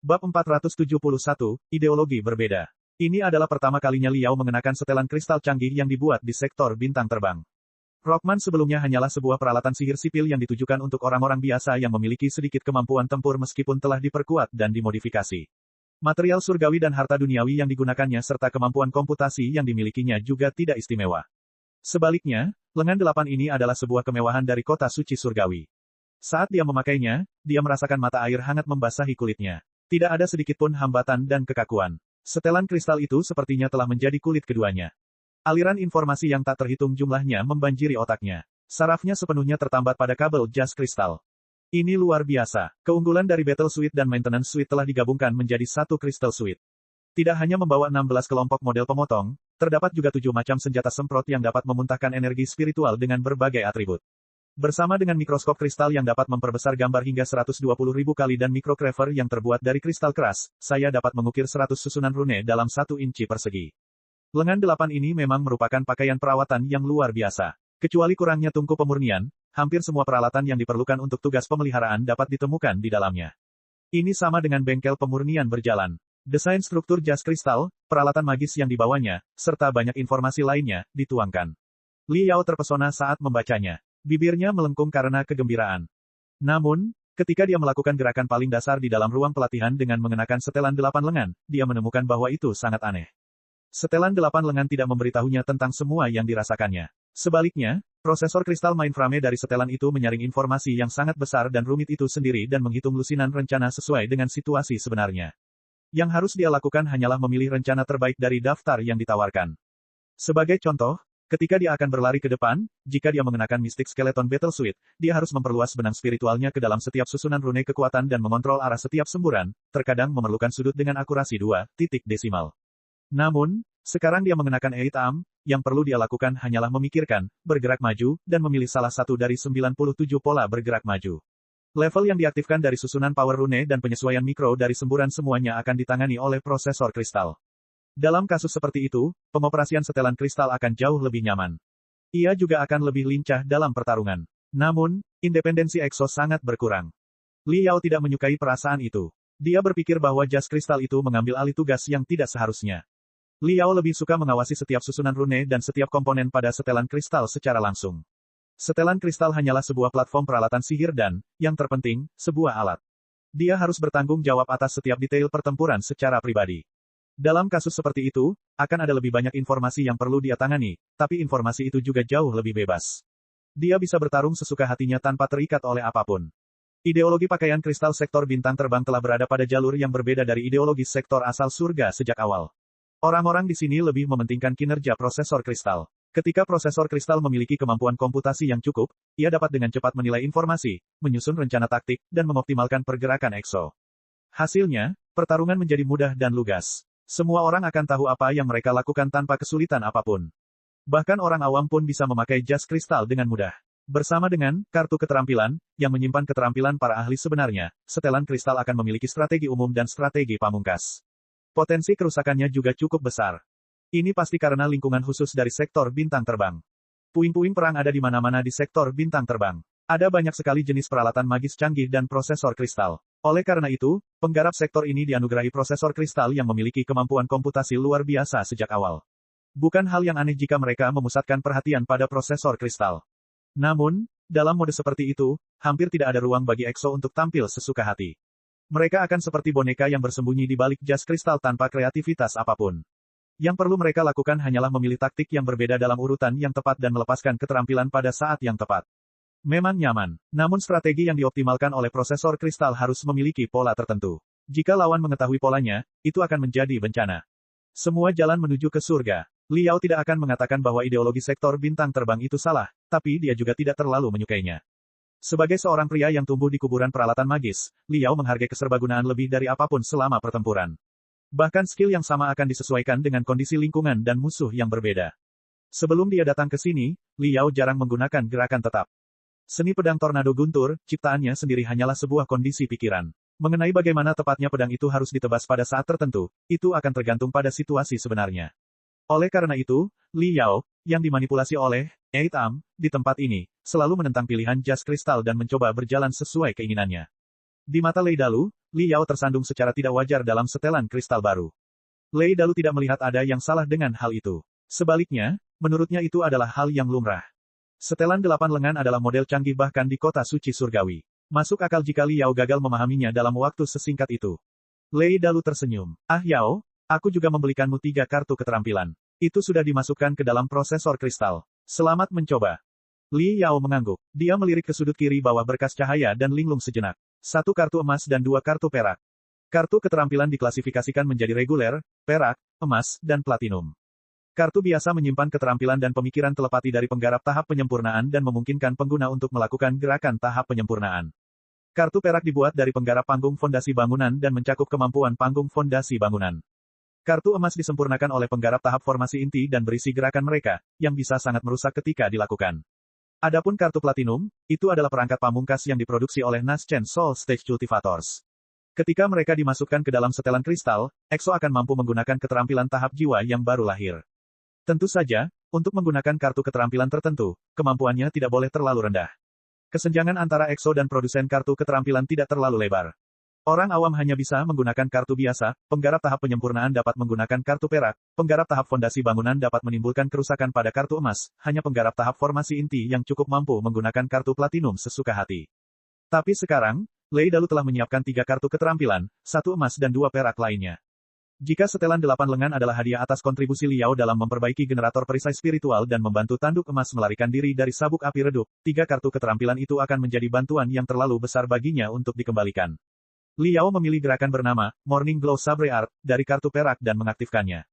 Bab 471, Ideologi Berbeda. Ini adalah pertama kalinya Liao mengenakan setelan kristal canggih yang dibuat di sektor bintang terbang. Rockman sebelumnya hanyalah sebuah peralatan sihir sipil yang ditujukan untuk orang-orang biasa yang memiliki sedikit kemampuan tempur meskipun telah diperkuat dan dimodifikasi. Material surgawi dan harta duniawi yang digunakannya serta kemampuan komputasi yang dimilikinya juga tidak istimewa. Sebaliknya, lengan 8 ini adalah sebuah kemewahan dari kota suci surgawi. Saat dia memakainya, dia merasakan mata air hangat membasahi kulitnya. Tidak ada sedikitpun hambatan dan kekakuan. Setelan kristal itu sepertinya telah menjadi kulit keduanya. Aliran informasi yang tak terhitung jumlahnya membanjiri otaknya. Sarafnya sepenuhnya tertambat pada kabel jas kristal. Ini luar biasa. Keunggulan dari Battle Suite dan Maintenance Suite telah digabungkan menjadi satu Crystal Suite. Tidak hanya membawa 16 kelompok model pemotong, terdapat juga 7 macam senjata semprot yang dapat memuntahkan energi spiritual dengan berbagai atribut. Bersama dengan mikroskop kristal yang dapat memperbesar gambar hingga 120.000 kali dan mikrocleaver yang terbuat dari kristal keras, saya dapat mengukir 100 susunan rune dalam 1 inci persegi. Lengan 8 ini memang merupakan pakaian perawatan yang luar biasa. Kecuali kurangnya tungku pemurnian, hampir semua peralatan yang diperlukan untuk tugas pemeliharaan dapat ditemukan di dalamnya. Ini sama dengan bengkel pemurnian berjalan. Desain struktur jas kristal, peralatan magis yang dibawanya, serta banyak informasi lainnya, dituangkan. Liao terpesona saat membacanya. Bibirnya melengkung karena kegembiraan. Namun, ketika dia melakukan gerakan paling dasar di dalam ruang pelatihan dengan mengenakan setelan 8 lengan, dia menemukan bahwa itu sangat aneh. Setelan 8 lengan tidak memberitahunya tentang semua yang dirasakannya. Sebaliknya, prosesor kristal mainframe dari setelan itu menyaring informasi yang sangat besar dan rumit itu sendiri dan menghitung lusinan rencana sesuai dengan situasi sebenarnya. Yang harus dia lakukan hanyalah memilih rencana terbaik dari daftar yang ditawarkan. Sebagai contoh, ketika dia akan berlari ke depan, jika dia mengenakan Mystic Skeleton Battle Suite, dia harus memperluas benang spiritualnya ke dalam setiap susunan rune kekuatan dan mengontrol arah setiap semburan, terkadang memerlukan sudut dengan akurasi 2 titik desimal. Namun, sekarang dia mengenakan 8 Arm, yang perlu dia lakukan hanyalah memikirkan, bergerak maju, dan memilih salah satu dari 97 pola bergerak maju. Level yang diaktifkan dari susunan power rune dan penyesuaian mikro dari semburan semuanya akan ditangani oleh prosesor kristal. Dalam kasus seperti itu, pengoperasian setelan kristal akan jauh lebih nyaman. Ia juga akan lebih lincah dalam pertarungan. Namun, independensi EXO sangat berkurang. Liao tidak menyukai perasaan itu. Dia berpikir bahwa jas kristal itu mengambil alih tugas yang tidak seharusnya. Liao lebih suka mengawasi setiap susunan rune dan setiap komponen pada setelan kristal secara langsung. Setelan kristal hanyalah sebuah platform peralatan sihir dan, yang terpenting, sebuah alat. Dia harus bertanggung jawab atas setiap detail pertempuran secara pribadi. Dalam kasus seperti itu, akan ada lebih banyak informasi yang perlu dia tangani, tapi informasi itu juga jauh lebih bebas. Dia bisa bertarung sesuka hatinya tanpa terikat oleh apapun. Ideologi pakaian kristal sektor bintang terbang telah berada pada jalur yang berbeda dari ideologi sektor asal surga sejak awal. Orang-orang di sini lebih mementingkan kinerja prosesor kristal. Ketika prosesor kristal memiliki kemampuan komputasi yang cukup, ia dapat dengan cepat menilai informasi, menyusun rencana taktik, dan mengoptimalkan pergerakan EXO. Hasilnya, pertarungan menjadi mudah dan lugas. Semua orang akan tahu apa yang mereka lakukan tanpa kesulitan apapun. Bahkan orang awam pun bisa memakai jas kristal dengan mudah. Bersama dengan kartu keterampilan, yang menyimpan keterampilan para ahli sebenarnya, setelan kristal akan memiliki strategi umum dan strategi pamungkas. Potensi kerusakannya juga cukup besar. Ini pasti karena lingkungan khusus dari sektor bintang terbang. Puing-puing perang ada di mana-mana di sektor bintang terbang. Ada banyak sekali jenis peralatan magis canggih dan prosesor kristal. Oleh karena itu, penggarap sektor ini dianugerahi prosesor kristal yang memiliki kemampuan komputasi luar biasa sejak awal. Bukan hal yang aneh jika mereka memusatkan perhatian pada prosesor kristal. Namun, dalam mode seperti itu, hampir tidak ada ruang bagi EXO untuk tampil sesuka hati. Mereka akan seperti boneka yang bersembunyi di balik jas kristal tanpa kreativitas apapun. Yang perlu mereka lakukan hanyalah memilih taktik yang berbeda dalam urutan yang tepat dan melepaskan keterampilan pada saat yang tepat. Memang nyaman, namun strategi yang dioptimalkan oleh prosesor kristal harus memiliki pola tertentu. Jika lawan mengetahui polanya, itu akan menjadi bencana. Semua jalan menuju ke surga. Liao tidak akan mengatakan bahwa ideologi sektor bintang terbang itu salah, tapi dia juga tidak terlalu menyukainya. Sebagai seorang pria yang tumbuh di kuburan peralatan magis, Liao menghargai keserbagunaan lebih dari apapun selama pertempuran. Bahkan skill yang sama akan disesuaikan dengan kondisi lingkungan dan musuh yang berbeda. Sebelum dia datang ke sini, Liao jarang menggunakan gerakan tetap. Seni pedang tornado guntur, ciptaannya sendiri hanyalah sebuah kondisi pikiran. Mengenai bagaimana tepatnya pedang itu harus ditebas pada saat tertentu, itu akan tergantung pada situasi sebenarnya. Oleh karena itu, Liao, yang dimanipulasi oleh 8 Arm, di tempat ini, selalu menentang pilihan jas kristal dan mencoba berjalan sesuai keinginannya. Di mata Lei Dalu, Li Yao tersandung secara tidak wajar dalam setelan kristal baru. Lei Dalu tidak melihat ada yang salah dengan hal itu. Sebaliknya, menurutnya itu adalah hal yang lumrah. Setelan 8 lengan adalah model canggih bahkan di kota suci surgawi. Masuk akal jika Li Yao gagal memahaminya dalam waktu sesingkat itu. Lei Dalu tersenyum. Ah Yao, aku juga membelikanmu 3 kartu keterampilan. Itu sudah dimasukkan ke dalam prosesor kristal. Selamat mencoba. Li Yao mengangguk. Dia melirik ke sudut kiri bawah berkas cahaya dan linglung sejenak. 1 kartu emas dan 2 kartu perak. Kartu keterampilan diklasifikasikan menjadi reguler, perak, emas, dan platinum. Kartu biasa menyimpan keterampilan dan pemikiran telepati dari penggarap tahap penyempurnaan dan memungkinkan pengguna untuk melakukan gerakan tahap penyempurnaan. Kartu perak dibuat dari penggarap panggung fondasi bangunan dan mencakup kemampuan panggung fondasi bangunan. Kartu emas disempurnakan oleh penggarap tahap formasi inti dan berisi gerakan mereka, yang bisa sangat merusak ketika dilakukan. Adapun kartu platinum, itu adalah perangkat pamungkas yang diproduksi oleh Naschen Soul Stage Cultivators. Ketika mereka dimasukkan ke dalam setelan kristal, EXO akan mampu menggunakan keterampilan tahap jiwa yang baru lahir. Tentu saja, untuk menggunakan kartu keterampilan tertentu, kemampuannya tidak boleh terlalu rendah. Kesenjangan antara EXO dan produsen kartu keterampilan tidak terlalu lebar. Orang awam hanya bisa menggunakan kartu biasa, penggarap tahap penyempurnaan dapat menggunakan kartu perak, penggarap tahap fondasi bangunan dapat menimbulkan kerusakan pada kartu emas, hanya penggarap tahap formasi inti yang cukup mampu menggunakan kartu platinum sesuka hati. Tapi sekarang, Lei Dalu telah menyiapkan 3 kartu keterampilan, 1 emas dan 2 perak lainnya. Jika setelan 8 lengan adalah hadiah atas kontribusi Li Yao dalam memperbaiki generator perisai spiritual dan membantu tanduk emas melarikan diri dari sabuk api redup, 3 kartu keterampilan itu akan menjadi bantuan yang terlalu besar baginya untuk dikembalikan. Li Yao memilih gerakan bernama Morning Glow Sabre Art dari kartu perak dan mengaktifkannya.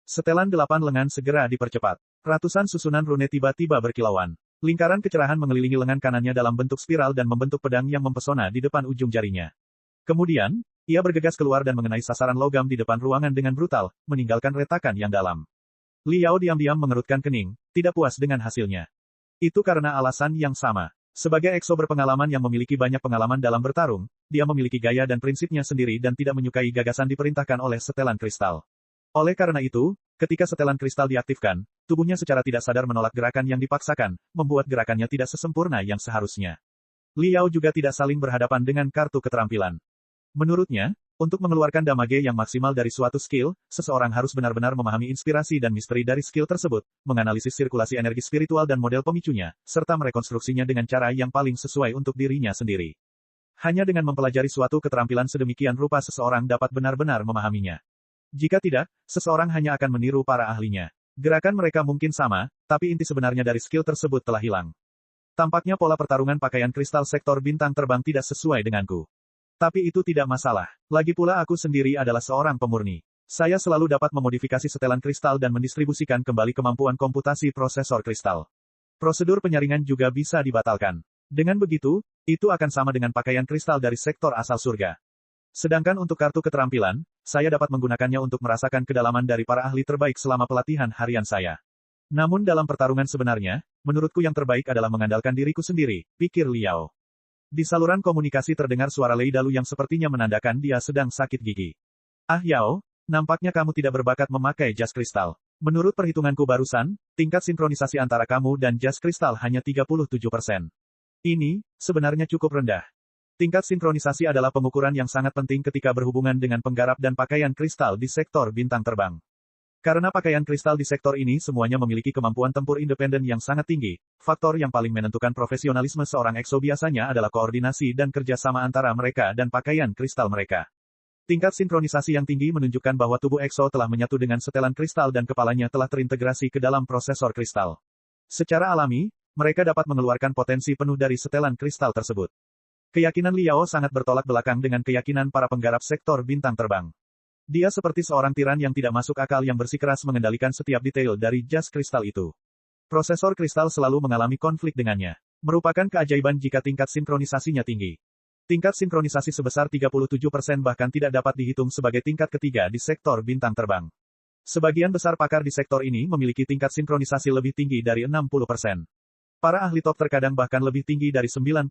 Setelan 8 lengan segera dipercepat. Ratusan susunan rune tiba-tiba berkilauan. Lingkaran kecerahan mengelilingi lengan kanannya dalam bentuk spiral dan membentuk pedang yang mempesona di depan ujung jarinya. Kemudian, ia bergegas keluar dan mengenai sasaran logam di depan ruangan dengan brutal, meninggalkan retakan yang dalam. Li Yao diam-diam mengerutkan kening, tidak puas dengan hasilnya. Itu karena alasan yang sama. Sebagai EXO berpengalaman yang memiliki banyak pengalaman dalam bertarung, dia memiliki gaya dan prinsipnya sendiri dan tidak menyukai gagasan diperintahkan oleh setelan kristal. Oleh karena itu, ketika setelan kristal diaktifkan, tubuhnya secara tidak sadar menolak gerakan yang dipaksakan, membuat gerakannya tidak sesempurna yang seharusnya. Li Yao juga tidak saling berhadapan dengan kartu keterampilan. Menurutnya, untuk mengeluarkan damage yang maksimal dari suatu skill, seseorang harus benar-benar memahami inspirasi dan misteri dari skill tersebut, menganalisis sirkulasi energi spiritual dan model pemicunya, serta merekonstruksinya dengan cara yang paling sesuai untuk dirinya sendiri. Hanya dengan mempelajari suatu keterampilan sedemikian rupa seseorang dapat benar-benar memahaminya. Jika tidak, seseorang hanya akan meniru para ahlinya. Gerakan mereka mungkin sama, tapi inti sebenarnya dari skill tersebut telah hilang. Tampaknya pola pertarungan pakaian kristal sektor bintang terbang tidak sesuai denganku. Tapi itu tidak masalah. Lagi pula aku sendiri adalah seorang pemurni. Saya selalu dapat memodifikasi setelan kristal dan mendistribusikan kembali kemampuan komputasi prosesor kristal. Prosedur penyaringan juga bisa dibatalkan. Dengan begitu, itu akan sama dengan pakaian kristal dari sektor asal surga. Sedangkan untuk kartu keterampilan, saya dapat menggunakannya untuk merasakan kedalaman dari para ahli terbaik selama pelatihan harian saya. Namun dalam pertarungan sebenarnya, menurutku yang terbaik adalah mengandalkan diriku sendiri, pikir Li Yao. Di saluran komunikasi terdengar suara Lei Dalu yang sepertinya menandakan dia sedang sakit gigi. Ah Yao, nampaknya kamu tidak berbakat memakai jas kristal. Menurut perhitunganku barusan, tingkat sinkronisasi antara kamu dan jas kristal hanya 37%. Ini, sebenarnya cukup rendah. Tingkat sinkronisasi adalah pengukuran yang sangat penting ketika berhubungan dengan penggarap dan pakaian kristal di sektor bintang terbang. Karena pakaian kristal di sektor ini semuanya memiliki kemampuan tempur independen yang sangat tinggi, faktor yang paling menentukan profesionalisme seorang EXO biasanya adalah koordinasi dan kerjasama antara mereka dan pakaian kristal mereka. Tingkat sinkronisasi yang tinggi menunjukkan bahwa tubuh EXO telah menyatu dengan setelan kristal dan kepalanya telah terintegrasi ke dalam prosesor kristal. Secara alami, mereka dapat mengeluarkan potensi penuh dari setelan kristal tersebut. Keyakinan Li Yao sangat bertolak belakang dengan keyakinan para penggarap sektor bintang terbang. Dia seperti seorang tiran yang tidak masuk akal yang bersikeras mengendalikan setiap detail dari jas kristal itu. Prosesor kristal selalu mengalami konflik dengannya. Merupakan keajaiban jika tingkat sinkronisasinya tinggi. Tingkat sinkronisasi sebesar 37% bahkan tidak dapat dihitung sebagai tingkat ketiga di sektor bintang terbang. Sebagian besar pakar di sektor ini memiliki tingkat sinkronisasi lebih tinggi dari 60%. Para ahli top terkadang bahkan lebih tinggi dari 90%.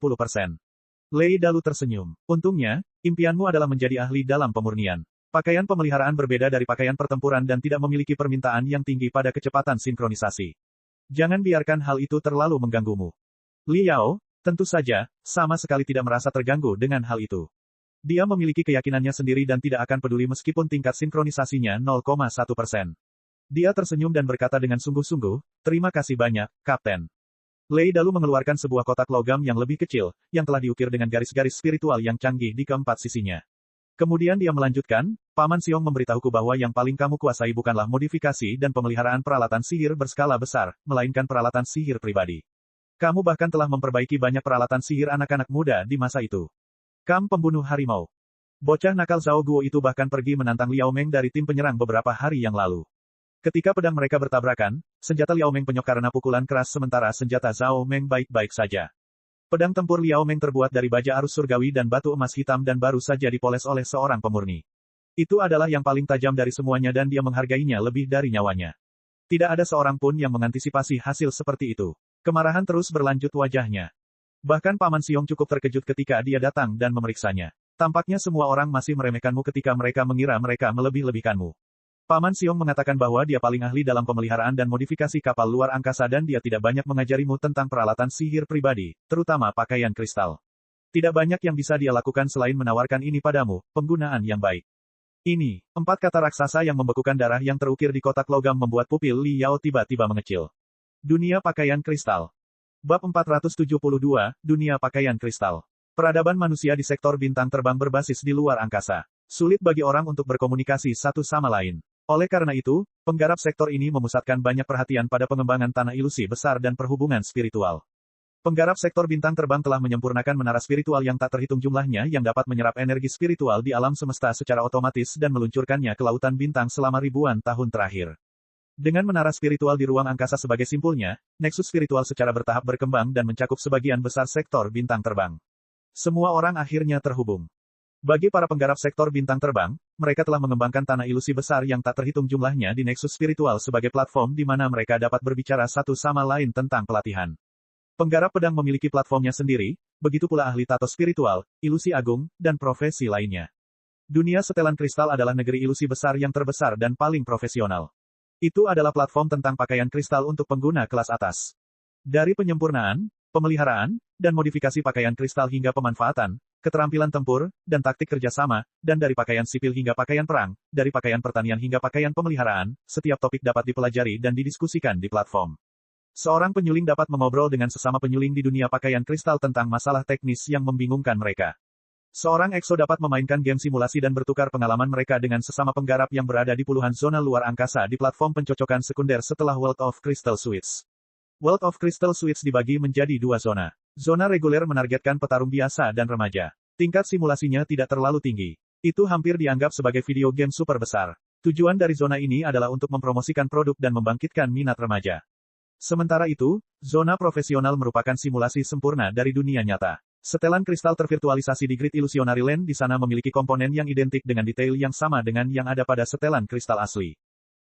Lei Dalu tersenyum. Untungnya, impianmu adalah menjadi ahli dalam pemurnian. Pakaian pemeliharaan berbeda dari pakaian pertempuran dan tidak memiliki permintaan yang tinggi pada kecepatan sinkronisasi. Jangan biarkan hal itu terlalu mengganggumu. Li Yao, tentu saja, sama sekali tidak merasa terganggu dengan hal itu. Dia memiliki keyakinannya sendiri dan tidak akan peduli meskipun tingkat sinkronisasinya 0,1%. Dia tersenyum dan berkata dengan sungguh-sungguh, terima kasih banyak, Kapten. Lei Dalu mengeluarkan sebuah kotak logam yang lebih kecil, yang telah diukir dengan garis-garis spiritual yang canggih di keempat sisinya. Kemudian dia melanjutkan, Paman Siong memberitahuku bahwa yang paling kamu kuasai bukanlah modifikasi dan pemeliharaan peralatan sihir berskala besar, melainkan peralatan sihir pribadi. Kamu bahkan telah memperbaiki banyak peralatan sihir anak-anak muda di masa itu. Kam pembunuh harimau. Bocah nakal Zhao Guo itu bahkan pergi menantang Liao Meng dari tim penyerang beberapa hari yang lalu. Ketika pedang mereka bertabrakan, senjata Liao Meng penyok karena pukulan keras sementara senjata Zhao Meng baik-baik saja. Pedang tempur Liao Meng terbuat dari baja arus surgawi dan batu emas hitam dan baru saja dipoles oleh seorang pemurni. Itu adalah yang paling tajam dari semuanya dan dia menghargainya lebih dari nyawanya. Tidak ada seorang pun yang mengantisipasi hasil seperti itu. Kemarahan terus berlanjut wajahnya. Bahkan Paman Siong cukup terkejut ketika dia datang dan memeriksanya. Tampaknya semua orang masih meremehkanmu ketika mereka mengira mereka melebih-lebihkanmu. Paman Siong mengatakan bahwa dia paling ahli dalam pemeliharaan dan modifikasi kapal luar angkasa dan dia tidak banyak mengajarimu tentang peralatan sihir pribadi, terutama pakaian kristal. Tidak banyak yang bisa dia lakukan selain menawarkan ini padamu, penggunaan yang baik. Ini, 4 kata raksasa yang membekukan darah yang terukir di kotak logam membuat pupil Li Yao tiba-tiba mengecil. Dunia pakaian kristal. Bab 472, Dunia pakaian kristal. Peradaban manusia di sektor bintang terbang berbasis di luar angkasa. Sulit bagi orang untuk berkomunikasi satu sama lain. Oleh karena itu, penggarap sektor ini memusatkan banyak perhatian pada pengembangan tanah ilusi besar dan perhubungan spiritual. Penggarap sektor bintang terbang telah menyempurnakan menara spiritual yang tak terhitung jumlahnya yang dapat menyerap energi spiritual di alam semesta secara otomatis dan meluncurkannya ke lautan bintang selama ribuan tahun terakhir. Dengan menara spiritual di ruang angkasa sebagai simpulnya, neksus spiritual secara bertahap berkembang dan mencakup sebagian besar sektor bintang terbang. Semua orang akhirnya terhubung. Bagi para penggarap sektor bintang terbang, mereka telah mengembangkan tanah ilusi besar yang tak terhitung jumlahnya di neksus spiritual sebagai platform di mana mereka dapat berbicara satu sama lain tentang pelatihan. Penggarap pedang memiliki platformnya sendiri, begitu pula ahli tato spiritual, ilusi agung, dan profesi lainnya. Dunia setelan kristal adalah negeri ilusi besar yang terbesar dan paling profesional. Itu adalah platform tentang pakaian kristal untuk pengguna kelas atas. Dari penyempurnaan, pemeliharaan, dan modifikasi pakaian kristal hingga pemanfaatan, keterampilan tempur, dan taktik kerjasama, dan dari pakaian sipil hingga pakaian perang, dari pakaian pertanian hingga pakaian pemeliharaan, setiap topik dapat dipelajari dan didiskusikan di platform. Seorang penyuling dapat mengobrol dengan sesama penyuling di dunia pakaian kristal tentang masalah teknis yang membingungkan mereka. Seorang EXO dapat memainkan game simulasi dan bertukar pengalaman mereka dengan sesama penggarap yang berada di puluhan zona luar angkasa di platform pencocokan sekunder setelah World of Crystal Suites. World of Crystal Suites dibagi menjadi 2 zona. Zona reguler menargetkan petarung biasa dan remaja. Tingkat simulasinya tidak terlalu tinggi. Itu hampir dianggap sebagai video game super besar. Tujuan dari zona ini adalah untuk mempromosikan produk dan membangkitkan minat remaja. Sementara itu, zona profesional merupakan simulasi sempurna dari dunia nyata. Setelan kristal tervirtualisasi di Grid Illusionary Land di sana memiliki komponen yang identik dengan detail yang sama dengan yang ada pada setelan kristal asli.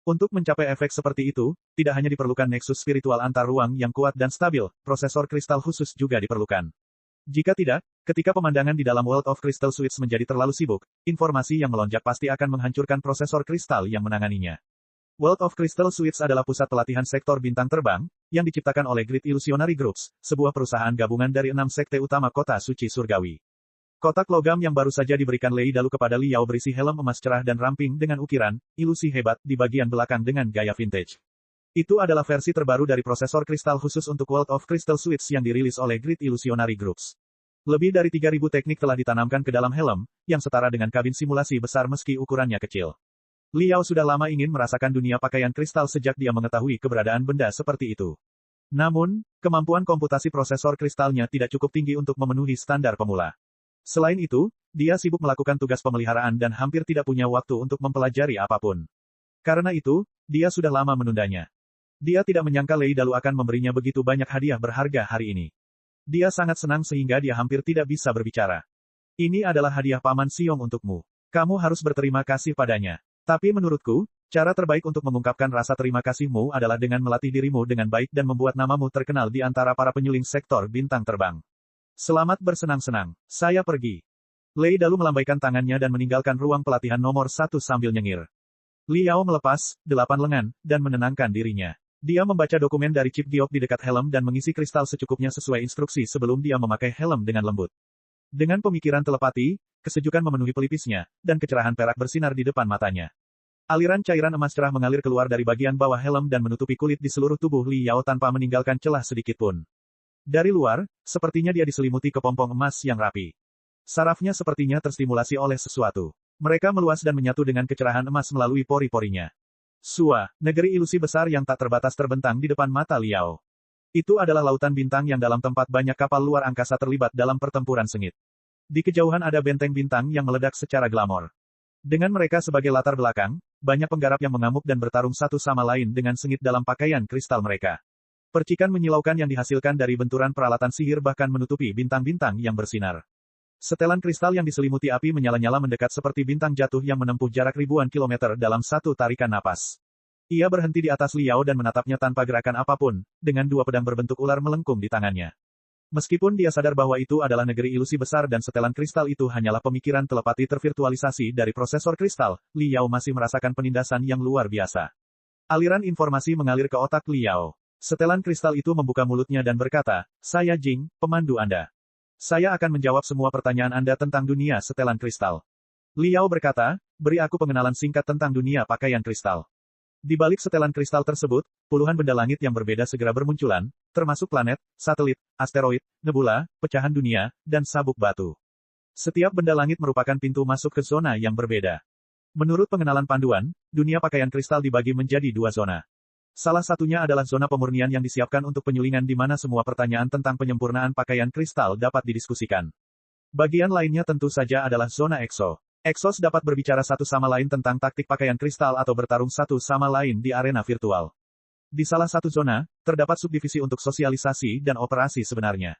Untuk mencapai efek seperti itu, tidak hanya diperlukan neksus spiritual antar ruang yang kuat dan stabil, prosesor kristal khusus juga diperlukan. Jika tidak, ketika pemandangan di dalam World of Crystal Suites menjadi terlalu sibuk, informasi yang melonjak pasti akan menghancurkan prosesor kristal yang menanganinya. World of Crystal Suites adalah pusat pelatihan sektor bintang terbang, yang diciptakan oleh Grid Illusionary Groups, sebuah perusahaan gabungan dari 6 sekte utama kota suci surgawi. Kotak logam yang baru saja diberikan Lei Dalu kepada Li Yao berisi helm emas cerah dan ramping dengan ukiran, ilusi hebat di bagian belakang dengan gaya vintage. Itu adalah versi terbaru dari prosesor kristal khusus untuk World of Crystal Suites yang dirilis oleh Grid Illusionary Groups. Lebih dari 3.000 teknik telah ditanamkan ke dalam helm, yang setara dengan kabin simulasi besar meski ukurannya kecil. Li Yao sudah lama ingin merasakan dunia pakaian kristal sejak dia mengetahui keberadaan benda seperti itu. Namun, kemampuan komputasi prosesor kristalnya tidak cukup tinggi untuk memenuhi standar pemula. Selain itu, dia sibuk melakukan tugas pemeliharaan dan hampir tidak punya waktu untuk mempelajari apapun. Karena itu, dia sudah lama menundanya. Dia tidak menyangka Lei Dalu akan memberinya begitu banyak hadiah berharga hari ini. Dia sangat senang sehingga dia hampir tidak bisa berbicara. Ini adalah hadiah Paman Siong untukmu. Kamu harus berterima kasih padanya. Tapi menurutku, cara terbaik untuk mengungkapkan rasa terima kasihmu adalah dengan melatih dirimu dengan baik dan membuat namamu terkenal di antara para penyuling sektor bintang terbang. Selamat bersenang-senang. Saya pergi. Lei Dalu melambaikan tangannya dan meninggalkan ruang pelatihan nomor 1 sambil nyengir. Li Yao melepas 8 lengan dan menenangkan dirinya. Dia membaca dokumen dari chip giok di dekat helm dan mengisi kristal secukupnya sesuai instruksi sebelum dia memakai helm dengan lembut. Dengan pemikiran telepati, kesejukan memenuhi pelipisnya, dan kecerahan perak bersinar di depan matanya. Aliran cairan emas cerah mengalir keluar dari bagian bawah helm dan menutupi kulit di seluruh tubuh Li Yao tanpa meninggalkan celah sedikitpun. Dari luar, sepertinya dia diselimuti kepompong emas yang rapi. Sarafnya sepertinya terstimulasi oleh sesuatu. Mereka meluas dan menyatu dengan kecerahan emas melalui pori-porinya. Sua, negeri ilusi besar yang tak terbatas terbentang di depan mata Liao. Itu adalah lautan bintang yang dalam tempat banyak kapal luar angkasa terlibat dalam pertempuran sengit. Di kejauhan ada benteng bintang yang meledak secara glamor. Dengan mereka sebagai latar belakang, banyak penggarap yang mengamuk dan bertarung satu sama lain dengan sengit dalam pakaian kristal mereka. Percikan menyilaukan yang dihasilkan dari benturan peralatan sihir bahkan menutupi bintang-bintang yang bersinar. Setelan kristal yang diselimuti api menyala-nyala mendekat seperti bintang jatuh yang menempuh jarak ribuan kilometer dalam satu tarikan napas. Ia berhenti di atas Liao dan menatapnya tanpa gerakan apapun, dengan dua pedang berbentuk ular melengkung di tangannya. Meskipun dia sadar bahwa itu adalah negeri ilusi besar dan setelan kristal itu hanyalah pemikiran telepati tervirtualisasi dari prosesor kristal, Liao masih merasakan penindasan yang luar biasa. Aliran informasi mengalir ke otak Liao. Setelan kristal itu membuka mulutnya dan berkata, "Saya Jing, pemandu Anda. Saya akan menjawab semua pertanyaan Anda tentang dunia setelan kristal." Liao berkata, "Beri aku pengenalan singkat tentang dunia pakaian kristal." Di balik setelan kristal tersebut, puluhan benda langit yang berbeda segera bermunculan, termasuk planet, satelit, asteroid, nebula, pecahan dunia, dan sabuk batu. Setiap benda langit merupakan pintu masuk ke zona yang berbeda. Menurut pengenalan panduan, dunia pakaian kristal dibagi menjadi dua zona. Salah satunya adalah zona pemurnian yang disiapkan untuk penyulingan di mana semua pertanyaan tentang penyempurnaan pakaian kristal dapat didiskusikan. Bagian lainnya tentu saja adalah zona Exo. Exos dapat berbicara satu sama lain tentang taktik pakaian kristal atau bertarung satu sama lain di arena virtual. Di salah satu zona, terdapat subdivisi untuk sosialisasi dan operasi sebenarnya.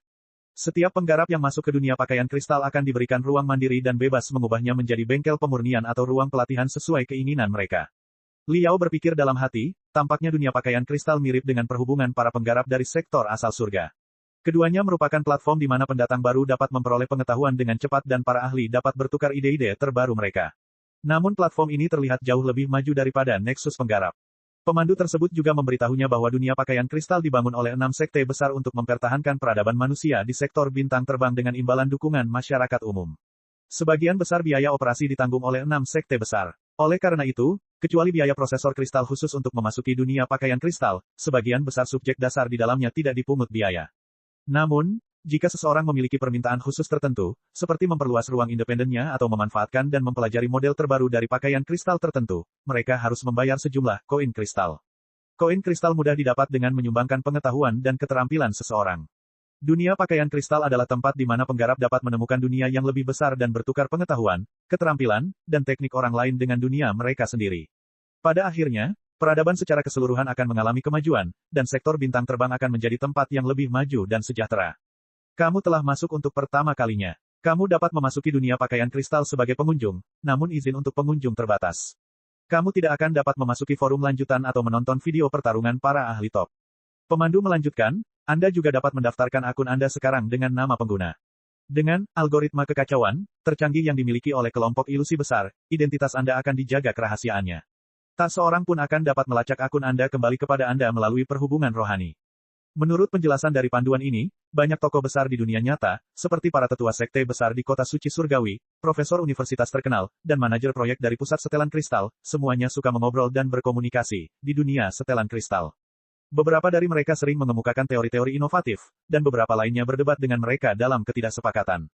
Setiap penggarap yang masuk ke dunia pakaian kristal akan diberikan ruang mandiri dan bebas mengubahnya menjadi bengkel pemurnian atau ruang pelatihan sesuai keinginan mereka. Liao berpikir dalam hati, tampaknya dunia pakaian kristal mirip dengan perhubungan para penggarap dari sektor asal surga. Keduanya merupakan platform di mana pendatang baru dapat memperoleh pengetahuan dengan cepat dan para ahli dapat bertukar ide-ide terbaru mereka. Namun platform ini terlihat jauh lebih maju daripada Nexus Penggarap. Pemandu tersebut juga memberitahunya bahwa dunia pakaian kristal dibangun oleh 6 sekte besar untuk mempertahankan peradaban manusia di sektor bintang terbang dengan imbalan dukungan masyarakat umum. Sebagian besar biaya operasi ditanggung oleh 6 sekte besar. Oleh karena itu, kecuali biaya prosesor kristal khusus untuk memasuki dunia pakaian kristal, sebagian besar subjek dasar di dalamnya tidak dipungut biaya. Namun, jika seseorang memiliki permintaan khusus tertentu, seperti memperluas ruang independennya atau memanfaatkan dan mempelajari model terbaru dari pakaian kristal tertentu, mereka harus membayar sejumlah koin kristal. Koin kristal mudah didapat dengan menyumbangkan pengetahuan dan keterampilan seseorang. Dunia pakaian kristal adalah tempat di mana penggarap dapat menemukan dunia yang lebih besar dan bertukar pengetahuan, keterampilan, dan teknik orang lain dengan dunia mereka sendiri. Pada akhirnya, peradaban secara keseluruhan akan mengalami kemajuan, dan sektor bintang terbang akan menjadi tempat yang lebih maju dan sejahtera. Kamu telah masuk untuk pertama kalinya. Kamu dapat memasuki dunia pakaian kristal sebagai pengunjung, namun izin untuk pengunjung terbatas. Kamu tidak akan dapat memasuki forum lanjutan atau menonton video pertarungan para ahli top. Pemandu melanjutkan, Anda juga dapat mendaftarkan akun Anda sekarang dengan nama pengguna. Dengan algoritma kekacauan tercanggih yang dimiliki oleh kelompok ilusi besar, identitas Anda akan dijaga kerahasiaannya. Tak seorang pun akan dapat melacak akun Anda kembali kepada Anda melalui perhubungan rohani. Menurut penjelasan dari panduan ini, banyak tokoh besar di dunia nyata, seperti para tetua sekte besar di kota suci surgawi, profesor universitas terkenal, dan manajer proyek dari pusat setelan kristal, semuanya suka mengobrol dan berkomunikasi di dunia setelan kristal. Beberapa dari mereka sering mengemukakan teori-teori inovatif, dan beberapa lainnya berdebat dengan mereka dalam ketidaksepakatan.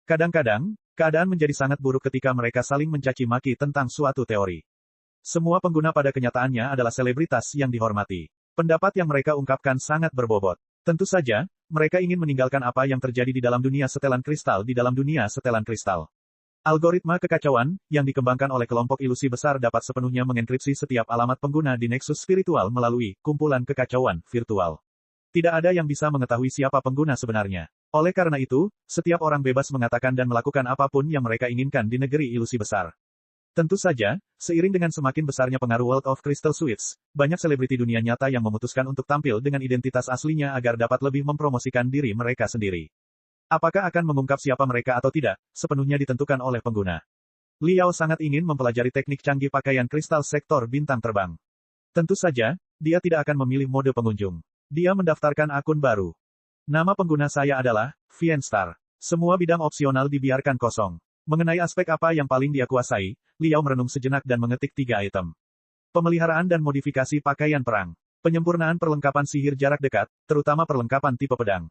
Kadang-kadang, keadaan menjadi sangat buruk ketika mereka saling mencaci maki tentang suatu teori. Semua pengguna pada kenyataannya adalah selebritas yang dihormati. Pendapat yang mereka ungkapkan sangat berbobot. Tentu saja, mereka ingin meninggalkan apa yang terjadi di dalam dunia setelan kristal di dalam dunia setelan kristal. Algoritma kekacauan, yang dikembangkan oleh kelompok ilusi besar dapat sepenuhnya mengenkripsi setiap alamat pengguna di Nexus spiritual melalui kumpulan kekacauan virtual. Tidak ada yang bisa mengetahui siapa pengguna sebenarnya. Oleh karena itu, setiap orang bebas mengatakan dan melakukan apapun yang mereka inginkan di negeri ilusi besar. Tentu saja, seiring dengan semakin besarnya pengaruh World of Crystal Suites, banyak selebriti dunia nyata yang memutuskan untuk tampil dengan identitas aslinya agar dapat lebih mempromosikan diri mereka sendiri. Apakah akan mengungkap siapa mereka atau tidak, sepenuhnya ditentukan oleh pengguna. Liao sangat ingin mempelajari teknik canggih pakaian kristal sektor bintang terbang. Tentu saja, dia tidak akan memilih mode pengunjung. Dia mendaftarkan akun baru. Nama pengguna saya adalah Fienstar. Semua bidang opsional dibiarkan kosong. Mengenai aspek apa yang paling dia kuasai, Liao merenung sejenak dan mengetik 3 item. Pemeliharaan dan modifikasi pakaian perang. Penyempurnaan perlengkapan sihir jarak dekat, terutama perlengkapan tipe pedang.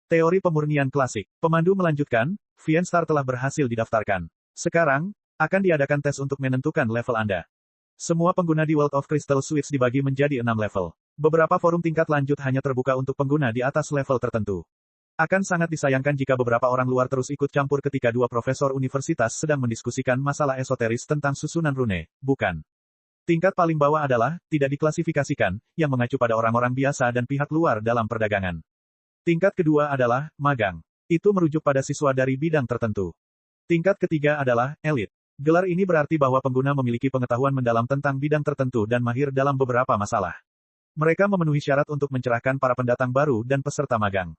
Teori pemurnian klasik. Pemandu melanjutkan, Fienstar telah berhasil didaftarkan. Sekarang, akan diadakan tes untuk menentukan level Anda. Semua pengguna di World of Crystal Suites dibagi menjadi 6 level. Beberapa forum tingkat lanjut hanya terbuka untuk pengguna di atas level tertentu. Akan sangat disayangkan jika beberapa orang luar terus ikut campur ketika 2 profesor universitas sedang mendiskusikan masalah esoteris tentang susunan rune, bukan? Tingkat paling bawah adalah, tidak diklasifikasikan, yang mengacu pada orang-orang biasa dan pihak luar dalam perdagangan. Tingkat kedua adalah, magang. Itu merujuk pada siswa dari bidang tertentu. Tingkat ketiga adalah, elit. Gelar ini berarti bahwa pengguna memiliki pengetahuan mendalam tentang bidang tertentu dan mahir dalam beberapa masalah. Mereka memenuhi syarat untuk mencerahkan para pendatang baru dan peserta magang.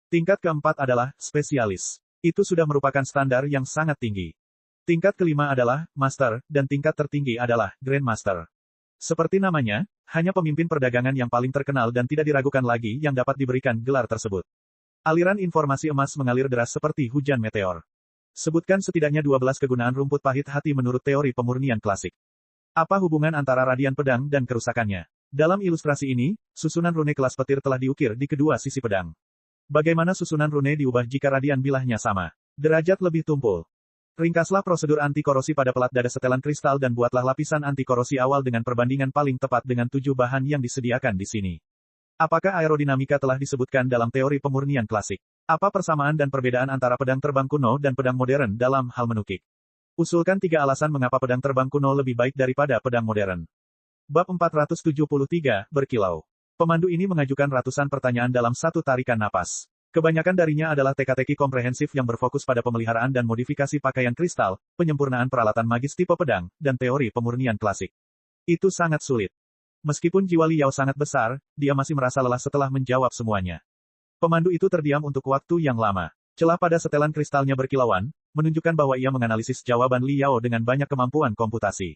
Tingkat keempat adalah, spesialis. Itu sudah merupakan standar yang sangat tinggi. Tingkat kelima adalah, master, dan tingkat tertinggi adalah, grandmaster. Seperti namanya, hanya pemimpin perdagangan yang paling terkenal dan tidak diragukan lagi yang dapat diberikan gelar tersebut. Aliran informasi emas mengalir deras seperti hujan meteor. Sebutkan setidaknya 12 kegunaan rumput pahit hati menurut teori pemurnian klasik. Apa hubungan antara radian pedang dan kerusakannya? Dalam ilustrasi ini, susunan rune kelas petir telah diukir di kedua sisi pedang. Bagaimana susunan rune diubah jika radian bilahnya sama? Derajat lebih tumpul. Ringkaslah prosedur anti-korosi pada pelat dada setelan kristal dan buatlah lapisan anti-korosi awal dengan perbandingan paling tepat dengan 7 bahan yang disediakan di sini. Apakah aerodinamika telah disebutkan dalam teori pemurnian klasik? Apa persamaan dan perbedaan antara pedang terbang kuno dan pedang modern dalam hal menukik? Usulkan 3 alasan mengapa pedang terbang kuno lebih baik daripada pedang modern. Bab 473, berkilau. Pemandu ini mengajukan ratusan pertanyaan dalam satu tarikan napas. Kebanyakan darinya adalah teka-teki komprehensif yang berfokus pada pemeliharaan dan modifikasi pakaian kristal, penyempurnaan peralatan magis tipe pedang, dan teori pemurnian klasik. Itu sangat sulit. Meskipun jiwa Liao sangat besar, dia masih merasa lelah setelah menjawab semuanya. Pemandu itu terdiam untuk waktu yang lama. Celah pada setelan kristalnya berkilauan, menunjukkan bahwa ia menganalisis jawaban Liao dengan banyak kemampuan komputasi.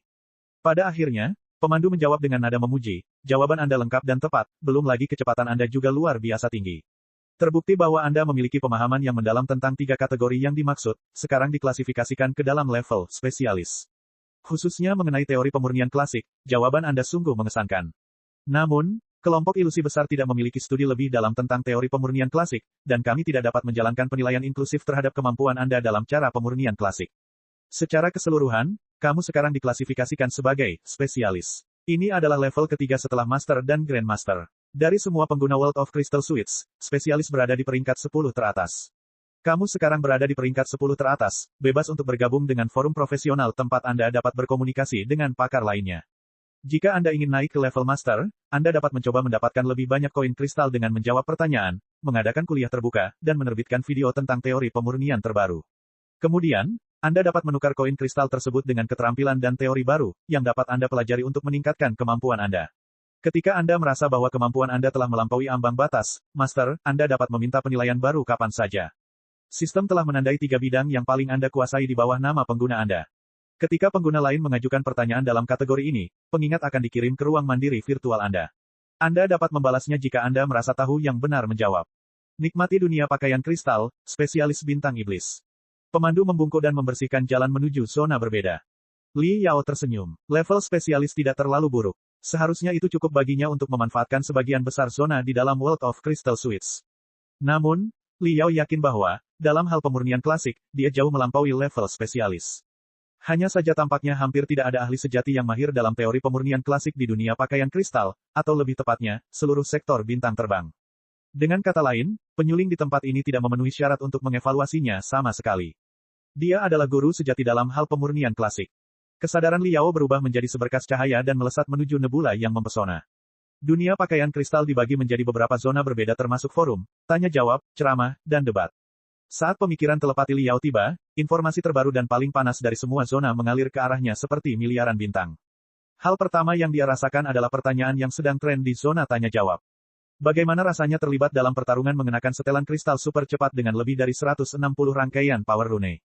Pada akhirnya, pemandu menjawab dengan nada memuji, jawaban Anda lengkap dan tepat, belum lagi kecepatan Anda juga luar biasa tinggi. Terbukti bahwa Anda memiliki pemahaman yang mendalam tentang 3 kategori yang dimaksud, sekarang diklasifikasikan ke dalam level spesialis. Khususnya mengenai teori pemurnian klasik, jawaban Anda sungguh mengesankan. Namun, kelompok ilusi besar tidak memiliki studi lebih dalam tentang teori pemurnian klasik, dan kami tidak dapat menjalankan penilaian inklusif terhadap kemampuan Anda dalam cara pemurnian klasik. Secara keseluruhan, kamu sekarang diklasifikasikan sebagai spesialis. Ini adalah level ketiga setelah Master dan Grandmaster. Dari semua pengguna World of Crystal Suites, spesialis berada di peringkat 10 teratas. Kamu sekarang berada di peringkat 10 teratas, bebas untuk bergabung dengan forum profesional tempat Anda dapat berkomunikasi dengan pakar lainnya. Jika Anda ingin naik ke level Master, Anda dapat mencoba mendapatkan lebih banyak koin kristal dengan menjawab pertanyaan, mengadakan kuliah terbuka, dan menerbitkan video tentang teori pemurnian terbaru. Kemudian, Anda dapat menukar koin kristal tersebut dengan keterampilan dan teori baru, yang dapat Anda pelajari untuk meningkatkan kemampuan Anda. Ketika Anda merasa bahwa kemampuan Anda telah melampaui ambang batas, Master, Anda dapat meminta penilaian baru kapan saja. Sistem telah menandai 3 bidang yang paling Anda kuasai di bawah nama pengguna Anda. Ketika pengguna lain mengajukan pertanyaan dalam kategori ini, pengingat akan dikirim ke ruang mandiri virtual Anda. Anda dapat membalasnya jika Anda merasa tahu yang benar menjawab. Nikmati dunia pakaian kristal, spesialis bintang iblis. Pemandu membungkuk dan membersihkan jalan menuju zona berbeda. Li Yao tersenyum. Level spesialis tidak terlalu buruk. Seharusnya itu cukup baginya untuk memanfaatkan sebagian besar zona di dalam World of Crystal Suites. Namun, Li Yao yakin bahwa, dalam hal pemurnian klasik, dia jauh melampaui level spesialis. Hanya saja tampaknya hampir tidak ada ahli sejati yang mahir dalam teori pemurnian klasik di dunia pakaian kristal, atau lebih tepatnya, seluruh sektor bintang terbang. Dengan kata lain, penyuling di tempat ini tidak memenuhi syarat untuk mengevaluasinya sama sekali. Dia adalah guru sejati dalam hal pemurnian klasik. Kesadaran Li Yao berubah menjadi seberkas cahaya dan melesat menuju nebula yang mempesona. Dunia pakaian kristal dibagi menjadi beberapa zona berbeda termasuk forum, tanya jawab, ceramah, dan debat. Saat pemikiran telepati Li Yao tiba, informasi terbaru dan paling panas dari semua zona mengalir ke arahnya seperti miliaran bintang. Hal pertama yang dia rasakan adalah pertanyaan yang sedang tren di zona tanya jawab. Bagaimana rasanya terlibat dalam pertarungan mengenakan setelan kristal super cepat dengan lebih dari 160 rangkaian power rune?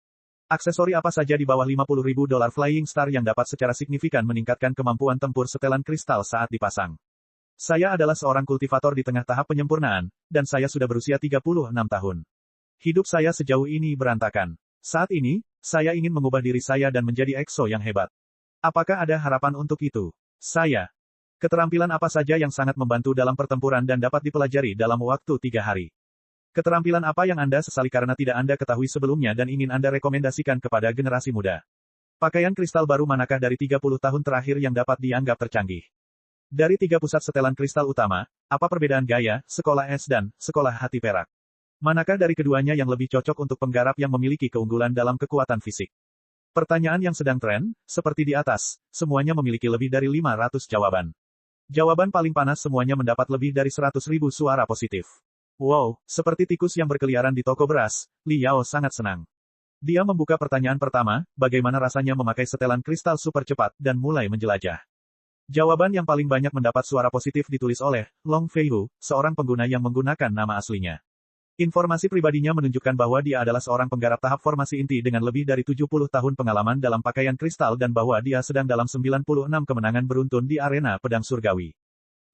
Aksesori apa saja di bawah $50.000 Flying Star yang dapat secara signifikan meningkatkan kemampuan tempur setelan kristal saat dipasang? Saya adalah seorang kultivator di tengah tahap penyempurnaan, dan saya sudah berusia 36 tahun. Hidup saya sejauh ini berantakan. Saat ini, saya ingin mengubah diri saya dan menjadi EXO yang hebat. Apakah ada harapan untuk itu? Saya. Keterampilan apa saja yang sangat membantu dalam pertempuran dan dapat dipelajari dalam waktu 3 hari? Keterampilan apa yang Anda sesali karena tidak Anda ketahui sebelumnya dan ingin Anda rekomendasikan kepada generasi muda? Pakaian kristal baru manakah dari 30 tahun terakhir yang dapat dianggap tercanggih? Dari 3 pusat setelan kristal utama, apa perbedaan gaya, sekolah es dan sekolah hati perak? Manakah dari keduanya yang lebih cocok untuk penggarap yang memiliki keunggulan dalam kekuatan fisik? Pertanyaan yang sedang tren, seperti di atas, semuanya memiliki lebih dari 500 jawaban. Jawaban paling panas semuanya mendapat lebih dari 100.000 suara positif. Wow, seperti tikus yang berkeliaran di toko beras, Li Yao sangat senang. Dia membuka pertanyaan pertama, bagaimana rasanya memakai setelan kristal super cepat, dan mulai menjelajah. Jawaban yang paling banyak mendapat suara positif ditulis oleh Long Feihu, seorang pengguna yang menggunakan nama aslinya. Informasi pribadinya menunjukkan bahwa dia adalah seorang penggarap tahap formasi inti dengan lebih dari 70 tahun pengalaman dalam pakaian kristal dan bahwa dia sedang dalam 96 kemenangan beruntun di arena pedang surgawi.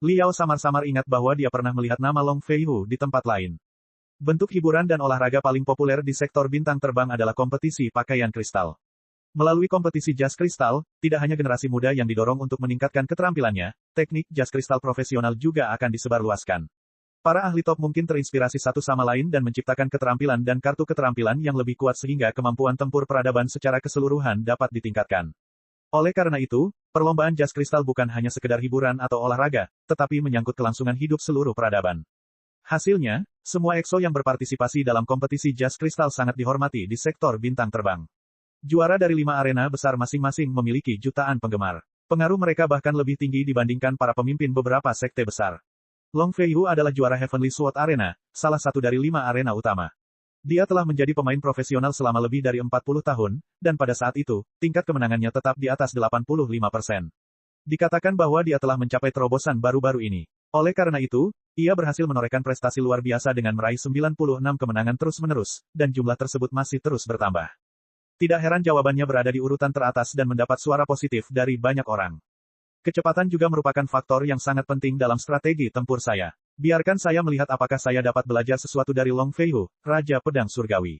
Liao samar-samar ingat bahwa dia pernah melihat nama Long Feihu di tempat lain. Bentuk hiburan dan olahraga paling populer di sektor bintang terbang adalah kompetisi pakaian kristal. Melalui kompetisi jas kristal, tidak hanya generasi muda yang didorong untuk meningkatkan keterampilannya, teknik jas kristal profesional juga akan disebarluaskan. Para ahli top mungkin terinspirasi satu sama lain dan menciptakan keterampilan dan kartu keterampilan yang lebih kuat sehingga kemampuan tempur peradaban secara keseluruhan dapat ditingkatkan. Oleh karena itu, perlombaan jas kristal bukan hanya sekedar hiburan atau olahraga, tetapi menyangkut kelangsungan hidup seluruh peradaban. Hasilnya, semua EXO yang berpartisipasi dalam kompetisi jas kristal sangat dihormati di sektor bintang terbang. Juara dari 5 arena besar masing-masing memiliki jutaan penggemar. Pengaruh mereka bahkan lebih tinggi dibandingkan para pemimpin beberapa sekte besar. Long Feihu adalah juara Heavenly Sword Arena, salah satu dari 5 arena utama. Dia telah menjadi pemain profesional selama lebih dari 40 tahun, dan pada saat itu, tingkat kemenangannya tetap di atas 85%. Dikatakan bahwa dia telah mencapai terobosan baru-baru ini. Oleh karena itu, ia berhasil menorehkan prestasi luar biasa dengan meraih 96 kemenangan terus-menerus, dan jumlah tersebut masih terus bertambah. Tidak heran jawabannya berada di urutan teratas dan mendapat suara positif dari banyak orang. Kecepatan juga merupakan faktor yang sangat penting dalam strategi tempur saya. Biarkan saya melihat apakah saya dapat belajar sesuatu dari Long Feihu, Raja Pedang Surgawi.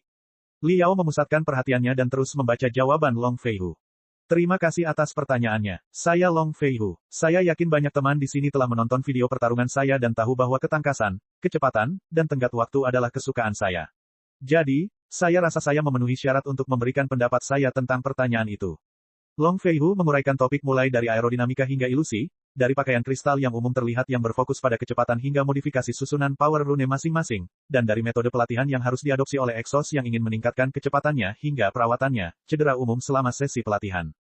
Liao memusatkan perhatiannya dan terus membaca jawaban Long Feihu. Terima kasih atas pertanyaannya. Saya Long Feihu. Saya yakin banyak teman di sini telah menonton video pertarungan saya dan tahu bahwa ketangkasan, kecepatan, dan tenggat waktu adalah kesukaan saya. Jadi, saya rasa saya memenuhi syarat untuk memberikan pendapat saya tentang pertanyaan itu. Long Feihu menguraikan topik mulai dari aerodinamika hingga ilusi, dari pakaian kristal yang umum terlihat yang berfokus pada kecepatan hingga modifikasi susunan power rune masing-masing, dan dari metode pelatihan yang harus diadopsi oleh Exos yang ingin meningkatkan kecepatannya hingga perawatannya, cedera umum selama sesi pelatihan.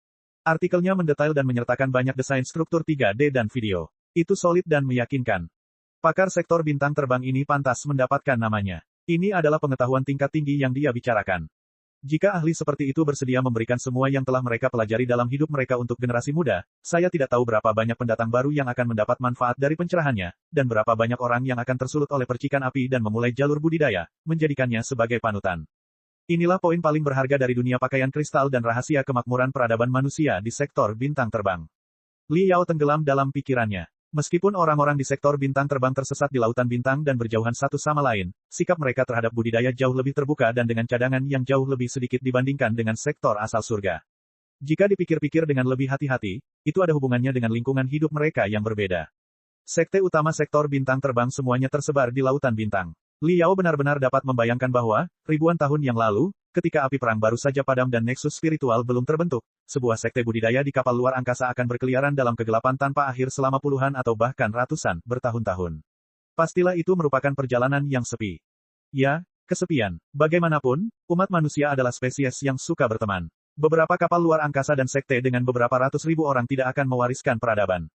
Artikelnya mendetail dan menyertakan banyak desain struktur 3D dan video. Itu solid dan meyakinkan. Pakar sektor bintang terbang ini pantas mendapatkan namanya. Ini adalah pengetahuan tingkat tinggi yang dia bicarakan. Jika ahli seperti itu bersedia memberikan semua yang telah mereka pelajari dalam hidup mereka untuk generasi muda, saya tidak tahu berapa banyak pendatang baru yang akan mendapat manfaat dari pencerahannya, dan berapa banyak orang yang akan tersulut oleh percikan api dan memulai jalur budidaya, menjadikannya sebagai panutan. Inilah poin paling berharga dari dunia pakaian kristal dan rahasia kemakmuran peradaban manusia di sektor bintang terbang. Li Yao tenggelam dalam pikirannya. Meskipun orang-orang di sektor bintang terbang tersesat di lautan bintang dan berjauhan satu sama lain, sikap mereka terhadap budidaya jauh lebih terbuka dan dengan cadangan yang jauh lebih sedikit dibandingkan dengan sektor asal surga. Jika dipikir-pikir dengan lebih hati-hati, itu ada hubungannya dengan lingkungan hidup mereka yang berbeda. Sekte utama sektor bintang terbang semuanya tersebar di lautan bintang. Li Yao benar-benar dapat membayangkan bahwa, ribuan tahun yang lalu, ketika api perang baru saja padam dan neksus spiritual belum terbentuk, sebuah sekte budidaya di kapal luar angkasa akan berkeliaran dalam kegelapan tanpa akhir selama puluhan atau bahkan ratusan, bertahun-tahun. Pastilah itu merupakan perjalanan yang sepi. Ya, kesepian. Bagaimanapun, umat manusia adalah spesies yang suka berteman. Beberapa kapal luar angkasa dan sekte dengan beberapa ratus ribu orang tidak akan mewariskan peradaban.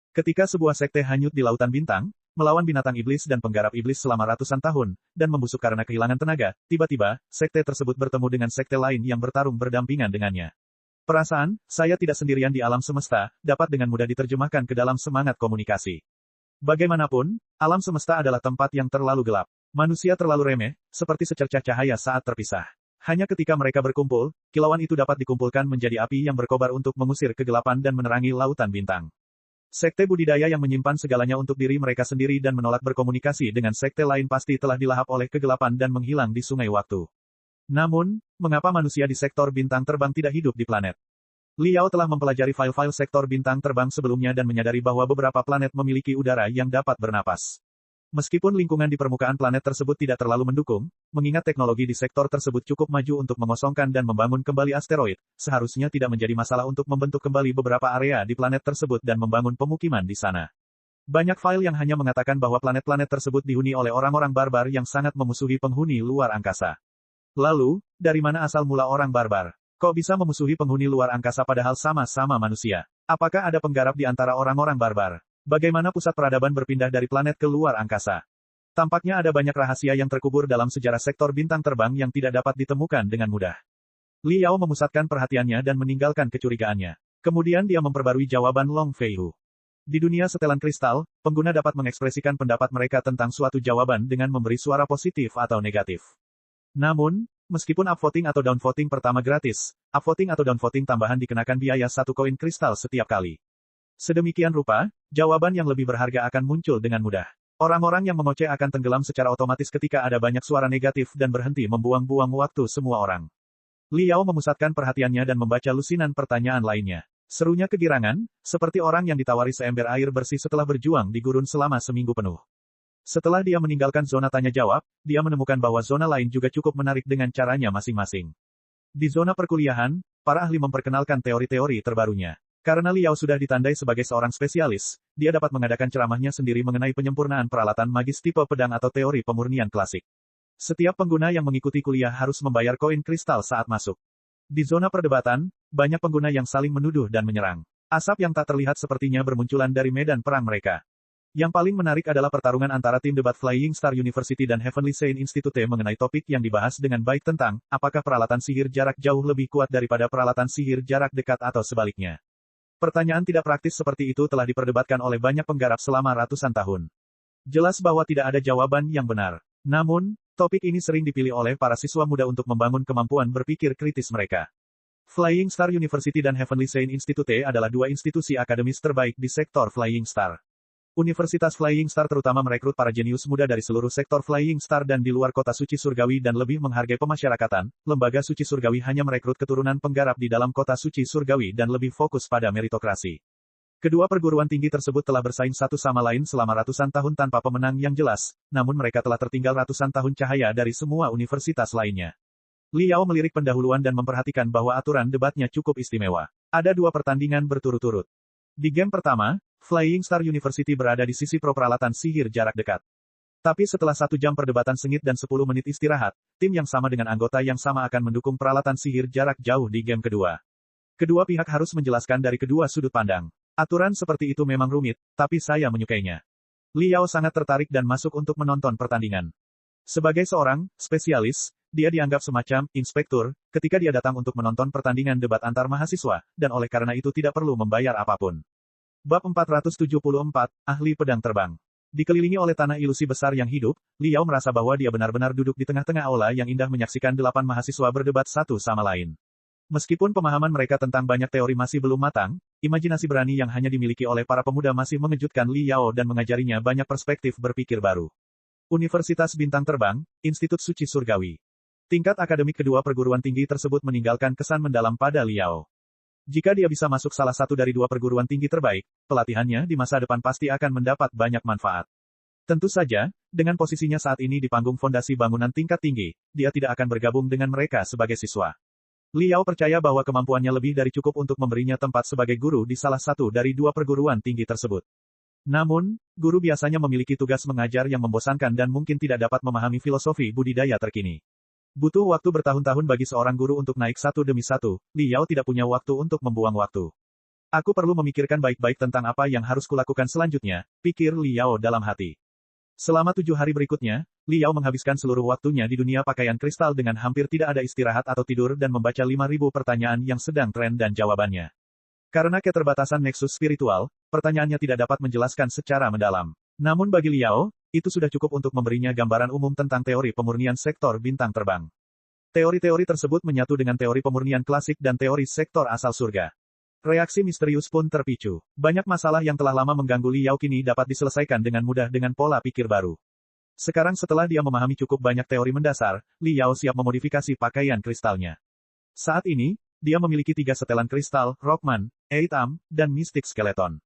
Ketika sebuah sekte hanyut di lautan bintang, melawan binatang iblis dan penggarap iblis selama ratusan tahun, dan membusuk karena kehilangan tenaga, tiba-tiba, sekte tersebut bertemu dengan sekte lain yang bertarung berdampingan dengannya. Perasaan, saya tidak sendirian di alam semesta, dapat dengan mudah diterjemahkan ke dalam semangat komunikasi. Bagaimanapun, alam semesta adalah tempat yang terlalu gelap. Manusia terlalu remeh, seperti secercah cahaya saat terpisah. Hanya ketika mereka berkumpul, kilauan itu dapat dikumpulkan menjadi api yang berkobar untuk mengusir kegelapan dan menerangi lautan bintang. Sekte budidaya yang menyimpan segalanya untuk diri mereka sendiri dan menolak berkomunikasi dengan sekte lain pasti telah dilahap oleh kegelapan dan menghilang di sungai waktu. Namun, mengapa manusia di sektor bintang terbang tidak hidup di planet? Liao telah mempelajari file-file sektor bintang terbang sebelumnya dan menyadari bahwa beberapa planet memiliki udara yang dapat bernapas. Meskipun lingkungan di permukaan planet tersebut tidak terlalu mendukung, mengingat teknologi di sektor tersebut cukup maju untuk mengosongkan dan membangun kembali asteroid, seharusnya tidak menjadi masalah untuk membentuk kembali beberapa area di planet tersebut dan membangun pemukiman di sana. Banyak file yang hanya mengatakan bahwa planet-planet tersebut dihuni oleh orang-orang barbar yang sangat memusuhi penghuni luar angkasa. Lalu, dari mana asal mula orang barbar? Kok bisa memusuhi penghuni luar angkasa padahal sama-sama manusia? Apakah ada penggarap di antara orang-orang barbar? Bagaimana pusat peradaban berpindah dari planet ke luar angkasa? Tampaknya ada banyak rahasia yang terkubur dalam sejarah sektor bintang terbang yang tidak dapat ditemukan dengan mudah. Liao memusatkan perhatiannya dan meninggalkan kecurigaannya. Kemudian dia memperbarui jawaban Long Feihu. Di dunia setelan kristal, pengguna dapat mengekspresikan pendapat mereka tentang suatu jawaban dengan memberi suara positif atau negatif. Namun, meskipun upvoting atau downvoting pertama gratis, upvoting atau downvoting tambahan dikenakan biaya 1 koin kristal setiap kali. Sedemikian rupa, jawaban yang lebih berharga akan muncul dengan mudah. Orang-orang yang mengoceh akan tenggelam secara otomatis ketika ada banyak suara negatif dan berhenti membuang-buang waktu semua orang. Liao memusatkan perhatiannya dan membaca lusinan pertanyaan lainnya. Serunya kegirangan, seperti orang yang ditawari seember air bersih setelah berjuang di gurun selama seminggu penuh. Setelah dia meninggalkan zona tanya jawab, dia menemukan bahwa zona lain juga cukup menarik dengan caranya masing-masing. Di zona perkuliahan, para ahli memperkenalkan teori-teori terbarunya. Karena Liao sudah ditandai sebagai seorang spesialis, dia dapat mengadakan ceramahnya sendiri mengenai penyempurnaan peralatan magis tipe pedang atau teori pemurnian klasik. Setiap pengguna yang mengikuti kuliah harus membayar koin kristal saat masuk. Di zona perdebatan, banyak pengguna yang saling menuduh dan menyerang. Asap yang tak terlihat sepertinya bermunculan dari medan perang mereka. Yang paling menarik adalah pertarungan antara tim debat Flying Star University dan Heavenly Saint Institute mengenai topik yang dibahas dengan baik tentang, apakah peralatan sihir jarak jauh lebih kuat daripada peralatan sihir jarak dekat atau sebaliknya. Pertanyaan tidak praktis seperti itu telah diperdebatkan oleh banyak penggarap selama ratusan tahun. Jelas bahwa tidak ada jawaban yang benar. Namun, topik ini sering dipilih oleh para siswa muda untuk membangun kemampuan berpikir kritis mereka. Flying Star University dan Heavenly Saint Institute adalah dua institusi akademis terbaik di sektor Flying Star. Universitas Flying Star terutama merekrut para jenius muda dari seluruh sektor Flying Star dan di luar kota suci surgawi dan lebih menghargai pemasyarakatan. Lembaga suci surgawi hanya merekrut keturunan penggarap di dalam kota suci surgawi dan lebih fokus pada meritokrasi. Kedua perguruan tinggi tersebut telah bersaing satu sama lain selama ratusan tahun tanpa pemenang yang jelas, namun mereka telah tertinggal ratusan tahun cahaya dari semua universitas lainnya. Liao melirik pendahuluan dan memperhatikan bahwa aturan debatnya cukup istimewa. Ada 2 pertandingan berturut-turut. Di game pertama, Flying Star University berada di sisi pro peralatan sihir jarak dekat. Tapi setelah 1 jam perdebatan sengit dan 10 menit istirahat, tim yang sama dengan anggota yang sama akan mendukung peralatan sihir jarak jauh di game kedua. Kedua pihak harus menjelaskan dari kedua sudut pandang. Aturan seperti itu memang rumit, tapi saya menyukainya. Liao sangat tertarik dan masuk untuk menonton pertandingan. Sebagai seorang spesialis, dia dianggap semacam inspektur ketika dia datang untuk menonton pertandingan debat antar mahasiswa, dan oleh karena itu tidak perlu membayar apapun. Bab 474, Ahli Pedang Terbang. Dikelilingi oleh tanah ilusi besar yang hidup, Liao merasa bahwa dia benar-benar duduk di tengah-tengah aula yang indah menyaksikan 8 mahasiswa berdebat satu sama lain. Meskipun pemahaman mereka tentang banyak teori masih belum matang, imajinasi berani yang hanya dimiliki oleh para pemuda masih mengejutkan Liao dan mengajarinya banyak perspektif berpikir baru. Universitas Bintang Terbang, Institut Suci Surgawi. Tingkat akademik kedua perguruan tinggi tersebut meninggalkan kesan mendalam pada Liao. Jika dia bisa masuk salah satu dari 2 perguruan tinggi terbaik, pelatihannya di masa depan pasti akan mendapat banyak manfaat. Tentu saja, dengan posisinya saat ini di panggung fondasi bangunan tingkat tinggi, dia tidak akan bergabung dengan mereka sebagai siswa. Liao percaya bahwa kemampuannya lebih dari cukup untuk memberinya tempat sebagai guru di salah satu dari 2 perguruan tinggi tersebut. Namun, guru biasanya memiliki tugas mengajar yang membosankan dan mungkin tidak dapat memahami filosofi budidaya terkini. Butuh waktu bertahun-tahun bagi seorang guru untuk naik satu demi satu, Liao tidak punya waktu untuk membuang waktu. Aku perlu memikirkan baik-baik tentang apa yang harus kulakukan selanjutnya, pikir Liao dalam hati. Selama 7 hari berikutnya, Liao menghabiskan seluruh waktunya di dunia pakaian kristal dengan hampir tidak ada istirahat atau tidur dan membaca 5.000 pertanyaan yang sedang tren dan jawabannya. Karena keterbatasan neksus spiritual, pertanyaannya tidak dapat menjelaskan secara mendalam. Namun bagi Liao, itu sudah cukup untuk memberinya gambaran umum tentang teori pemurnian sektor bintang terbang. Teori-teori tersebut menyatu dengan teori pemurnian klasik dan teori sektor asal surga. Reaksi misterius pun terpicu. Banyak masalah yang telah lama mengganggu Li Yao kini dapat diselesaikan dengan mudah dengan pola pikir baru. Sekarang setelah dia memahami cukup banyak teori mendasar, Li Yao siap memodifikasi pakaian kristalnya. Saat ini, dia memiliki 3 setelan kristal, Rockman, Eight Arm, dan Mystic Skeleton.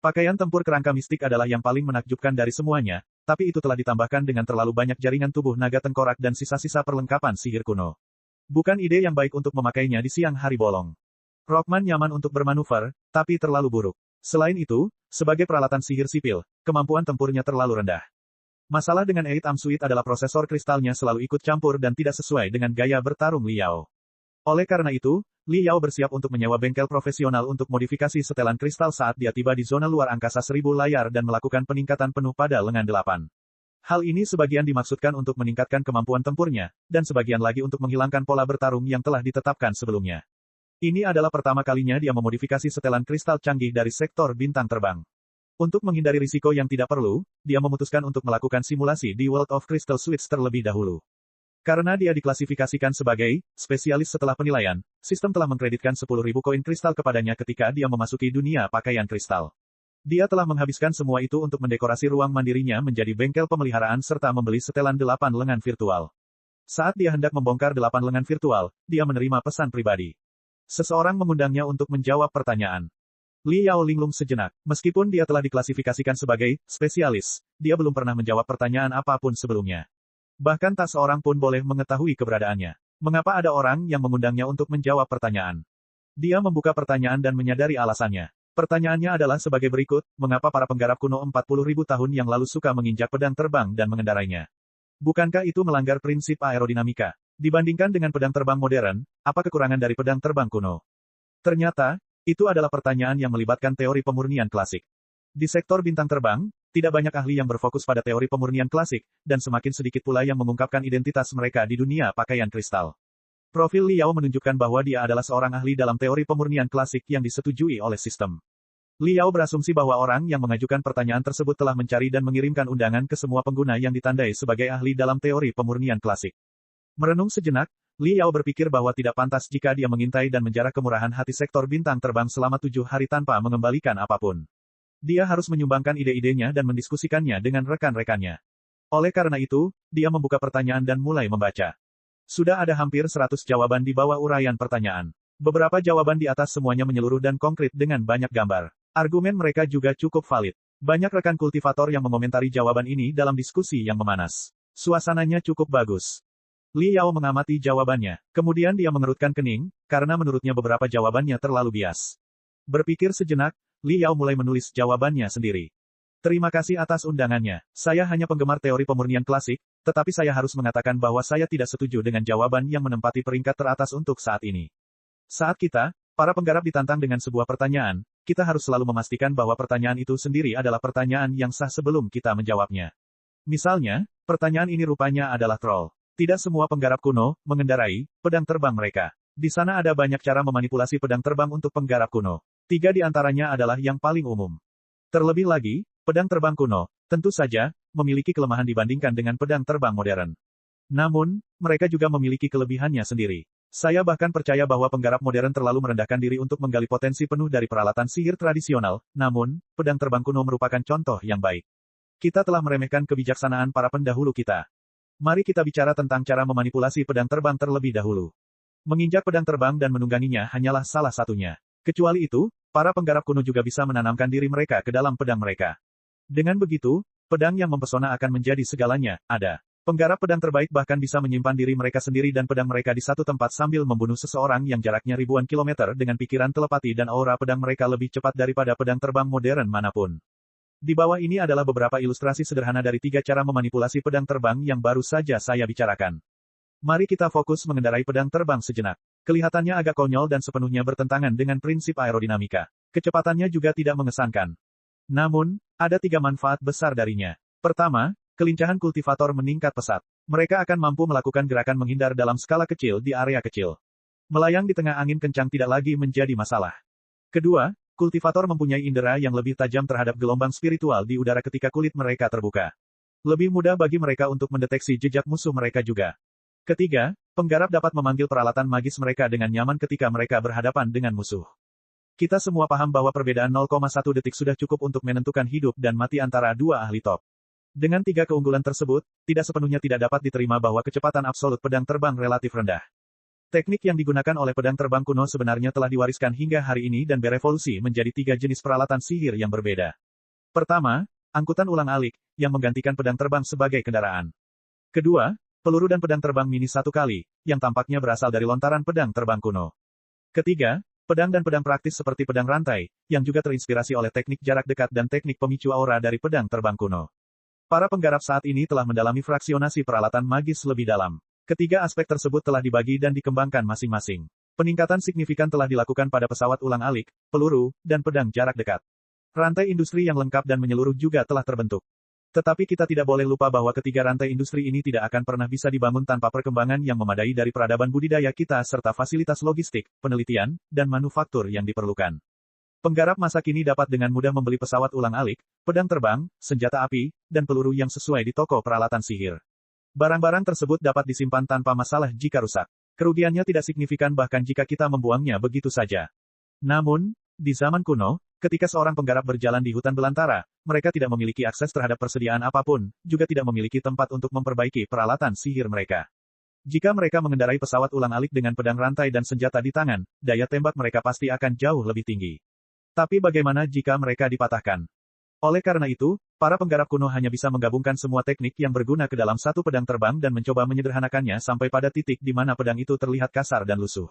Pakaian tempur kerangka mistik adalah yang paling menakjubkan dari semuanya, tapi itu telah ditambahkan dengan terlalu banyak jaringan tubuh naga tengkorak dan sisa-sisa perlengkapan sihir kuno. Bukan ide yang baik untuk memakainya di siang hari bolong. Rockman nyaman untuk bermanuver, tapi terlalu buruk. Selain itu, sebagai peralatan sihir sipil, kemampuan tempurnya terlalu rendah. Masalah dengan Eight Arm Suite adalah prosesor kristalnya selalu ikut campur dan tidak sesuai dengan gaya bertarung Li Yao. Oleh karena itu, Li Yao bersiap untuk menyewa bengkel profesional untuk modifikasi setelan kristal saat dia tiba di zona luar angkasa 1000 layar dan melakukan peningkatan penuh pada lengan 8. Hal ini sebagian dimaksudkan untuk meningkatkan kemampuan tempurnya, dan sebagian lagi untuk menghilangkan pola bertarung yang telah ditetapkan sebelumnya. Ini adalah pertama kalinya dia memodifikasi setelan kristal canggih dari sektor bintang terbang. Untuk menghindari risiko yang tidak perlu, dia memutuskan untuk melakukan simulasi di World of Crystal Suites terlebih dahulu. Karena dia diklasifikasikan sebagai spesialis setelah penilaian, sistem telah mengkreditkan 10.000 koin kristal kepadanya ketika dia memasuki dunia pakaian kristal. Dia telah menghabiskan semua itu untuk mendekorasi ruang mandirinya menjadi bengkel pemeliharaan serta membeli setelan 8 lengan virtual. Saat dia hendak membongkar 8 lengan virtual, dia menerima pesan pribadi. Seseorang mengundangnya untuk menjawab pertanyaan. Li Yao linglung sejenak. Meskipun dia telah diklasifikasikan sebagai spesialis, dia belum pernah menjawab pertanyaan apapun sebelumnya. Bahkan tak seorang pun boleh mengetahui keberadaannya. Mengapa ada orang yang mengundangnya untuk menjawab pertanyaan? Dia membuka pertanyaan dan menyadari alasannya. Pertanyaannya adalah sebagai berikut, mengapa para penggarap kuno 40.000 tahun yang lalu suka menginjak pedang terbang dan mengendarainya? Bukankah itu melanggar prinsip aerodinamika? Dibandingkan dengan pedang terbang modern, apa kekurangan dari pedang terbang kuno? Ternyata, itu adalah pertanyaan yang melibatkan teori pemurnian klasik. Di sektor bintang terbang, tidak banyak ahli yang berfokus pada teori pemurnian klasik, dan semakin sedikit pula yang mengungkapkan identitas mereka di dunia pakaian kristal. Profil Li Yao menunjukkan bahwa dia adalah seorang ahli dalam teori pemurnian klasik yang disetujui oleh sistem. Li Yao berasumsi bahwa orang yang mengajukan pertanyaan tersebut telah mencari dan mengirimkan undangan ke semua pengguna yang ditandai sebagai ahli dalam teori pemurnian klasik. Merenung sejenak, Li Yao berpikir bahwa tidak pantas jika dia mengintai dan menjarah kemurahan hati sektor bintang terbang selama 7 hari tanpa mengembalikan apapun. Dia harus menyumbangkan ide-idenya dan mendiskusikannya dengan rekan-rekannya. Oleh karena itu, dia membuka pertanyaan dan mulai membaca. Sudah ada hampir 100 jawaban di bawah uraian pertanyaan. Beberapa jawaban di atas semuanya menyeluruh dan konkret dengan banyak gambar. Argumen mereka juga cukup valid. Banyak rekan kultivator yang mengomentari jawaban ini dalam diskusi yang memanas. Suasananya cukup bagus. Li Yao mengamati jawabannya. Kemudian dia mengerutkan kening, karena menurutnya beberapa jawabannya terlalu bias. Berpikir sejenak, Li Yao mulai menulis jawabannya sendiri. Terima kasih atas undangannya. Saya hanya penggemar teori pemurnian klasik, tetapi saya harus mengatakan bahwa saya tidak setuju dengan jawaban yang menempati peringkat teratas untuk saat ini. Saat kita, para penggarap ditantang dengan sebuah pertanyaan, kita harus selalu memastikan bahwa pertanyaan itu sendiri adalah pertanyaan yang sah sebelum kita menjawabnya. Misalnya, pertanyaan ini rupanya adalah troll. Tidak semua penggarap kuno mengendarai pedang terbang mereka. Di sana ada banyak cara memanipulasi pedang terbang untuk penggarap kuno. 3 di antaranya adalah yang paling umum. Terlebih lagi, pedang terbang kuno, tentu saja, memiliki kelemahan dibandingkan dengan pedang terbang modern. Namun, mereka juga memiliki kelebihannya sendiri. Saya bahkan percaya bahwa penggarap modern terlalu merendahkan diri untuk menggali potensi penuh dari peralatan sihir tradisional, namun, pedang terbang kuno merupakan contoh yang baik. Kita telah meremehkan kebijaksanaan para pendahulu kita. Mari kita bicara tentang cara memanipulasi pedang terbang terlebih dahulu. Menginjak pedang terbang dan menungganginya hanyalah salah satunya. Kecuali itu, para penggarap kuno juga bisa menanamkan diri mereka ke dalam pedang mereka. Dengan begitu, pedang yang mempesona akan menjadi segalanya. Ada. Penggarap pedang terbaik bahkan bisa menyimpan diri mereka sendiri dan pedang mereka di satu tempat sambil membunuh seseorang yang jaraknya ribuan kilometer dengan pikiran telepati dan aura pedang mereka lebih cepat daripada pedang terbang modern manapun. Di bawah ini adalah beberapa ilustrasi sederhana dari 3 cara memanipulasi pedang terbang yang baru saja saya bicarakan. Mari kita fokus mengendarai pedang terbang sejenak. Kelihatannya agak konyol dan sepenuhnya bertentangan dengan prinsip aerodinamika. Kecepatannya juga tidak mengesankan. Namun, ada 3 manfaat besar darinya. Pertama, kelincahan kultivator meningkat pesat. Mereka akan mampu melakukan gerakan menghindar dalam skala kecil di area kecil. Melayang di tengah angin kencang tidak lagi menjadi masalah. Kedua, kultivator mempunyai indera yang lebih tajam terhadap gelombang spiritual di udara ketika kulit mereka terbuka. Lebih mudah bagi mereka untuk mendeteksi jejak musuh mereka juga. Ketiga, penggarap dapat memanggil peralatan magis mereka dengan nyaman ketika mereka berhadapan dengan musuh. Kita semua paham bahwa perbedaan 0,1 detik sudah cukup untuk menentukan hidup dan mati antara dua ahli top. Dengan tiga keunggulan tersebut, tidak sepenuhnya tidak dapat diterima bahwa kecepatan absolut pedang terbang relatif rendah. Teknik yang digunakan oleh pedang terbang kuno sebenarnya telah diwariskan hingga hari ini dan berevolusi menjadi tiga jenis peralatan sihir yang berbeda. Pertama, angkutan ulang-alik, yang menggantikan pedang terbang sebagai kendaraan. Kedua, peluru dan pedang terbang mini satu kali, yang tampaknya berasal dari lontaran pedang terbang kuno. Ketiga, pedang dan pedang praktis seperti pedang rantai, yang juga terinspirasi oleh teknik jarak dekat dan teknik pemicu aura dari pedang terbang kuno. Para penggarap saat ini telah mendalami fraksionasi peralatan magis lebih dalam. Ketiga aspek tersebut telah dibagi dan dikembangkan masing-masing. Peningkatan signifikan telah dilakukan pada pesawat ulang-alik, peluru, dan pedang jarak dekat. Rantai industri yang lengkap dan menyeluruh juga telah terbentuk. Tetapi kita tidak boleh lupa bahwa ketiga rantai industri ini tidak akan pernah bisa dibangun tanpa perkembangan yang memadai dari peradaban budidaya kita serta fasilitas logistik, penelitian, dan manufaktur yang diperlukan. Penggarap masa kini dapat dengan mudah membeli pesawat ulang-alik, pedang terbang, senjata api, dan peluru yang sesuai di toko peralatan sihir. Barang-barang tersebut dapat disimpan tanpa masalah jika rusak. Kerugiannya tidak signifikan bahkan jika kita membuangnya begitu saja. Namun, di zaman kuno, ketika seorang penggarap berjalan di hutan belantara, mereka tidak memiliki akses terhadap persediaan apapun, juga tidak memiliki tempat untuk memperbaiki peralatan sihir mereka. Jika mereka mengendarai pesawat ulang-alik dengan pedang rantai dan senjata di tangan, daya tembak mereka pasti akan jauh lebih tinggi. Tapi bagaimana jika mereka dipatahkan? Oleh karena itu, para penggarap kuno hanya bisa menggabungkan semua teknik yang berguna ke dalam satu pedang terbang dan mencoba menyederhanakannya sampai pada titik di mana pedang itu terlihat kasar dan lusuh.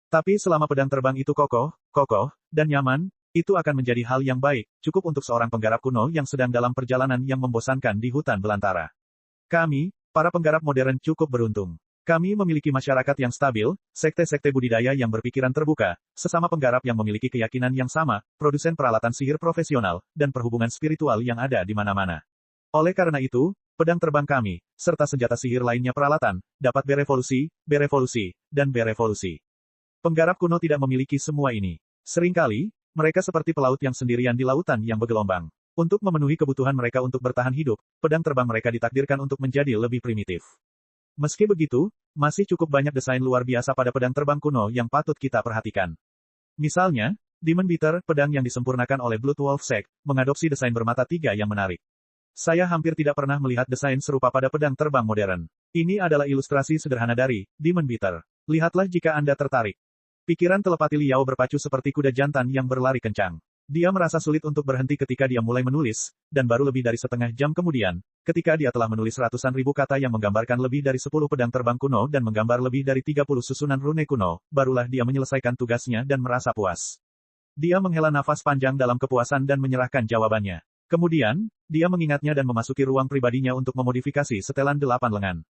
Tapi selama pedang terbang itu kokoh, dan nyaman, itu akan menjadi hal yang baik, cukup untuk seorang penggarap kuno yang sedang dalam perjalanan yang membosankan di hutan belantara. Kami, para penggarap modern cukup beruntung. Kami memiliki masyarakat yang stabil, sekte-sekte budidaya yang berpikiran terbuka, sesama penggarap yang memiliki keyakinan yang sama, produsen peralatan sihir profesional, dan perhubungan spiritual yang ada di mana-mana. Oleh karena itu, pedang terbang kami, serta senjata sihir lainnya peralatan, dapat berevolusi, dan berevolusi. Penggarap kuno tidak memiliki semua ini. Seringkali, mereka seperti pelaut yang sendirian di lautan yang bergelombang. Untuk memenuhi kebutuhan mereka untuk bertahan hidup, pedang terbang mereka ditakdirkan untuk menjadi lebih primitif. Meski begitu, masih cukup banyak desain luar biasa pada pedang terbang kuno yang patut kita perhatikan. Misalnya, Demon Beater, pedang yang disempurnakan oleh Blood Wolf Sect, mengadopsi desain bermata tiga yang menarik. Saya hampir tidak pernah melihat desain serupa pada pedang terbang modern. Ini adalah ilustrasi sederhana dari Demon Beater. Lihatlah jika Anda tertarik. Pikiran telepati Liao berpacu seperti kuda jantan yang berlari kencang. Dia merasa sulit untuk berhenti ketika dia mulai menulis, dan baru lebih dari setengah jam kemudian, ketika dia telah menulis ratusan ribu kata yang menggambarkan lebih dari 10 pedang terbang kuno dan menggambar lebih dari 30 susunan rune kuno, barulah dia menyelesaikan tugasnya dan merasa puas. Dia menghela nafas panjang dalam kepuasan dan menyerahkan jawabannya. Kemudian, dia mengingatnya dan memasuki ruang pribadinya untuk memodifikasi setelan 8 lengan.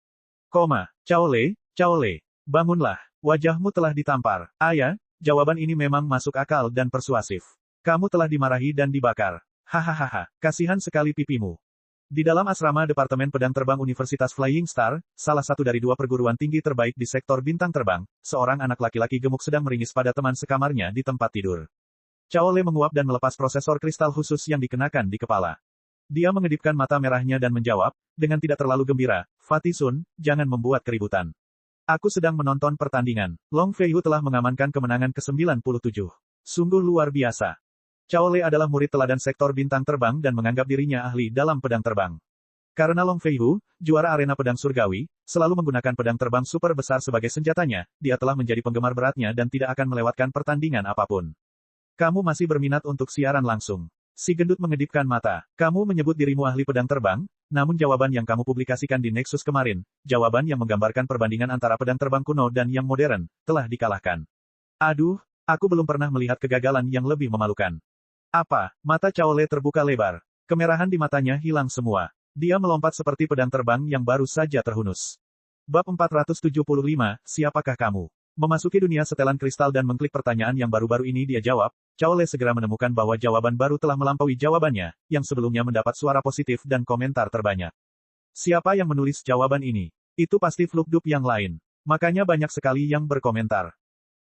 Cao Le, bangunlah, wajahmu telah ditampar. Ayah, jawaban ini memang masuk akal dan persuasif. Kamu telah dimarahi dan dibakar. Hahaha, kasihan sekali pipimu. Di dalam asrama Departemen Pedang Terbang Universitas Flying Star, salah satu dari dua perguruan tinggi terbaik di sektor bintang terbang, seorang anak laki-laki gemuk sedang meringis pada teman sekamarnya di tempat tidur. Cao Le menguap dan melepas prosesor kristal khusus yang dikenakan di kepala. Dia mengedipkan mata merahnya dan menjawab, dengan tidak terlalu gembira, Fatih Sun, jangan membuat keributan. Aku sedang menonton pertandingan. Long Feihu telah mengamankan kemenangan ke-97. Sungguh luar biasa. Cao Le adalah murid teladan sektor bintang terbang dan menganggap dirinya ahli dalam pedang terbang. Karena Long Feihu, juara arena pedang surgawi, selalu menggunakan pedang terbang super besar sebagai senjatanya, dia telah menjadi penggemar beratnya dan tidak akan melewatkan pertandingan apapun. Kamu masih berminat untuk siaran langsung? Si gendut mengedipkan mata. Kamu menyebut dirimu ahli pedang terbang, namun jawaban yang kamu publikasikan di Nexus kemarin, jawaban yang menggambarkan perbandingan antara pedang terbang kuno dan yang modern, telah dikalahkan. Aduh, aku belum pernah melihat kegagalan yang lebih memalukan. Apa? Mata Cao Le terbuka lebar. Kemerahan di matanya hilang semua. Dia melompat seperti pedang terbang yang baru saja terhunus. Bab 475, siapakah kamu? Memasuki dunia setelan kristal dan mengklik pertanyaan yang baru-baru ini dia jawab, Cao Le segera menemukan bahwa jawaban baru telah melampaui jawabannya, yang sebelumnya mendapat suara positif dan komentar terbanyak. Siapa yang menulis jawaban ini? Itu pasti Flukdup yang lain. Makanya banyak sekali yang berkomentar.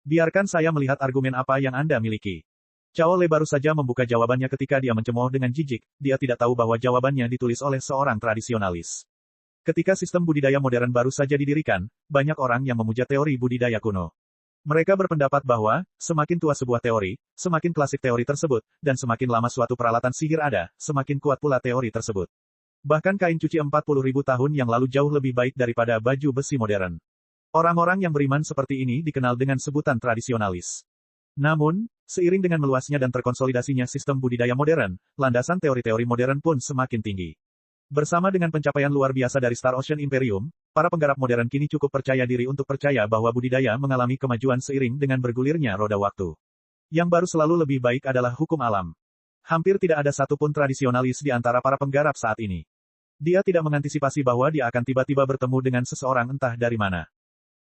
Biarkan saya melihat argumen apa yang Anda miliki. Cao Le baru saja membuka jawabannya ketika dia mencemooh dengan jijik, dia tidak tahu bahwa jawabannya ditulis oleh seorang tradisionalis. Ketika sistem budidaya modern baru saja didirikan, banyak orang yang memuja teori budidaya kuno. Mereka berpendapat bahwa, semakin tua sebuah teori, semakin klasik teori tersebut, dan semakin lama suatu peralatan sihir ada, semakin kuat pula teori tersebut. Bahkan kain cuci 40.000 tahun yang lalu jauh lebih baik daripada baju besi modern. Orang-orang yang beriman seperti ini dikenal dengan sebutan tradisionalis. Namun, seiring dengan meluasnya dan terkonsolidasinya sistem budidaya modern, landasan teori-teori modern pun semakin tinggi. Bersama dengan pencapaian luar biasa dari Star Ocean Imperium, para penggarap modern kini cukup percaya diri untuk percaya bahwa budidaya mengalami kemajuan seiring dengan bergulirnya roda waktu. Yang baru selalu lebih baik adalah hukum alam. Hampir tidak ada satupun tradisionalis di antara para penggarap saat ini. Dia tidak mengantisipasi bahwa dia akan tiba-tiba bertemu dengan seseorang entah dari mana.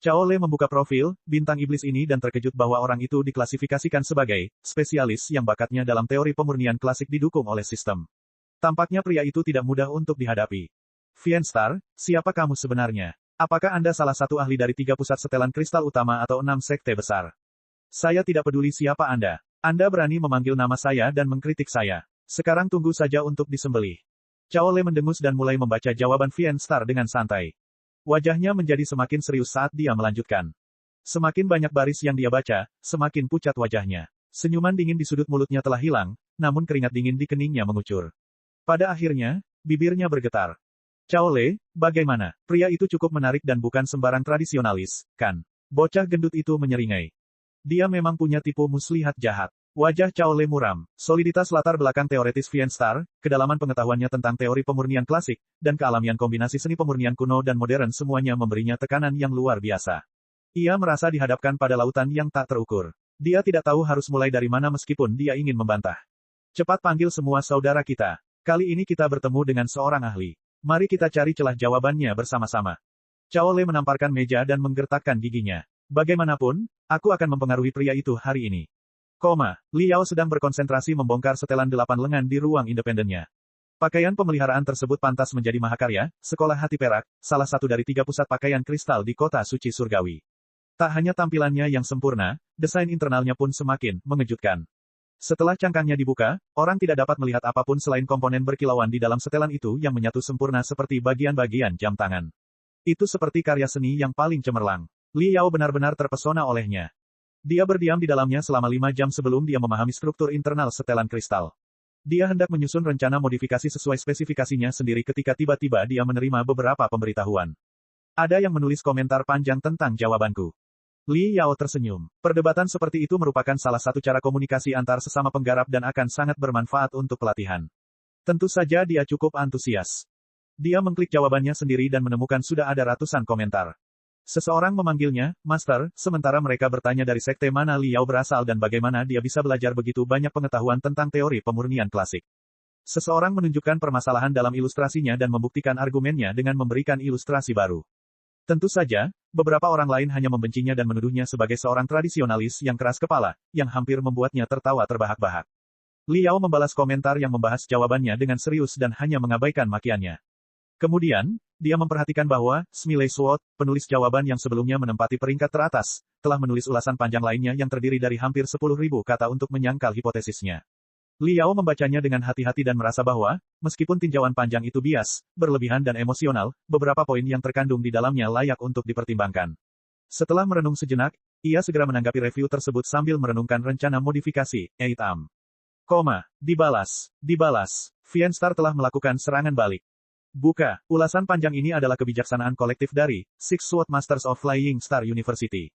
Cao Le membuka profil bintang iblis ini dan terkejut bahwa orang itu diklasifikasikan sebagai spesialis yang bakatnya dalam teori pemurnian klasik didukung oleh sistem. Tampaknya pria itu tidak mudah untuk dihadapi. Fienstar, siapa kamu sebenarnya? Apakah Anda salah satu ahli dari 3 pusat setelan kristal utama atau 6 sekte besar? Saya tidak peduli siapa Anda. Anda berani memanggil nama saya dan mengkritik saya. Sekarang tunggu saja untuk disembelih. Cao Le mendengus dan mulai membaca jawaban Fienstar dengan santai. Wajahnya menjadi semakin serius saat dia melanjutkan. Semakin banyak baris yang dia baca, semakin pucat wajahnya. Senyuman dingin di sudut mulutnya telah hilang, namun keringat dingin di keningnya mengucur. Pada akhirnya, bibirnya bergetar. Cao Le, bagaimana? Pria itu cukup menarik dan bukan sembarang tradisionalis, kan? Bocah gendut itu menyeringai. Dia memang punya tipu muslihat jahat. Wajah Cao Le muram. Soliditas latar belakang teoretis Fienstar, kedalaman pengetahuannya tentang teori pemurnian klasik, dan kealamian kombinasi seni pemurnian kuno dan modern semuanya memberinya tekanan yang luar biasa. Ia merasa dihadapkan pada lautan yang tak terukur. Dia tidak tahu harus mulai dari mana meskipun dia ingin membantah. Cepat panggil semua saudara kita. Kali ini kita bertemu dengan seorang ahli. Mari kita cari celah jawabannya bersama-sama. Cao Le menamparkan meja dan menggertakkan giginya. Bagaimanapun, aku akan mempengaruhi pria itu hari ini. Li Yao sedang berkonsentrasi membongkar setelan 8 lengan di ruang independennya. Pakaian pemeliharaan tersebut pantas menjadi mahakarya, sekolah hati perak, salah satu dari 3 pusat pakaian kristal di kota suci surgawi. Tak hanya tampilannya yang sempurna, desain internalnya pun semakin mengejutkan. Setelah cangkangnya dibuka, orang tidak dapat melihat apapun selain komponen berkilauan di dalam setelan itu yang menyatu sempurna seperti bagian-bagian jam tangan. Itu seperti karya seni yang paling cemerlang. Li Yao benar-benar terpesona olehnya. Dia berdiam di dalamnya selama 5 jam sebelum dia memahami struktur internal setelan kristal. Dia hendak menyusun rencana modifikasi sesuai spesifikasinya sendiri ketika tiba-tiba dia menerima beberapa pemberitahuan. Ada yang menulis komentar panjang tentang jawabanku. Li Yao tersenyum. Perdebatan seperti itu merupakan salah satu cara komunikasi antar sesama penggarap dan akan sangat bermanfaat untuk pelatihan. Tentu saja dia cukup antusias. Dia mengklik jawabannya sendiri dan menemukan sudah ada ratusan komentar. Seseorang memanggilnya, Master, sementara mereka bertanya dari sekte mana Li Yao berasal dan bagaimana dia bisa belajar begitu banyak pengetahuan tentang teori pemurnian klasik. Seseorang menunjukkan permasalahan dalam ilustrasinya dan membuktikan argumennya dengan memberikan ilustrasi baru. Tentu saja, beberapa orang lain hanya membencinya dan menuduhnya sebagai seorang tradisionalis yang keras kepala, yang hampir membuatnya tertawa terbahak-bahak. Li Yao membalas komentar yang membahas jawabannya dengan serius dan hanya mengabaikan makiannya. Kemudian, dia memperhatikan bahwa, Smiley Sword, penulis jawaban yang sebelumnya menempati peringkat teratas, telah menulis ulasan panjang lainnya yang terdiri dari hampir 10.000 kata untuk menyangkal hipotesisnya. Li Yao membacanya dengan hati-hati dan merasa bahwa, meskipun tinjauan panjang itu bias, berlebihan dan emosional, beberapa poin yang terkandung di dalamnya layak untuk dipertimbangkan. Setelah merenung sejenak, ia segera menanggapi review tersebut sambil merenungkan rencana modifikasi, Eitam. Dibalas. Fienstar telah melakukan serangan balik. Buka, ulasan panjang ini adalah kebijaksanaan kolektif dari Six Sword Masters of Flying Star University.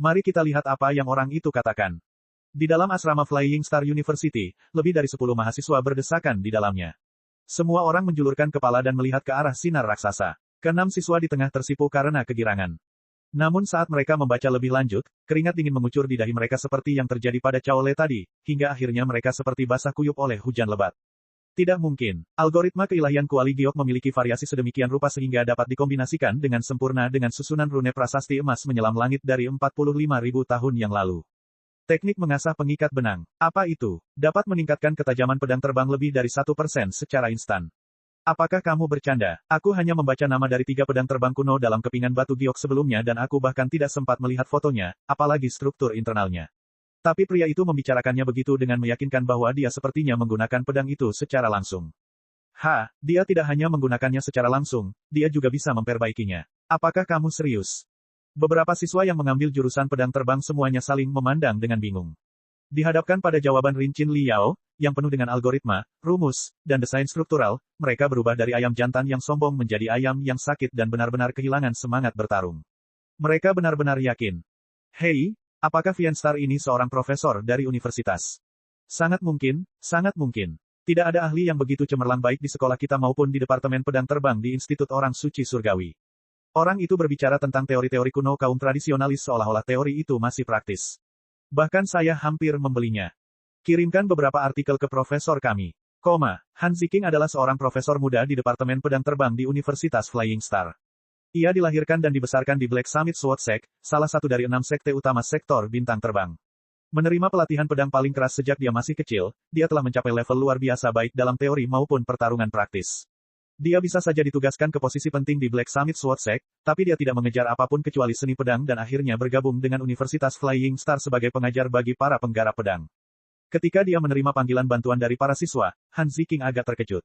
Mari kita lihat apa yang orang itu katakan. Di dalam asrama Flying Star University, lebih dari 10 mahasiswa berdesakan di dalamnya. Semua orang menjulurkan kepala dan melihat ke arah sinar raksasa. Keenam siswa di tengah tersipu karena kegirangan. Namun saat mereka membaca lebih lanjut, keringat dingin mengucur di dahi mereka seperti yang terjadi pada Cao Le tadi, hingga akhirnya mereka seperti basah kuyup oleh hujan lebat. Tidak mungkin. Algoritma keilahian Kuali Giok memiliki variasi sedemikian rupa sehingga dapat dikombinasikan dengan sempurna dengan susunan rune prasasti emas menyelam langit dari 45.000 tahun yang lalu. Teknik mengasah pengikat benang. Apa itu? Dapat meningkatkan ketajaman pedang terbang lebih dari 1% secara instan. Apakah kamu bercanda? Aku hanya membaca nama dari 3 pedang terbang kuno dalam kepingan batu giok sebelumnya dan aku bahkan tidak sempat melihat fotonya, apalagi struktur internalnya. Tapi pria itu membicarakannya begitu dengan meyakinkan bahwa dia sepertinya menggunakan pedang itu secara langsung. Dia tidak hanya menggunakannya secara langsung, dia juga bisa memperbaikinya. Apakah kamu serius? Beberapa siswa yang mengambil jurusan pedang terbang semuanya saling memandang dengan bingung. Dihadapkan pada jawaban rincin Li Yao, yang penuh dengan algoritma, rumus, dan desain struktural, mereka berubah dari ayam jantan yang sombong menjadi ayam yang sakit dan benar-benar kehilangan semangat bertarung. Mereka benar-benar yakin. Hei, apakah Fienstar ini seorang profesor dari universitas? Sangat mungkin, sangat mungkin. Tidak ada ahli yang begitu cemerlang baik di sekolah kita maupun di Departemen Pedang Terbang di Institut Orang Suci Surgawi. Orang itu berbicara tentang teori-teori kuno kaum tradisionalis seolah-olah teori itu masih praktis. Bahkan saya hampir membelinya. Kirimkan beberapa artikel ke profesor kami. Han Ziking adalah seorang profesor muda di Departemen Pedang Terbang di Universitas Flying Star. Ia dilahirkan dan dibesarkan di Black Summit Sword Sect, salah satu dari 6 sekte utama sektor bintang terbang. Menerima pelatihan pedang paling keras sejak dia masih kecil, dia telah mencapai level luar biasa baik dalam teori maupun pertarungan praktis. Dia bisa saja ditugaskan ke posisi penting di Black Summit Sword Sect, tapi dia tidak mengejar apapun kecuali seni pedang dan akhirnya bergabung dengan Universitas Flying Star sebagai pengajar bagi para penggarap pedang. Ketika dia menerima panggilan bantuan dari para siswa, Han Ziking agak terkejut.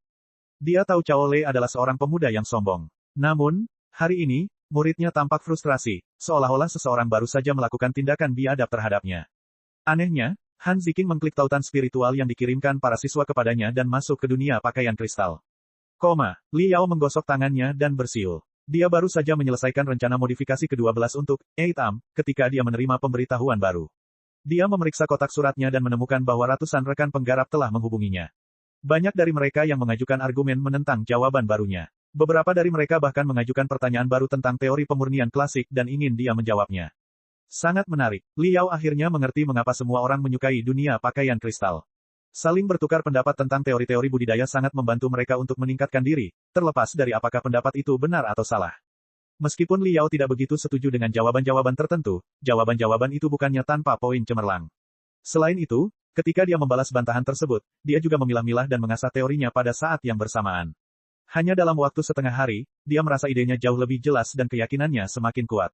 Dia tahu Cao Lei adalah seorang pemuda yang sombong. Namun, hari ini, muridnya tampak frustrasi, seolah-olah seseorang baru saja melakukan tindakan biadab terhadapnya. Anehnya, Han Ziking mengklik tautan spiritual yang dikirimkan para siswa kepadanya dan masuk ke dunia pakaian kristal. Li Yao menggosok tangannya dan bersiul. Dia baru saja menyelesaikan rencana modifikasi ke-12 untuk Eitam, ketika dia menerima pemberitahuan baru. Dia memeriksa kotak suratnya dan menemukan bahwa ratusan rekan penggarap telah menghubunginya. Banyak dari mereka yang mengajukan argumen menentang jawaban barunya. Beberapa dari mereka bahkan mengajukan pertanyaan baru tentang teori pemurnian klasik dan ingin dia menjawabnya. Sangat menarik. Li Yao akhirnya mengerti mengapa semua orang menyukai dunia pakaian kristal. Saling bertukar pendapat tentang teori-teori budidaya sangat membantu mereka untuk meningkatkan diri, terlepas dari apakah pendapat itu benar atau salah. Meskipun Li Yao tidak begitu setuju dengan jawaban-jawaban tertentu, jawaban-jawaban itu bukannya tanpa poin cemerlang. Selain itu, ketika dia membalas bantahan tersebut, dia juga memilah-milah dan mengasah teorinya pada saat yang bersamaan. Hanya dalam waktu setengah hari, dia merasa idenya jauh lebih jelas dan keyakinannya semakin kuat.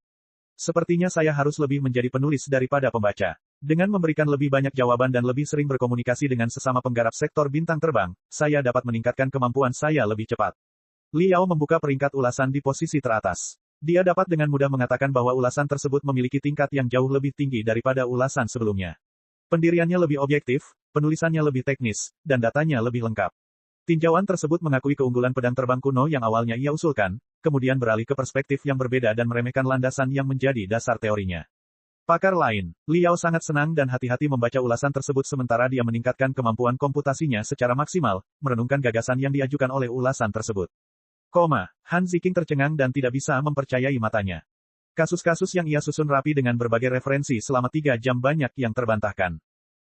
Sepertinya saya harus lebih menjadi penulis daripada pembaca. Dengan memberikan lebih banyak jawaban dan lebih sering berkomunikasi dengan sesama penggarap sektor bintang terbang, saya dapat meningkatkan kemampuan saya lebih cepat. Li Yao membuka peringkat ulasan di posisi teratas. Dia dapat dengan mudah mengatakan bahwa ulasan tersebut memiliki tingkat yang jauh lebih tinggi daripada ulasan sebelumnya. Pendiriannya lebih objektif, penulisannya lebih teknis, dan datanya lebih lengkap. Tinjauan tersebut mengakui keunggulan pedang terbang kuno yang awalnya ia usulkan, kemudian beralih ke perspektif yang berbeda dan meremehkan landasan yang menjadi dasar teorinya. Pakar lain, Li Yao sangat senang dan hati-hati membaca ulasan tersebut sementara dia meningkatkan kemampuan komputasinya secara maksimal, merenungkan gagasan yang diajukan oleh ulasan tersebut. Han Ziking tercengang dan tidak bisa mempercayai matanya. Kasus-kasus yang ia susun rapi dengan berbagai referensi selama 3 jam banyak yang terbantahkan.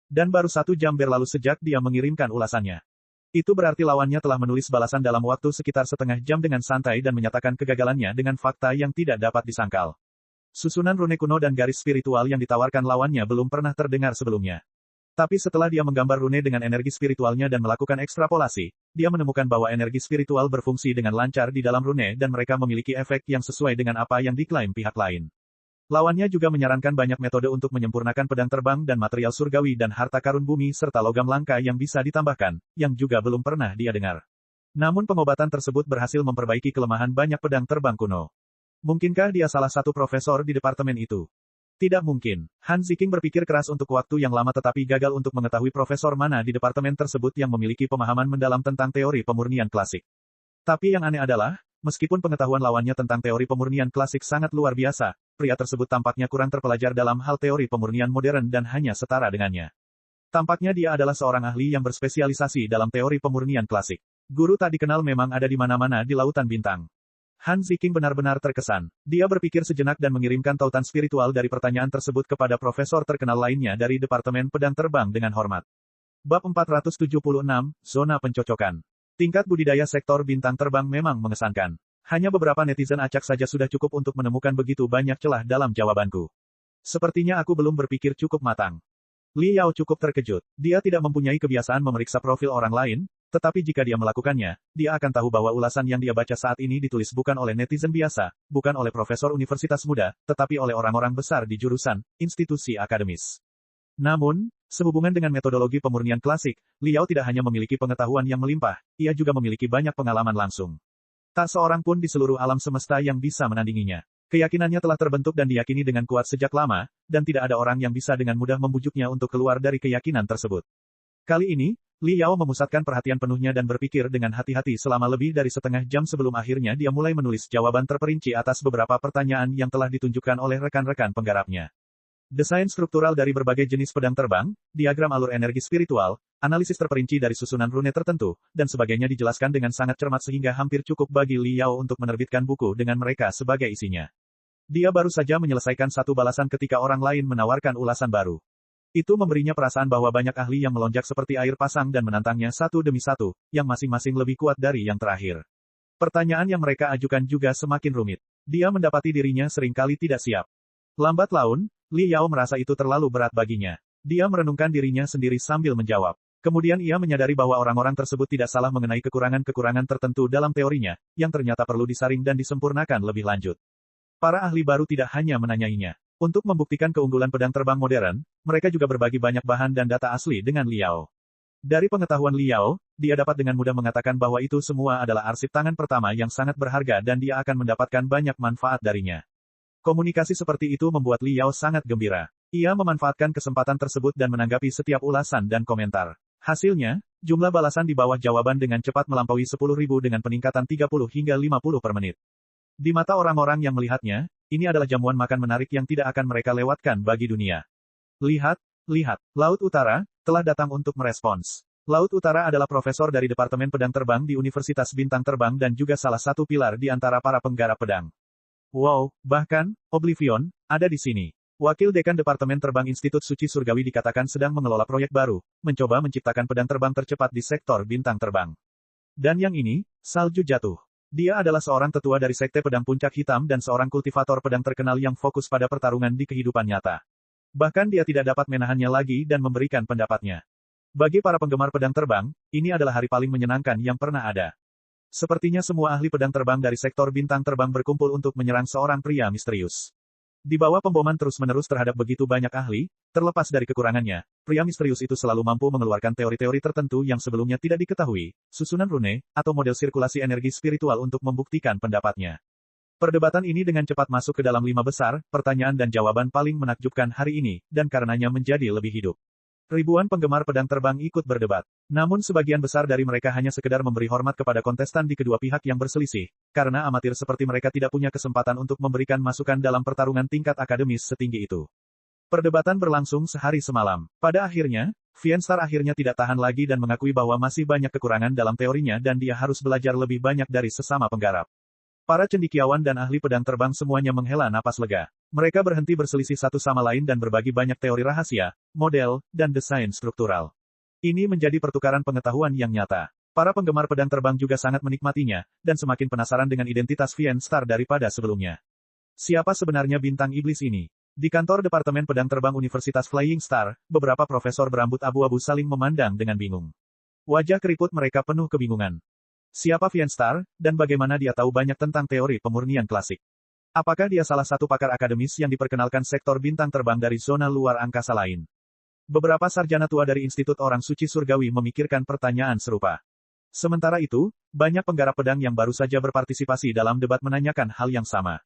Dan baru 1 jam berlalu sejak dia mengirimkan ulasannya. Itu berarti lawannya telah menulis balasan dalam waktu sekitar setengah jam dengan santai dan menyatakan kegagalannya dengan fakta yang tidak dapat disangkal. Susunan rune kuno dan garis spiritual yang ditawarkan lawannya belum pernah terdengar sebelumnya. Tapi setelah dia menggambar rune dengan energi spiritualnya dan melakukan ekstrapolasi, dia menemukan bahwa energi spiritual berfungsi dengan lancar di dalam rune dan mereka memiliki efek yang sesuai dengan apa yang diklaim pihak lain. Lawannya juga menyarankan banyak metode untuk menyempurnakan pedang terbang dan material surgawi dan harta karun bumi serta logam langka yang bisa ditambahkan, yang juga belum pernah dia dengar. Namun pengobatan tersebut berhasil memperbaiki kelemahan banyak pedang terbang kuno. Mungkinkah dia salah satu profesor di departemen itu? Tidak mungkin. Han Ziking berpikir keras untuk waktu yang lama tetapi gagal untuk mengetahui profesor mana di departemen tersebut yang memiliki pemahaman mendalam tentang teori pemurnian klasik. Tapi yang aneh adalah, meskipun pengetahuan lawannya tentang teori pemurnian klasik sangat luar biasa, pria tersebut tampaknya kurang terpelajar dalam hal teori pemurnian modern dan hanya setara dengannya. Tampaknya dia adalah seorang ahli yang berspesialisasi dalam teori pemurnian klasik. Guru tak dikenal memang ada di mana-mana di lautan bintang. Han Ziking benar-benar terkesan. Dia berpikir sejenak dan mengirimkan tautan spiritual dari pertanyaan tersebut kepada profesor terkenal lainnya dari Departemen Pedang Terbang dengan hormat. Bab 476, Zona Pencocokan. Tingkat budidaya sektor bintang terbang memang mengesankan. Hanya beberapa netizen acak saja sudah cukup untuk menemukan begitu banyak celah dalam jawabanku. Sepertinya aku belum berpikir cukup matang. Li Yao cukup terkejut. Dia tidak mempunyai kebiasaan memeriksa profil orang lain, tetapi jika dia melakukannya, dia akan tahu bahwa ulasan yang dia baca saat ini ditulis bukan oleh netizen biasa, bukan oleh profesor universitas muda, tetapi oleh orang-orang besar di jurusan, institusi akademis. Namun, sehubungan dengan metodologi pemurnian klasik, Li Yao tidak hanya memiliki pengetahuan yang melimpah, ia juga memiliki banyak pengalaman langsung. Tak seorang pun di seluruh alam semesta yang bisa menandinginya. Keyakinannya telah terbentuk dan diyakini dengan kuat sejak lama, dan tidak ada orang yang bisa dengan mudah membujuknya untuk keluar dari keyakinan tersebut. Kali ini, Li Yao memusatkan perhatian penuhnya dan berpikir dengan hati-hati selama lebih dari setengah jam sebelum akhirnya dia mulai menulis jawaban terperinci atas beberapa pertanyaan yang telah ditunjukkan oleh rekan-rekan penggarapnya. Desain struktural dari berbagai jenis pedang terbang, diagram alur energi spiritual, analisis terperinci dari susunan rune tertentu, dan sebagainya dijelaskan dengan sangat cermat sehingga hampir cukup bagi Li Yao untuk menerbitkan buku dengan mereka sebagai isinya. Dia baru saja menyelesaikan satu balasan ketika orang lain menawarkan ulasan baru. Itu memberinya perasaan bahwa banyak ahli yang melonjak seperti air pasang dan menantangnya satu demi satu, yang masing-masing lebih kuat dari yang terakhir. Pertanyaan yang mereka ajukan juga semakin rumit. Dia mendapati dirinya seringkali tidak siap. Lambat laun, Li Yao merasa itu terlalu berat baginya. Dia merenungkan dirinya sendiri sambil menjawab. Kemudian ia menyadari bahwa orang-orang tersebut tidak salah mengenai kekurangan-kekurangan tertentu dalam teorinya, yang ternyata perlu disaring dan disempurnakan lebih lanjut. Para ahli baru tidak hanya menanyainya. Untuk membuktikan keunggulan pedang terbang modern, mereka juga berbagi banyak bahan dan data asli dengan Li Yao. Dari pengetahuan Li Yao, dia dapat dengan mudah mengatakan bahwa itu semua adalah arsip tangan pertama yang sangat berharga dan dia akan mendapatkan banyak manfaat darinya. Komunikasi seperti itu membuat Li Yao sangat gembira. Ia memanfaatkan kesempatan tersebut dan menanggapi setiap ulasan dan komentar. Hasilnya, jumlah balasan di bawah jawaban dengan cepat melampaui 10.000 dengan peningkatan 30 hingga 50 per menit. Di mata orang-orang yang melihatnya, ini adalah jamuan makan menarik yang tidak akan mereka lewatkan bagi dunia. Lihat, lihat, Laut Utara, telah datang untuk merespons. Laut Utara adalah profesor dari Departemen Pedang Terbang di Universitas Bintang Terbang dan juga salah satu pilar di antara para penggarap pedang. Wow, bahkan, Oblivion, ada di sini. Wakil Dekan Departemen Terbang Institut Suci Surgawi dikatakan sedang mengelola proyek baru, mencoba menciptakan pedang terbang tercepat di sektor bintang terbang. Dan yang ini, salju jatuh. Dia adalah seorang tetua dari Sekte Pedang Puncak Hitam dan seorang kultivator pedang terkenal yang fokus pada pertarungan di kehidupan nyata. Bahkan dia tidak dapat menahannya lagi dan memberikan pendapatnya. Bagi para penggemar pedang terbang, ini adalah hari paling menyenangkan yang pernah ada. Sepertinya semua ahli pedang terbang dari sektor bintang terbang berkumpul untuk menyerang seorang pria misterius. Di bawah pemboman terus-menerus terhadap begitu banyak ahli, terlepas dari kekurangannya, pria misterius itu selalu mampu mengeluarkan teori-teori tertentu yang sebelumnya tidak diketahui, susunan rune, atau model sirkulasi energi spiritual untuk membuktikan pendapatnya. Perdebatan ini dengan cepat masuk ke dalam 5 besar, pertanyaan dan jawaban paling menakjubkan hari ini, dan karenanya menjadi lebih hidup. Ribuan penggemar pedang terbang ikut berdebat. Namun sebagian besar dari mereka hanya sekedar memberi hormat kepada kontestan di kedua pihak yang berselisih, karena amatir seperti mereka tidak punya kesempatan untuk memberikan masukan dalam pertarungan tingkat akademis setinggi itu. Perdebatan berlangsung sehari semalam. Pada akhirnya, Fienstar akhirnya tidak tahan lagi dan mengakui bahwa masih banyak kekurangan dalam teorinya dan dia harus belajar lebih banyak dari sesama penggarap. Para cendekiawan dan ahli pedang terbang semuanya menghela napas lega. Mereka berhenti berselisih satu sama lain dan berbagi banyak teori rahasia, model, dan desain struktural. Ini menjadi pertukaran pengetahuan yang nyata. Para penggemar pedang terbang juga sangat menikmatinya, dan semakin penasaran dengan identitas Fienstar daripada sebelumnya. Siapa sebenarnya bintang iblis ini? Di kantor Departemen Pedang Terbang Universitas Flying Star, beberapa profesor berambut abu-abu saling memandang dengan bingung. Wajah keriput mereka penuh kebingungan. Siapa Fienstar, dan bagaimana dia tahu banyak tentang teori pemurnian klasik? Apakah dia salah satu pakar akademis yang diperkenalkan sektor bintang terbang dari zona luar angkasa lain? Beberapa sarjana tua dari Institut Orang Suci Surgawi memikirkan pertanyaan serupa. Sementara itu, banyak penggarap pedang yang baru saja berpartisipasi dalam debat menanyakan hal yang sama.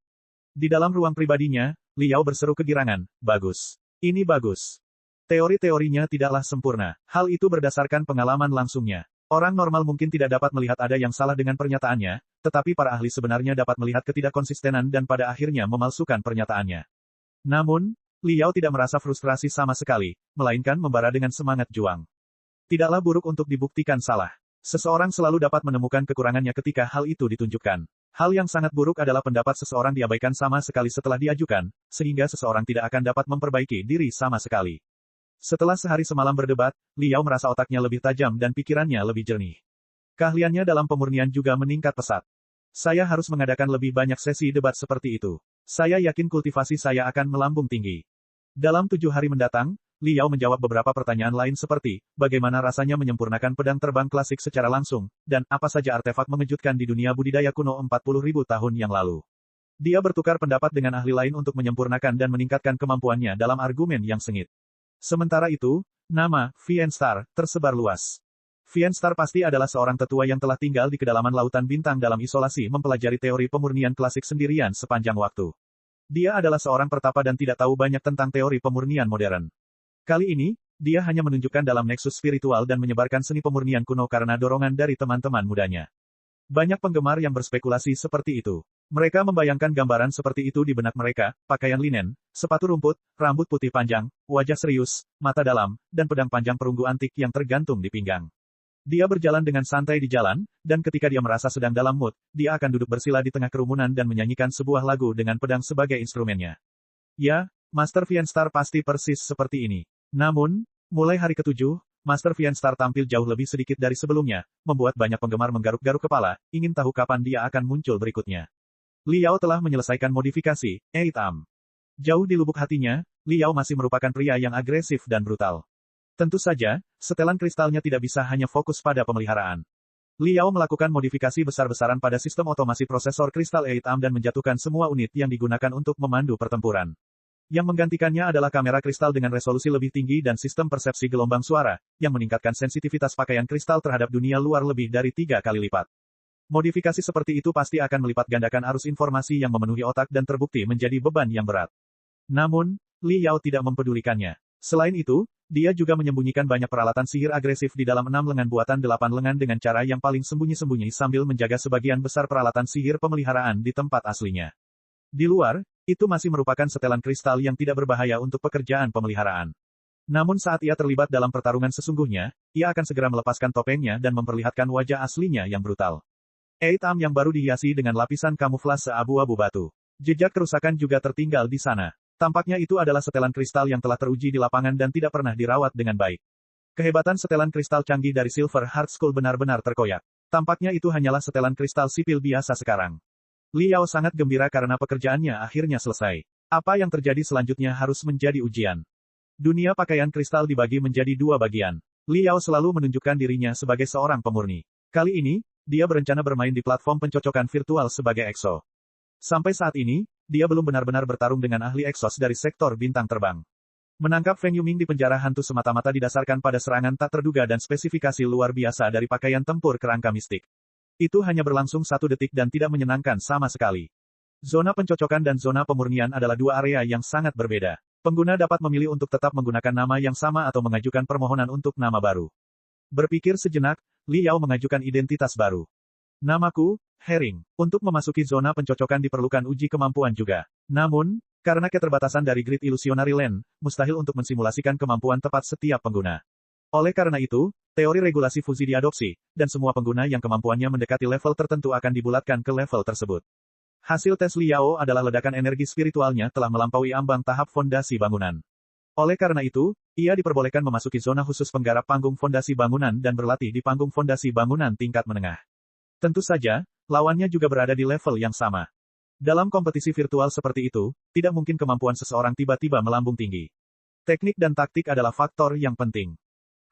Di dalam ruang pribadinya, Li Yao berseru kegirangan, bagus. Ini bagus. Teori-teorinya tidaklah sempurna. Hal itu berdasarkan pengalaman langsungnya. Orang normal mungkin tidak dapat melihat ada yang salah dengan pernyataannya, tetapi para ahli sebenarnya dapat melihat ketidakkonsistenan dan pada akhirnya memalsukan pernyataannya. Namun, Li Yao tidak merasa frustrasi sama sekali, melainkan membara dengan semangat juang. Tidaklah buruk untuk dibuktikan salah. Seseorang selalu dapat menemukan kekurangannya ketika hal itu ditunjukkan. Hal yang sangat buruk adalah pendapat seseorang diabaikan sama sekali setelah diajukan, sehingga seseorang tidak akan dapat memperbaiki diri sama sekali. Setelah sehari semalam berdebat, Li Yao merasa otaknya lebih tajam dan pikirannya lebih jernih. Keahliannya dalam pemurnian juga meningkat pesat. Saya harus mengadakan lebih banyak sesi debat seperti itu. Saya yakin kultivasi saya akan melambung tinggi. Dalam 7 hari mendatang, Li Yao menjawab beberapa pertanyaan lain seperti, bagaimana rasanya menyempurnakan pedang terbang klasik secara langsung, dan apa saja artefak mengejutkan di dunia budidaya kuno 40.000 tahun yang lalu. Dia bertukar pendapat dengan ahli lain untuk menyempurnakan dan meningkatkan kemampuannya dalam argumen yang sengit. Sementara itu, nama Fienstar tersebar luas. Fienstar pasti adalah seorang tetua yang telah tinggal di kedalaman lautan bintang dalam isolasi mempelajari teori pemurnian klasik sendirian sepanjang waktu. Dia adalah seorang pertapa dan tidak tahu banyak tentang teori pemurnian modern. Kali ini, dia hanya menunjukkan dalam nexus spiritual dan menyebarkan seni pemurnian kuno karena dorongan dari teman-teman mudanya. Banyak penggemar yang berspekulasi seperti itu. Mereka membayangkan gambaran seperti itu di benak mereka, pakaian linen, sepatu rumput, rambut putih panjang, wajah serius, mata dalam, dan pedang panjang perunggu antik yang tergantung di pinggang. Dia berjalan dengan santai di jalan, dan ketika dia merasa sedang dalam mood, dia akan duduk bersila di tengah kerumunan dan menyanyikan sebuah lagu dengan pedang sebagai instrumennya. Ya, Master Fienstar pasti persis seperti ini. Namun, mulai hari ketujuh, Master Fienstar tampil jauh lebih sedikit dari sebelumnya, membuat banyak penggemar menggaruk-garuk kepala, ingin tahu kapan dia akan muncul berikutnya. Liao telah menyelesaikan modifikasi, 8am. Jauh di lubuk hatinya, Liao masih merupakan pria yang agresif dan brutal. Tentu saja, setelan kristalnya tidak bisa hanya fokus pada pemeliharaan. Liao melakukan modifikasi besar-besaran pada sistem otomasi prosesor kristal 8am dan menjatuhkan semua unit yang digunakan untuk memandu pertempuran. Yang menggantikannya adalah kamera kristal dengan resolusi lebih tinggi dan sistem persepsi gelombang suara, yang meningkatkan sensitivitas pakaian kristal terhadap dunia luar lebih dari 3 kali lipat. Modifikasi seperti itu pasti akan melipat gandakan arus informasi yang memenuhi otak dan terbukti menjadi beban yang berat. Namun, Liao tidak mempedulikannya. Selain itu, dia juga menyembunyikan banyak peralatan sihir agresif di dalam 6 lengan buatan 8 lengan dengan cara yang paling sembunyi-sembunyi sambil menjaga sebagian besar peralatan sihir pemeliharaan di tempat aslinya. Di luar, itu masih merupakan setelan kristal yang tidak berbahaya untuk pekerjaan pemeliharaan. Namun saat ia terlibat dalam pertarungan sesungguhnya, ia akan segera melepaskan topengnya dan memperlihatkan wajah aslinya yang brutal. 8am yang baru dihiasi dengan lapisan kamuflase abu-abu batu. Jejak kerusakan juga tertinggal di sana. Tampaknya itu adalah setelan kristal yang telah teruji di lapangan dan tidak pernah dirawat dengan baik. Kehebatan setelan kristal canggih dari Silver Heart School benar-benar terkoyak. Tampaknya itu hanyalah setelan kristal sipil biasa sekarang. Liao sangat gembira karena pekerjaannya akhirnya selesai. Apa yang terjadi selanjutnya harus menjadi ujian. Dunia pakaian kristal dibagi menjadi 2 bagian. Liao selalu menunjukkan dirinya sebagai seorang pemurni. Kali ini, dia berencana bermain di platform pencocokan virtual sebagai EXO. Sampai saat ini, dia belum benar-benar bertarung dengan ahli Exos dari sektor bintang terbang. Menangkap Feng Yuming di penjara hantu semata-mata didasarkan pada serangan tak terduga dan spesifikasi luar biasa dari pakaian tempur kerangka mistik. Itu hanya berlangsung 1 detik dan tidak menyenangkan sama sekali. Zona pencocokan dan zona pemurnian adalah 2 area yang sangat berbeda. Pengguna dapat memilih untuk tetap menggunakan nama yang sama atau mengajukan permohonan untuk nama baru. Berpikir sejenak, Liao mengajukan identitas baru. Namaku, Herring. Untuk memasuki zona pencocokan diperlukan uji kemampuan juga. Namun, karena keterbatasan dari Grid Illusionary Land, mustahil untuk mensimulasikan kemampuan tepat setiap pengguna. Oleh karena itu, teori regulasi fusi diadopsi, dan semua pengguna yang kemampuannya mendekati level tertentu akan dibulatkan ke level tersebut. Hasil tes Liao adalah ledakan energi spiritualnya telah melampaui ambang tahap fondasi bangunan. Oleh karena itu, ia diperbolehkan memasuki zona khusus penggarap panggung fondasi bangunan dan berlatih di panggung fondasi bangunan tingkat menengah. Tentu saja, lawannya juga berada di level yang sama. Dalam kompetisi virtual seperti itu, tidak mungkin kemampuan seseorang tiba-tiba melambung tinggi. Teknik dan taktik adalah faktor yang penting.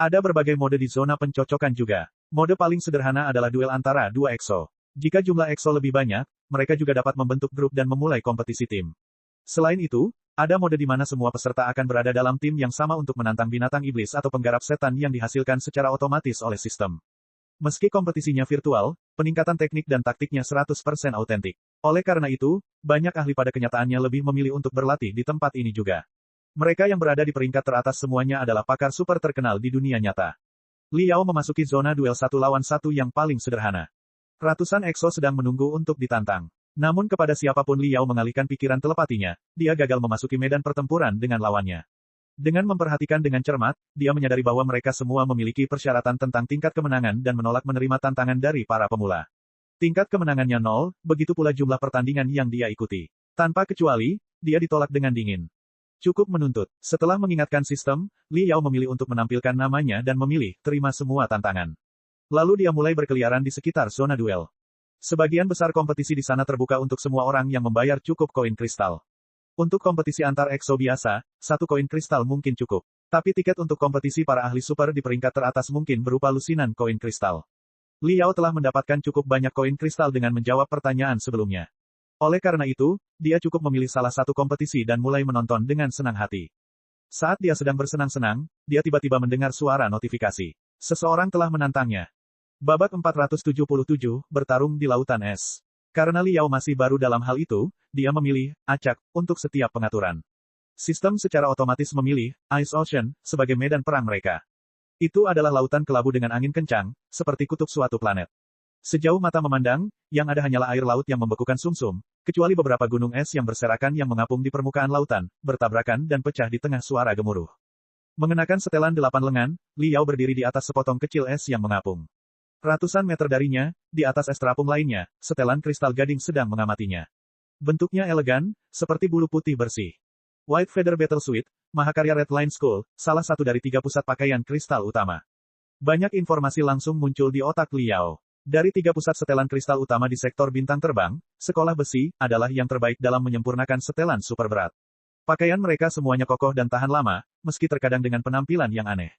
Ada berbagai mode di zona pencocokan juga. Mode paling sederhana adalah duel antara 2 EXO. Jika jumlah EXO lebih banyak, mereka juga dapat membentuk grup dan memulai kompetisi tim. Selain itu, ada mode di mana semua peserta akan berada dalam tim yang sama untuk menantang binatang iblis atau penggarap setan yang dihasilkan secara otomatis oleh sistem. Meski kompetisinya virtual, peningkatan teknik dan taktiknya 100% autentik. Oleh karena itu, banyak ahli pada kenyataannya lebih memilih untuk berlatih di tempat ini juga. Mereka yang berada di peringkat teratas semuanya adalah pakar super terkenal di dunia nyata. Liao memasuki zona duel 1 lawan 1 yang paling sederhana. Ratusan EXO sedang menunggu untuk ditantang. Namun kepada siapapun Liao mengalihkan pikiran telepatinya, dia gagal memasuki medan pertempuran dengan lawannya. Dengan memperhatikan dengan cermat, dia menyadari bahwa mereka semua memiliki persyaratan tentang tingkat kemenangan dan menolak menerima tantangan dari para pemula. Tingkat kemenangannya 0, begitu pula jumlah pertandingan yang dia ikuti. Tanpa kecuali, dia ditolak dengan dingin. Cukup menuntut. Setelah mengingatkan sistem, Liao memilih untuk menampilkan namanya dan memilih terima semua tantangan. Lalu dia mulai berkeliaran di sekitar zona duel. Sebagian besar kompetisi di sana terbuka untuk semua orang yang membayar cukup koin kristal. Untuk kompetisi antar EXO biasa, 1 koin kristal mungkin cukup. Tapi tiket untuk kompetisi para ahli super di peringkat teratas mungkin berupa lusinan koin kristal. Liao telah mendapatkan cukup banyak koin kristal dengan menjawab pertanyaan sebelumnya. Oleh karena itu, dia cukup memilih salah satu kompetisi dan mulai menonton dengan senang hati. Saat dia sedang bersenang-senang, dia tiba-tiba mendengar suara notifikasi. Seseorang telah menantangnya. Babak 477, bertarung di lautan es. Karena Liao masih baru dalam hal itu, dia memilih acak untuk setiap pengaturan. Sistem secara otomatis memilih Ice Ocean sebagai medan perang mereka. Itu adalah lautan kelabu dengan angin kencang, seperti kutub suatu planet. Sejauh mata memandang, yang ada hanyalah air laut yang membekukan sumsum, kecuali beberapa gunung es yang berserakan yang mengapung di permukaan lautan, bertabrakan dan pecah di tengah suara gemuruh. Mengenakan setelan 8 lengan, Liao berdiri di atas sepotong kecil es yang mengapung. Ratusan meter darinya, di atas es terapung lainnya, setelan kristal gading sedang mengamatinya. Bentuknya elegan, seperti bulu putih bersih. White Feather Battle Suite, mahakarya Red Line School, salah satu dari 3 pusat pakaian kristal utama. Banyak informasi langsung muncul di otak Liao. Dari 3 pusat setelan kristal utama di sektor bintang terbang, sekolah besi adalah yang terbaik dalam menyempurnakan setelan super berat. Pakaian mereka semuanya kokoh dan tahan lama, meski terkadang dengan penampilan yang aneh.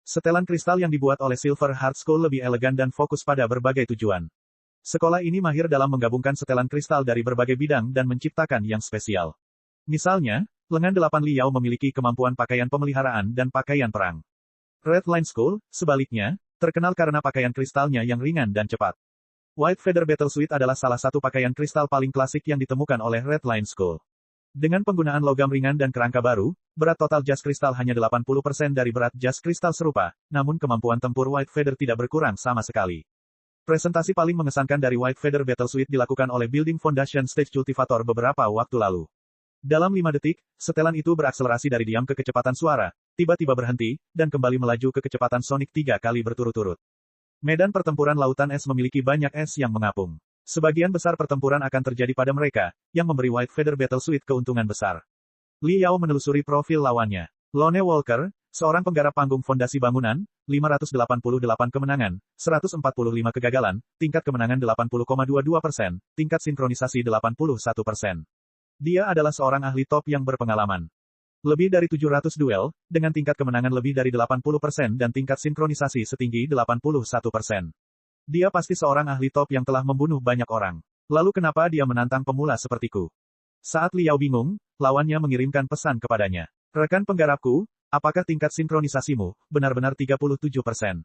Setelan kristal yang dibuat oleh Silver Heart School lebih elegan dan fokus pada berbagai tujuan. Sekolah ini mahir dalam menggabungkan setelan kristal dari berbagai bidang dan menciptakan yang spesial. Misalnya, lengan 8 Liao memiliki kemampuan pakaian pemeliharaan dan pakaian perang. Red Line School, sebaliknya, terkenal karena pakaian kristalnya yang ringan dan cepat. White Feather Battle Suite adalah salah satu pakaian kristal paling klasik yang ditemukan oleh Red Line School. Dengan penggunaan logam ringan dan kerangka baru, berat total jas kristal hanya 80% dari berat jas kristal serupa, namun kemampuan tempur White Feather tidak berkurang sama sekali. Presentasi paling mengesankan dari White Feather Battle Suite dilakukan oleh Building Foundation Stage Cultivator beberapa waktu lalu. Dalam 5 detik, setelan itu berakselerasi dari diam ke kecepatan suara, tiba-tiba berhenti, dan kembali melaju ke kecepatan sonik 3 kali berturut-turut. Medan pertempuran lautan es memiliki banyak es yang mengapung. Sebagian besar pertempuran akan terjadi pada mereka, yang memberi White Feather Battle Suite keuntungan besar. Liao menelusuri profil lawannya. Lone Walker, seorang penggarap panggung fondasi bangunan, 588 kemenangan, 145 kegagalan, tingkat kemenangan 80,22%, tingkat sinkronisasi 81%. Dia adalah seorang ahli top yang berpengalaman. Lebih dari 700 duel, dengan tingkat kemenangan lebih dari 80% dan tingkat sinkronisasi setinggi 81%. Dia pasti seorang ahli top yang telah membunuh banyak orang. Lalu kenapa dia menantang pemula sepertiku? Saat Liao bingung, lawannya mengirimkan pesan kepadanya. Rekan penggarapku, apakah tingkat sinkronisasimu benar-benar 37%?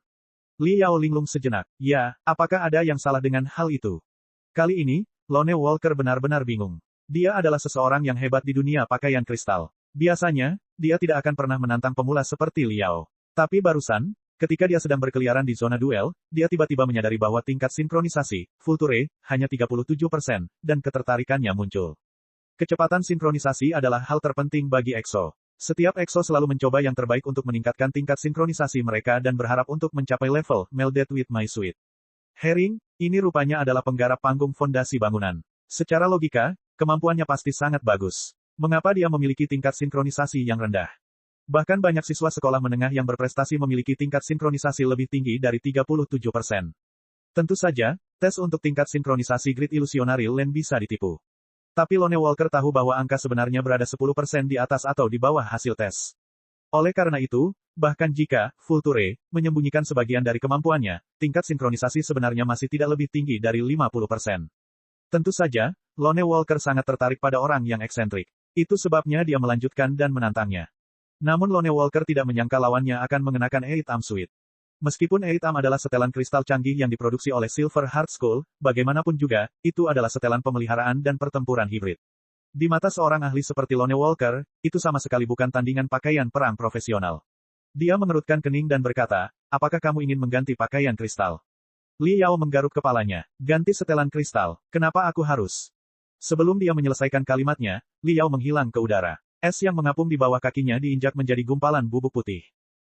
Liao linglung sejenak. Ya, apakah ada yang salah dengan hal itu? Kali ini, Lone Walker benar-benar bingung. Dia adalah seseorang yang hebat di dunia pakaian kristal. Biasanya, dia tidak akan pernah menantang pemula seperti Liao. Tapi barusan, ketika dia sedang berkeliaran di zona duel, dia tiba-tiba menyadari bahwa tingkat sinkronisasi, Vulture, hanya 37%, dan ketertarikannya muncul. Kecepatan sinkronisasi adalah hal terpenting bagi EXO. Setiap EXO selalu mencoba yang terbaik untuk meningkatkan tingkat sinkronisasi mereka dan berharap untuk mencapai level Melded with My Suite. Herring, ini rupanya adalah penggarap panggung fondasi bangunan. Secara logika, kemampuannya pasti sangat bagus. Mengapa dia memiliki tingkat sinkronisasi yang rendah? Bahkan banyak siswa sekolah menengah yang berprestasi memiliki tingkat sinkronisasi lebih tinggi dari 37%. Tentu saja, tes untuk tingkat sinkronisasi Grid Illusionary Land bisa ditipu. Tapi Lone Walker tahu bahwa angka sebenarnya berada 10% di atas atau di bawah hasil tes. Oleh karena itu, bahkan jika Vulture menyembunyikan sebagian dari kemampuannya, tingkat sinkronisasi sebenarnya masih tidak lebih tinggi dari 50%. Tentu saja, Lone Walker sangat tertarik pada orang yang eksentrik. Itu sebabnya dia melanjutkan dan menantangnya. Namun Lone Walker tidak menyangka lawannya akan mengenakan 8-Arm Suite. Meskipun 8-Arm adalah setelan kristal canggih yang diproduksi oleh Silver Heart School, bagaimanapun juga, itu adalah setelan pemeliharaan dan pertempuran hibrid. Di mata seorang ahli seperti Lone Walker, itu sama sekali bukan tandingan pakaian perang profesional. Dia mengerutkan kening dan berkata, apakah kamu ingin mengganti pakaian kristal? Liao menggaruk kepalanya. Ganti setelan kristal, kenapa aku harus? Sebelum dia menyelesaikan kalimatnya, Liao menghilang ke udara. Es yang mengapung di bawah kakinya diinjak menjadi gumpalan bubuk putih.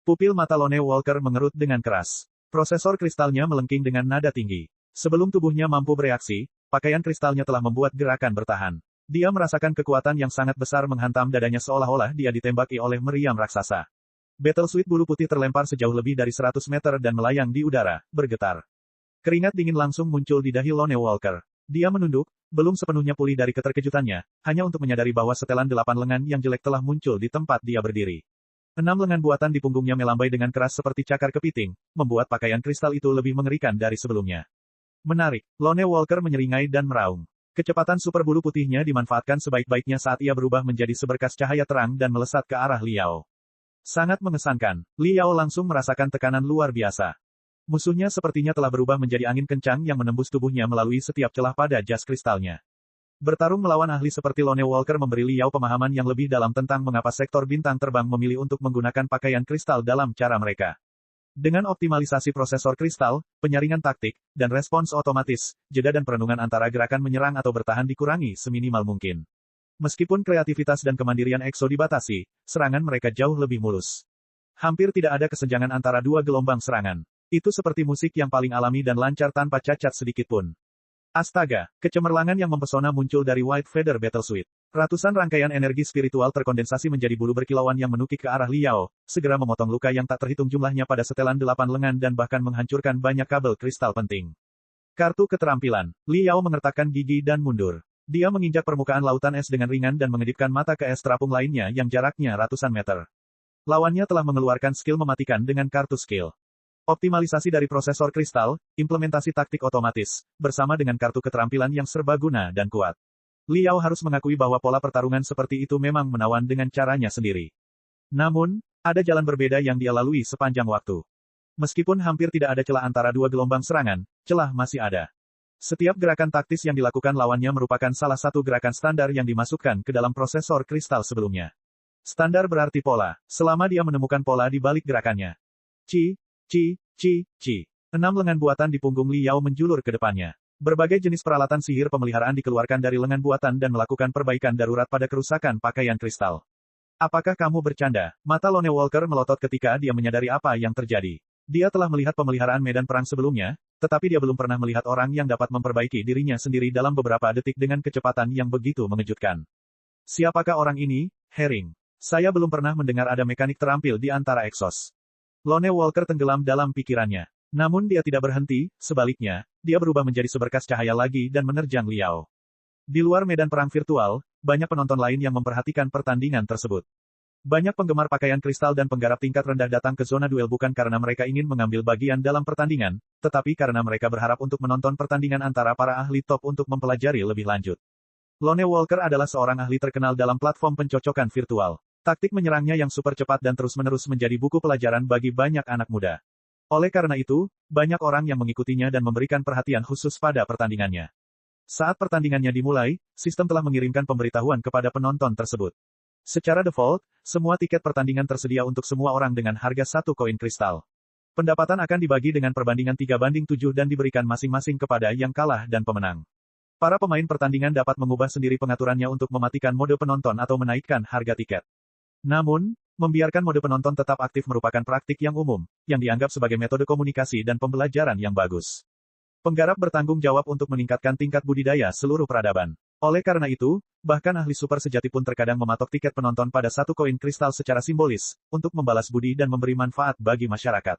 Pupil mata Lone Walker mengerut dengan keras. Prosesor kristalnya melengking dengan nada tinggi. Sebelum tubuhnya mampu bereaksi, pakaian kristalnya telah membuat gerakan bertahan. Dia merasakan kekuatan yang sangat besar menghantam dadanya seolah-olah dia ditembaki oleh meriam raksasa. Battle Suite bulu putih terlempar sejauh lebih dari 100 meter dan melayang di udara, bergetar. Keringat dingin langsung muncul di dahi Lone Walker. Dia menunduk, belum sepenuhnya pulih dari keterkejutannya, hanya untuk menyadari bahwa setelan 8 lengan yang jelek telah muncul di tempat dia berdiri. 6 lengan buatan di punggungnya melambai dengan keras seperti cakar kepiting, membuat pakaian kristal itu lebih mengerikan dari sebelumnya. Menarik, Lone Walker menyeringai dan meraung. Kecepatan super bulu putihnya dimanfaatkan sebaik-baiknya saat ia berubah menjadi seberkas cahaya terang dan melesat ke arah Liao. Sangat mengesankan, Liao langsung merasakan tekanan luar biasa. Musuhnya sepertinya telah berubah menjadi angin kencang yang menembus tubuhnya melalui setiap celah pada jas kristalnya. Bertarung melawan ahli seperti Lone Walker memberi Liao pemahaman yang lebih dalam tentang mengapa sektor bintang terbang memilih untuk menggunakan pakaian kristal dalam cara mereka. Dengan optimalisasi prosesor kristal, penyaringan taktik, dan respons otomatis, jeda dan perenungan antara gerakan menyerang atau bertahan dikurangi seminimal mungkin. Meskipun kreativitas dan kemandirian EXO dibatasi, serangan mereka jauh lebih mulus. Hampir tidak ada kesenjangan antara dua gelombang serangan. Itu seperti musik yang paling alami dan lancar tanpa cacat sedikitpun. Astaga, kecemerlangan yang mempesona muncul dari White Feather Battlesuit. Ratusan rangkaian energi spiritual terkondensasi menjadi bulu berkilauan yang menukik ke arah Liao, segera memotong luka yang tak terhitung jumlahnya pada setelan 8 lengan dan bahkan menghancurkan banyak kabel kristal penting. Kartu keterampilan. Liao mengertakkan gigi dan mundur. Dia menginjak permukaan lautan es dengan ringan dan mengedipkan mata ke es terapung lainnya yang jaraknya ratusan meter. Lawannya telah mengeluarkan skill mematikan dengan kartu skill. Optimalisasi dari prosesor kristal, implementasi taktik otomatis, bersama dengan kartu keterampilan yang serbaguna dan kuat. Liao harus mengakui bahwa pola pertarungan seperti itu memang menawan dengan caranya sendiri. Namun, ada jalan berbeda yang dia lalui sepanjang waktu. Meskipun hampir tidak ada celah antara dua gelombang serangan, celah masih ada. Setiap gerakan taktis yang dilakukan lawannya merupakan salah satu gerakan standar yang dimasukkan ke dalam prosesor kristal sebelumnya. Standar berarti pola, selama dia menemukan pola di balik gerakannya. Ci. 6 lengan buatan di punggung Liao menjulur ke depannya. Berbagai jenis peralatan sihir pemeliharaan dikeluarkan dari lengan buatan dan melakukan perbaikan darurat pada kerusakan pakaian kristal. Apakah kamu bercanda? Mata Lone Walker melotot ketika dia menyadari apa yang terjadi. Dia telah melihat pemeliharaan medan perang sebelumnya, tetapi dia belum pernah melihat orang yang dapat memperbaiki dirinya sendiri dalam beberapa detik dengan kecepatan yang begitu mengejutkan. Siapakah orang ini, Herring? Saya belum pernah mendengar ada mekanik terampil di antara Exos. Lone Walker tenggelam dalam pikirannya. Namun dia tidak berhenti, sebaliknya, dia berubah menjadi seberkas cahaya lagi dan menerjang Liao. Di luar medan perang virtual, banyak penonton lain yang memperhatikan pertandingan tersebut. Banyak penggemar pakaian kristal dan penggarap tingkat rendah datang ke zona duel bukan karena mereka ingin mengambil bagian dalam pertandingan, tetapi karena mereka berharap untuk menonton pertandingan antara para ahli top untuk mempelajari lebih lanjut. Lone Walker adalah seorang ahli terkenal dalam platform pencocokan virtual. Taktik menyerangnya yang super cepat dan terus-menerus menjadi buku pelajaran bagi banyak anak muda. Oleh karena itu, banyak orang yang mengikutinya dan memberikan perhatian khusus pada pertandingannya. Saat pertandingannya dimulai, sistem telah mengirimkan pemberitahuan kepada penonton tersebut. Secara default, semua tiket pertandingan tersedia untuk semua orang dengan harga 1 koin kristal. Pendapatan akan dibagi dengan perbandingan 3:7 dan diberikan masing-masing kepada yang kalah dan pemenang. Para pemain pertandingan dapat mengubah sendiri pengaturannya untuk mematikan mode penonton atau menaikkan harga tiket. Namun, membiarkan mode penonton tetap aktif merupakan praktik yang umum, yang dianggap sebagai metode komunikasi dan pembelajaran yang bagus. Penggarap bertanggung jawab untuk meningkatkan tingkat budidaya seluruh peradaban. Oleh karena itu, bahkan ahli super sejati pun terkadang mematok tiket penonton pada 1 koin kristal secara simbolis, untuk membalas budi dan memberi manfaat bagi masyarakat.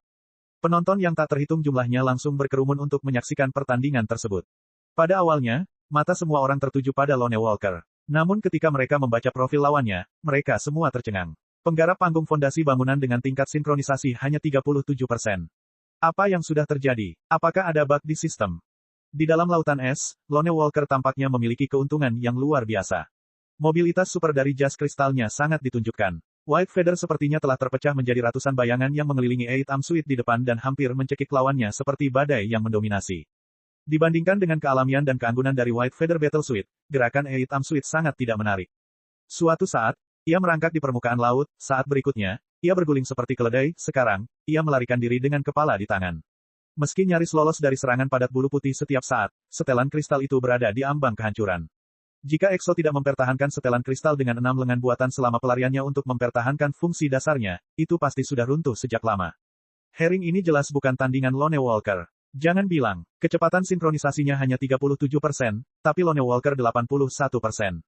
Penonton yang tak terhitung jumlahnya langsung berkerumun untuk menyaksikan pertandingan tersebut. Pada awalnya, mata semua orang tertuju pada Lone Walker. Namun ketika mereka membaca profil lawannya, mereka semua tercengang. Penggarap panggung fondasi bangunan dengan tingkat sinkronisasi hanya 37%. Apa yang sudah terjadi? Apakah ada bug di sistem? Di dalam lautan es, Lone Walker tampaknya memiliki keuntungan yang luar biasa. Mobilitas super dari jas kristalnya sangat ditunjukkan. White Feather sepertinya telah terpecah menjadi ratusan bayangan yang mengelilingi Eight Arm Suite di depan dan hampir mencekik lawannya seperti badai yang mendominasi. Dibandingkan dengan kealamian dan keanggunan dari White Feather Battlesuit, gerakan Eight Arm Suite sangat tidak menarik. Suatu saat, ia merangkak di permukaan laut, saat berikutnya, ia berguling seperti keledai, sekarang, ia melarikan diri dengan kepala di tangan. Meski nyaris lolos dari serangan padat bulu putih setiap saat, setelan kristal itu berada di ambang kehancuran. Jika EXO tidak mempertahankan setelan kristal dengan 6 lengan buatan selama pelariannya untuk mempertahankan fungsi dasarnya, itu pasti sudah runtuh sejak lama. Herring ini jelas bukan tandingan Lone Walker. Jangan bilang, kecepatan sinkronisasinya hanya 37%, tapi Lone Walker 81%.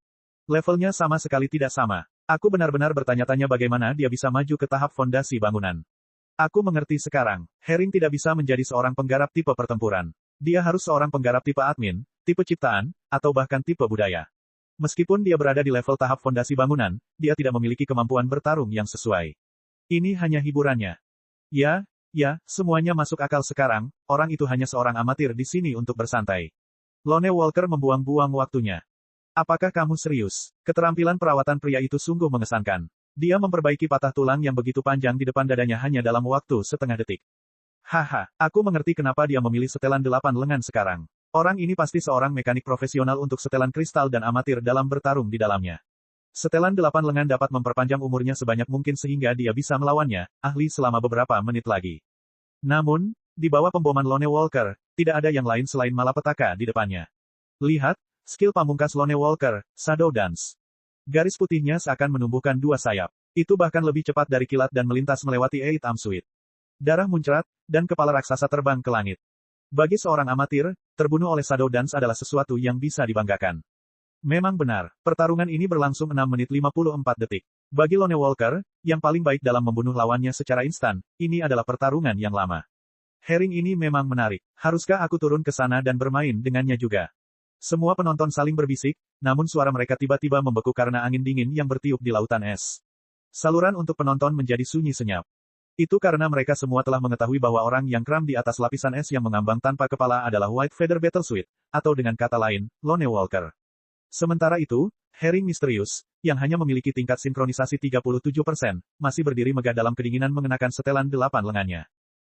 Levelnya sama sekali tidak sama. Aku benar-benar bertanya-tanya bagaimana dia bisa maju ke tahap fondasi bangunan. Aku mengerti sekarang, Herring tidak bisa menjadi seorang penggarap tipe pertempuran. Dia harus seorang penggarap tipe admin, tipe ciptaan, atau bahkan tipe budaya. Meskipun dia berada di level tahap fondasi bangunan, dia tidak memiliki kemampuan bertarung yang sesuai. Ini hanya hiburannya. Ya, semuanya masuk akal sekarang, orang itu hanya seorang amatir di sini untuk bersantai. Lone Walker membuang-buang waktunya. Apakah kamu serius? Keterampilan perawatan pria itu sungguh mengesankan. Dia memperbaiki patah tulang yang begitu panjang di depan dadanya hanya dalam waktu setengah detik. Haha, aku mengerti kenapa dia memilih setelan 8 lengan sekarang. Orang ini pasti seorang mekanik profesional untuk setelan kristal dan amatir dalam bertarung di dalamnya. Setelan 8 lengan dapat memperpanjang umurnya sebanyak mungkin sehingga dia bisa melawannya, ahli selama beberapa menit lagi. Namun, di bawah pemboman Lone Walker, tidak ada yang lain selain malapetaka di depannya. Lihat, skill pamungkas Lone Walker, Shadow Dance. Garis putihnya seakan menumbuhkan 2 sayap. Itu bahkan lebih cepat dari kilat dan melintas melewati Eight Amsuit. Darah muncrat, dan kepala raksasa terbang ke langit. Bagi seorang amatir, terbunuh oleh Shadow Dance adalah sesuatu yang bisa dibanggakan. Memang benar, pertarungan ini berlangsung 6 menit 54 detik. Bagi Lone Walker, yang paling baik dalam membunuh lawannya secara instan, ini adalah pertarungan yang lama. Herring ini memang menarik. Haruskah aku turun ke sana dan bermain dengannya juga? Semua penonton saling berbisik, namun suara mereka tiba-tiba membeku karena angin dingin yang bertiup di lautan es. Saluran untuk penonton menjadi sunyi senyap. Itu karena mereka semua telah mengetahui bahwa orang yang kram di atas lapisan es yang mengambang tanpa kepala adalah White Feather Battlesuit, atau dengan kata lain, Lone Walker. Sementara itu, Herring misterius, yang hanya memiliki tingkat sinkronisasi 37%, masih berdiri megah dalam kedinginan mengenakan setelan 8 lengannya.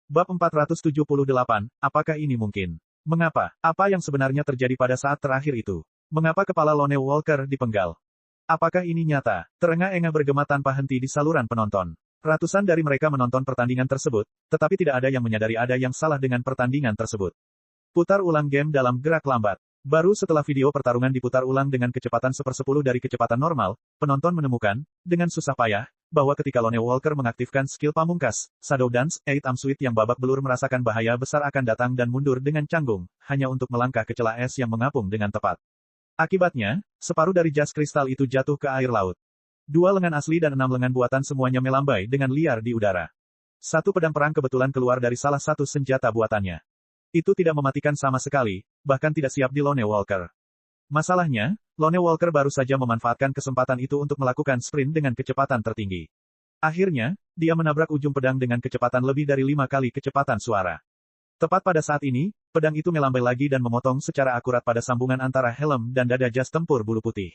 Bab 478, apakah ini mungkin? Mengapa? Apa yang sebenarnya terjadi pada saat terakhir itu? Mengapa kepala Lone Walker dipenggal? Apakah ini nyata? Terengah-engah bergema tanpa henti di saluran penonton. Ratusan dari mereka menonton pertandingan tersebut, tetapi tidak ada yang menyadari ada yang salah dengan pertandingan tersebut. Putar ulang game dalam gerak lambat. Baru setelah video pertarungan diputar ulang dengan kecepatan 1/10 dari kecepatan normal, penonton menemukan, dengan susah payah, bahwa ketika Lone Walker mengaktifkan skill pamungkas, Shadow Dance, Eight Amsuit yang babak belur merasakan bahaya besar akan datang dan mundur dengan canggung, hanya untuk melangkah ke celah es yang mengapung dengan tepat. Akibatnya, separuh dari jas kristal itu jatuh ke air laut. 2 lengan asli dan 6 lengan buatan semuanya melambai dengan liar di udara. 1 pedang perang kebetulan keluar dari salah satu senjata buatannya. Itu tidak mematikan sama sekali, bahkan tidak siap di Lone Walker. Masalahnya, Lone Walker baru saja memanfaatkan kesempatan itu untuk melakukan sprint dengan kecepatan tertinggi. Akhirnya, dia menabrak ujung pedang dengan kecepatan lebih dari 5 kali kecepatan suara. Tepat pada saat ini, pedang itu melambai lagi dan memotong secara akurat pada sambungan antara helm dan dada jas tempur bulu putih.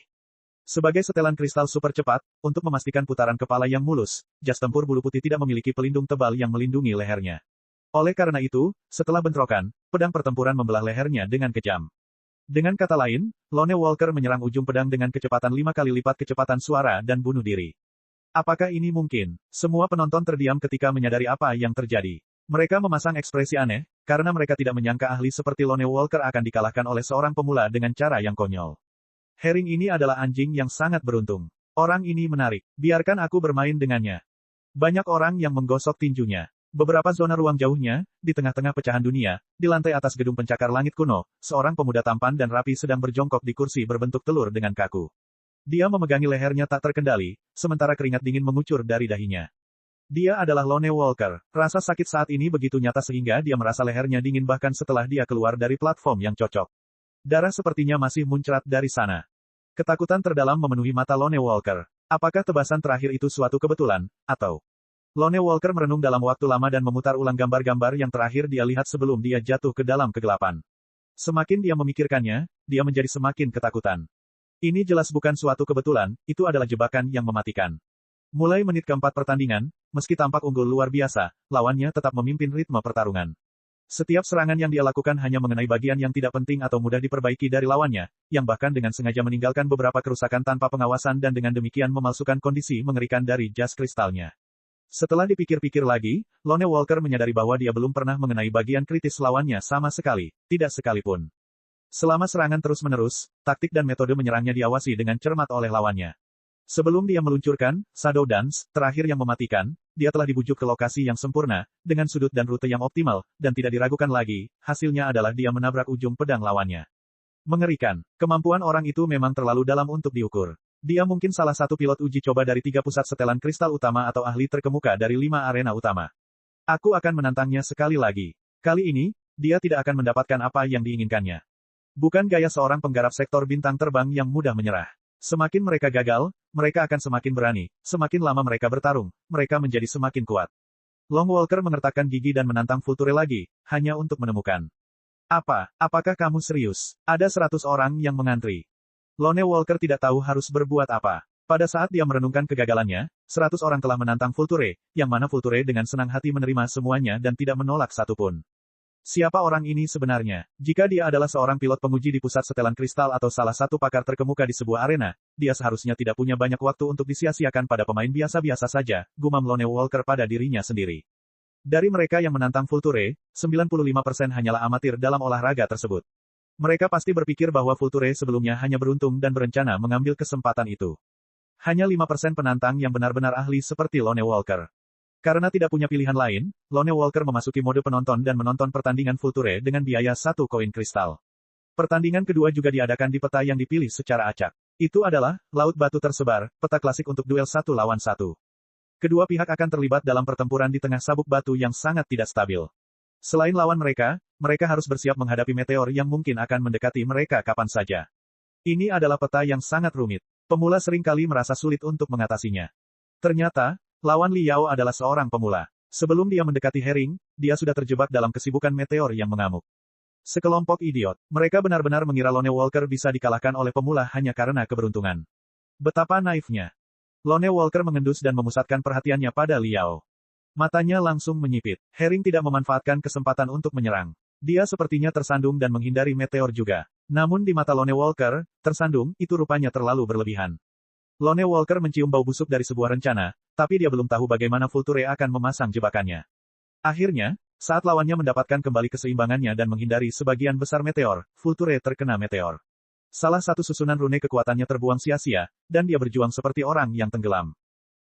Sebagai setelan kristal super cepat, untuk memastikan putaran kepala yang mulus, jas tempur bulu putih tidak memiliki pelindung tebal yang melindungi lehernya. Oleh karena itu, setelah bentrokan, pedang pertempuran membelah lehernya dengan kejam. Dengan kata lain, Lone Walker menyerang ujung pedang dengan kecepatan 5 kali lipat kecepatan suara dan bunuh diri. Apakah ini mungkin? Semua penonton terdiam ketika menyadari apa yang terjadi. Mereka memasang ekspresi aneh, karena mereka tidak menyangka ahli seperti Lone Walker akan dikalahkan oleh seorang pemula dengan cara yang konyol. Herring ini adalah anjing yang sangat beruntung. Orang ini menarik. Biarkan aku bermain dengannya. Banyak orang yang menggosok tinjunya. Beberapa zona ruang jauhnya, di tengah-tengah pecahan dunia, di lantai atas gedung pencakar langit kuno, seorang pemuda tampan dan rapi sedang berjongkok di kursi berbentuk telur dengan kaku. Dia memegangi lehernya tak terkendali, sementara keringat dingin mengucur dari dahinya. Dia adalah Lone Walker. Rasa sakit saat ini begitu nyata sehingga dia merasa lehernya dingin bahkan setelah dia keluar dari platform yang cocok. Darah sepertinya masih muncrat dari sana. Ketakutan terdalam memenuhi mata Lone Walker. Apakah tebasan terakhir itu suatu kebetulan, atau... Lone Walker merenung dalam waktu lama dan memutar ulang gambar-gambar yang terakhir dia lihat sebelum dia jatuh ke dalam kegelapan. Semakin dia memikirkannya, dia menjadi semakin ketakutan. Ini jelas bukan suatu kebetulan, itu adalah jebakan yang mematikan. Mulai menit keempat pertandingan, meski tampak unggul luar biasa, lawannya tetap memimpin ritme pertarungan. Setiap serangan yang dia lakukan hanya mengenai bagian yang tidak penting atau mudah diperbaiki dari lawannya, yang bahkan dengan sengaja meninggalkan beberapa kerusakan tanpa pengawasan dan dengan demikian memalsukan kondisi mengerikan dari jas kristalnya. Setelah dipikir-pikir lagi, Lone Walker menyadari bahwa dia belum pernah mengenai bagian kritis lawannya sama sekali, tidak sekalipun. Selama serangan terus-menerus, taktik dan metode menyerangnya diawasi dengan cermat oleh lawannya. Sebelum dia meluncurkan Shadow Dance, terakhir yang mematikan, dia telah dibujuk ke lokasi yang sempurna, dengan sudut dan rute yang optimal, dan tidak diragukan lagi, hasilnya adalah dia menabrak ujung pedang lawannya. Mengerikan. Kemampuan orang itu memang terlalu dalam untuk diukur. Dia mungkin salah satu pilot uji coba dari 3 pusat setelan kristal utama atau ahli terkemuka dari 5 arena utama. Aku akan menantangnya sekali lagi. Kali ini, dia tidak akan mendapatkan apa yang diinginkannya. Bukan gaya seorang penggarap sektor bintang terbang yang mudah menyerah. Semakin mereka gagal, mereka akan semakin berani. Semakin lama mereka bertarung, mereka menjadi semakin kuat. Long Walker mengertakkan gigi dan menantang Vulture lagi, hanya untuk menemukan. Apakah kamu serius? Ada 100 orang yang mengantri. Lone Walker tidak tahu harus berbuat apa. Pada saat dia merenungkan kegagalannya, 100 orang telah menantang Vulture, yang mana Vulture dengan senang hati menerima semuanya dan tidak menolak satupun. Siapa orang ini sebenarnya? Jika dia adalah seorang pilot penguji di pusat setelan kristal atau salah satu pakar terkemuka di sebuah arena, dia seharusnya tidak punya banyak waktu untuk disia-siakan pada pemain biasa-biasa saja, gumam Lone Walker pada dirinya sendiri. Dari mereka yang menantang Vulture, 95% hanyalah amatir dalam olahraga tersebut. Mereka pasti berpikir bahwa Vulture sebelumnya hanya beruntung dan berencana mengambil kesempatan itu. Hanya 5% penantang yang benar-benar ahli seperti Lone Walker. Karena tidak punya pilihan lain, Lone Walker memasuki mode penonton dan menonton pertandingan Vulture dengan biaya 1 koin kristal. Pertandingan kedua juga diadakan di peta yang dipilih secara acak. Itu adalah Laut Batu Tersebar, peta klasik untuk duel 1 lawan 1. Kedua pihak akan terlibat dalam pertempuran di tengah sabuk batu yang sangat tidak stabil. Selain lawan mereka, mereka harus bersiap menghadapi meteor yang mungkin akan mendekati mereka kapan saja. Ini adalah peta yang sangat rumit. Pemula seringkali merasa sulit untuk mengatasinya. Ternyata, lawan Li Yao adalah seorang pemula. Sebelum dia mendekati Herring, dia sudah terjebak dalam kesibukan meteor yang mengamuk. Sekelompok idiot. Mereka benar-benar mengira Lone Walker bisa dikalahkan oleh pemula hanya karena keberuntungan. Betapa naifnya. Lone Walker mengendus dan memusatkan perhatiannya pada Li Yao. Matanya langsung menyipit. Herring tidak memanfaatkan kesempatan untuk menyerang. Dia sepertinya tersandung dan menghindari meteor juga. Namun di mata Lone Walker, tersandung, itu rupanya terlalu berlebihan. Lone Walker mencium bau busuk dari sebuah rencana, tapi dia belum tahu bagaimana Vulture akan memasang jebakannya. Akhirnya, saat lawannya mendapatkan kembali keseimbangannya dan menghindari sebagian besar meteor, Vulture terkena meteor. Salah satu susunan rune kekuatannya terbuang sia-sia, dan dia berjuang seperti orang yang tenggelam.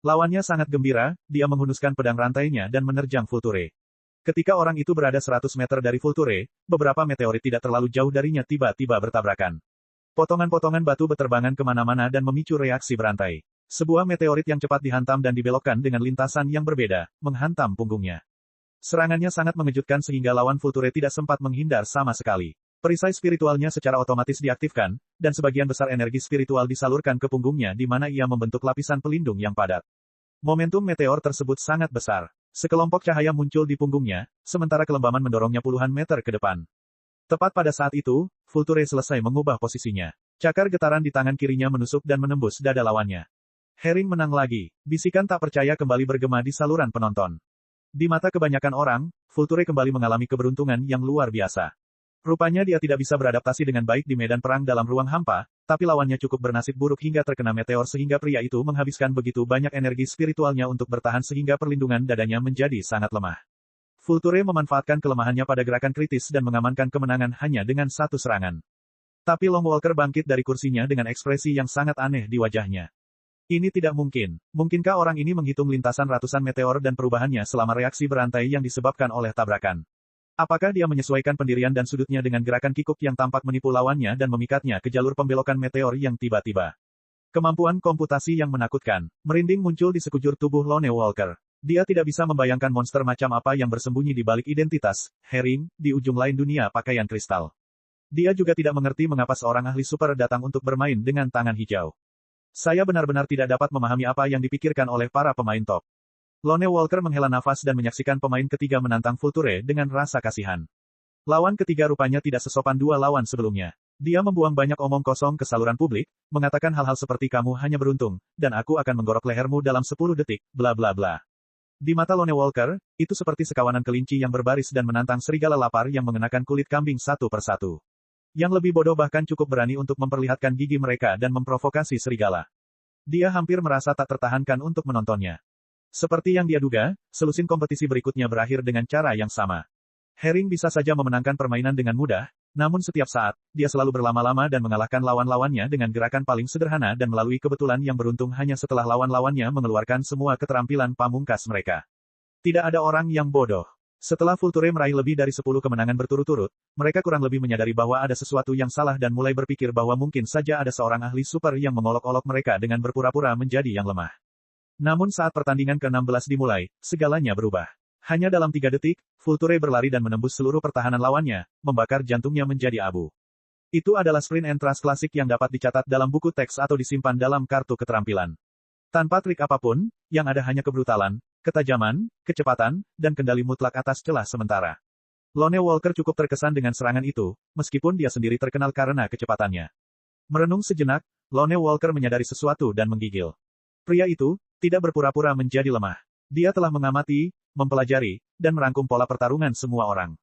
Lawannya sangat gembira, dia menghunuskan pedang rantainya dan menerjang Vulture. Ketika orang itu berada 100 meter dari Vulture, beberapa meteorit tidak terlalu jauh darinya tiba-tiba bertabrakan. Potongan-potongan batu berterbangan kemana-mana dan memicu reaksi berantai. Sebuah meteorit yang cepat dihantam dan dibelokkan dengan lintasan yang berbeda, menghantam punggungnya. Serangannya sangat mengejutkan sehingga lawan Vulture tidak sempat menghindar sama sekali. Perisai spiritualnya secara otomatis diaktifkan, dan sebagian besar energi spiritual disalurkan ke punggungnya di mana ia membentuk lapisan pelindung yang padat. Momentum meteor tersebut sangat besar. Sekelompok cahaya muncul di punggungnya, sementara kelembaman mendorongnya puluhan meter ke depan. Tepat pada saat itu, Vulture selesai mengubah posisinya. Cakar getaran di tangan kirinya menusuk dan menembus dada lawannya. Herring menang lagi. Bisikan tak percaya kembali bergema di saluran penonton. Di mata kebanyakan orang, Vulture kembali mengalami keberuntungan yang luar biasa. Rupanya dia tidak bisa beradaptasi dengan baik di medan perang dalam ruang hampa, tapi lawannya cukup bernasib buruk hingga terkena meteor sehingga pria itu menghabiskan begitu banyak energi spiritualnya untuk bertahan sehingga perlindungan dadanya menjadi sangat lemah. Vulture memanfaatkan kelemahannya pada gerakan kritis dan mengamankan kemenangan hanya dengan satu serangan. Tapi Long Walker bangkit dari kursinya dengan ekspresi yang sangat aneh di wajahnya. Ini tidak mungkin. Mungkinkah orang ini menghitung lintasan ratusan meteor dan perubahannya selama reaksi berantai yang disebabkan oleh tabrakan? Apakah dia menyesuaikan pendirian dan sudutnya dengan gerakan kikuk yang tampak menipu lawannya dan memikatnya ke jalur pembelokan meteor yang tiba-tiba? Kemampuan komputasi yang menakutkan. Merinding muncul di sekujur tubuh Lone Walker. Dia tidak bisa membayangkan monster macam apa yang bersembunyi di balik identitas, Herring, di ujung lain dunia pakaian kristal. Dia juga tidak mengerti mengapa seorang ahli super datang untuk bermain dengan tangan hijau. Saya benar-benar tidak dapat memahami apa yang dipikirkan oleh para pemain top. Lone Walker menghela nafas dan menyaksikan pemain ketiga menantang Vulture dengan rasa kasihan. Lawan ketiga rupanya tidak sesopan dua lawan sebelumnya. Dia membuang banyak omong kosong ke saluran publik, mengatakan hal-hal seperti kamu hanya beruntung, dan aku akan menggorok lehermu dalam 10 detik, bla bla bla. Di mata Lone Walker, itu seperti sekawanan kelinci yang berbaris dan menantang serigala lapar yang mengenakan kulit kambing satu persatu. Yang lebih bodoh bahkan cukup berani untuk memperlihatkan gigi mereka dan memprovokasi serigala. Dia hampir merasa tak tertahankan untuk menontonnya. Seperti yang dia duga, selusin kompetisi berikutnya berakhir dengan cara yang sama. Herring bisa saja memenangkan permainan dengan mudah, namun setiap saat, dia selalu berlama-lama dan mengalahkan lawan-lawannya dengan gerakan paling sederhana dan melalui kebetulan yang beruntung hanya setelah lawan-lawannya mengeluarkan semua keterampilan pamungkas mereka. Tidak ada orang yang bodoh. Setelah Vulture meraih lebih dari 10 kemenangan berturut-turut, mereka kurang lebih menyadari bahwa ada sesuatu yang salah dan mulai berpikir bahwa mungkin saja ada seorang ahli super yang mengolok-olok mereka dengan berpura-pura menjadi yang lemah. Namun saat pertandingan ke-16 dimulai, segalanya berubah. Hanya dalam 3 detik, Vulture berlari dan menembus seluruh pertahanan lawannya, membakar jantungnya menjadi abu. Itu adalah sprint and thrust klasik yang dapat dicatat dalam buku teks atau disimpan dalam kartu keterampilan. Tanpa trik apapun, yang ada hanya kebrutalan, ketajaman, kecepatan, dan kendali mutlak atas celah sementara. Lone Walker cukup terkesan dengan serangan itu, meskipun dia sendiri terkenal karena kecepatannya. Merenung sejenak, Lone Walker menyadari sesuatu dan menggigil. Pria itu tidak berpura-pura menjadi lemah. Dia telah mengamati, mempelajari, dan merangkum pola pertarungan semua orang.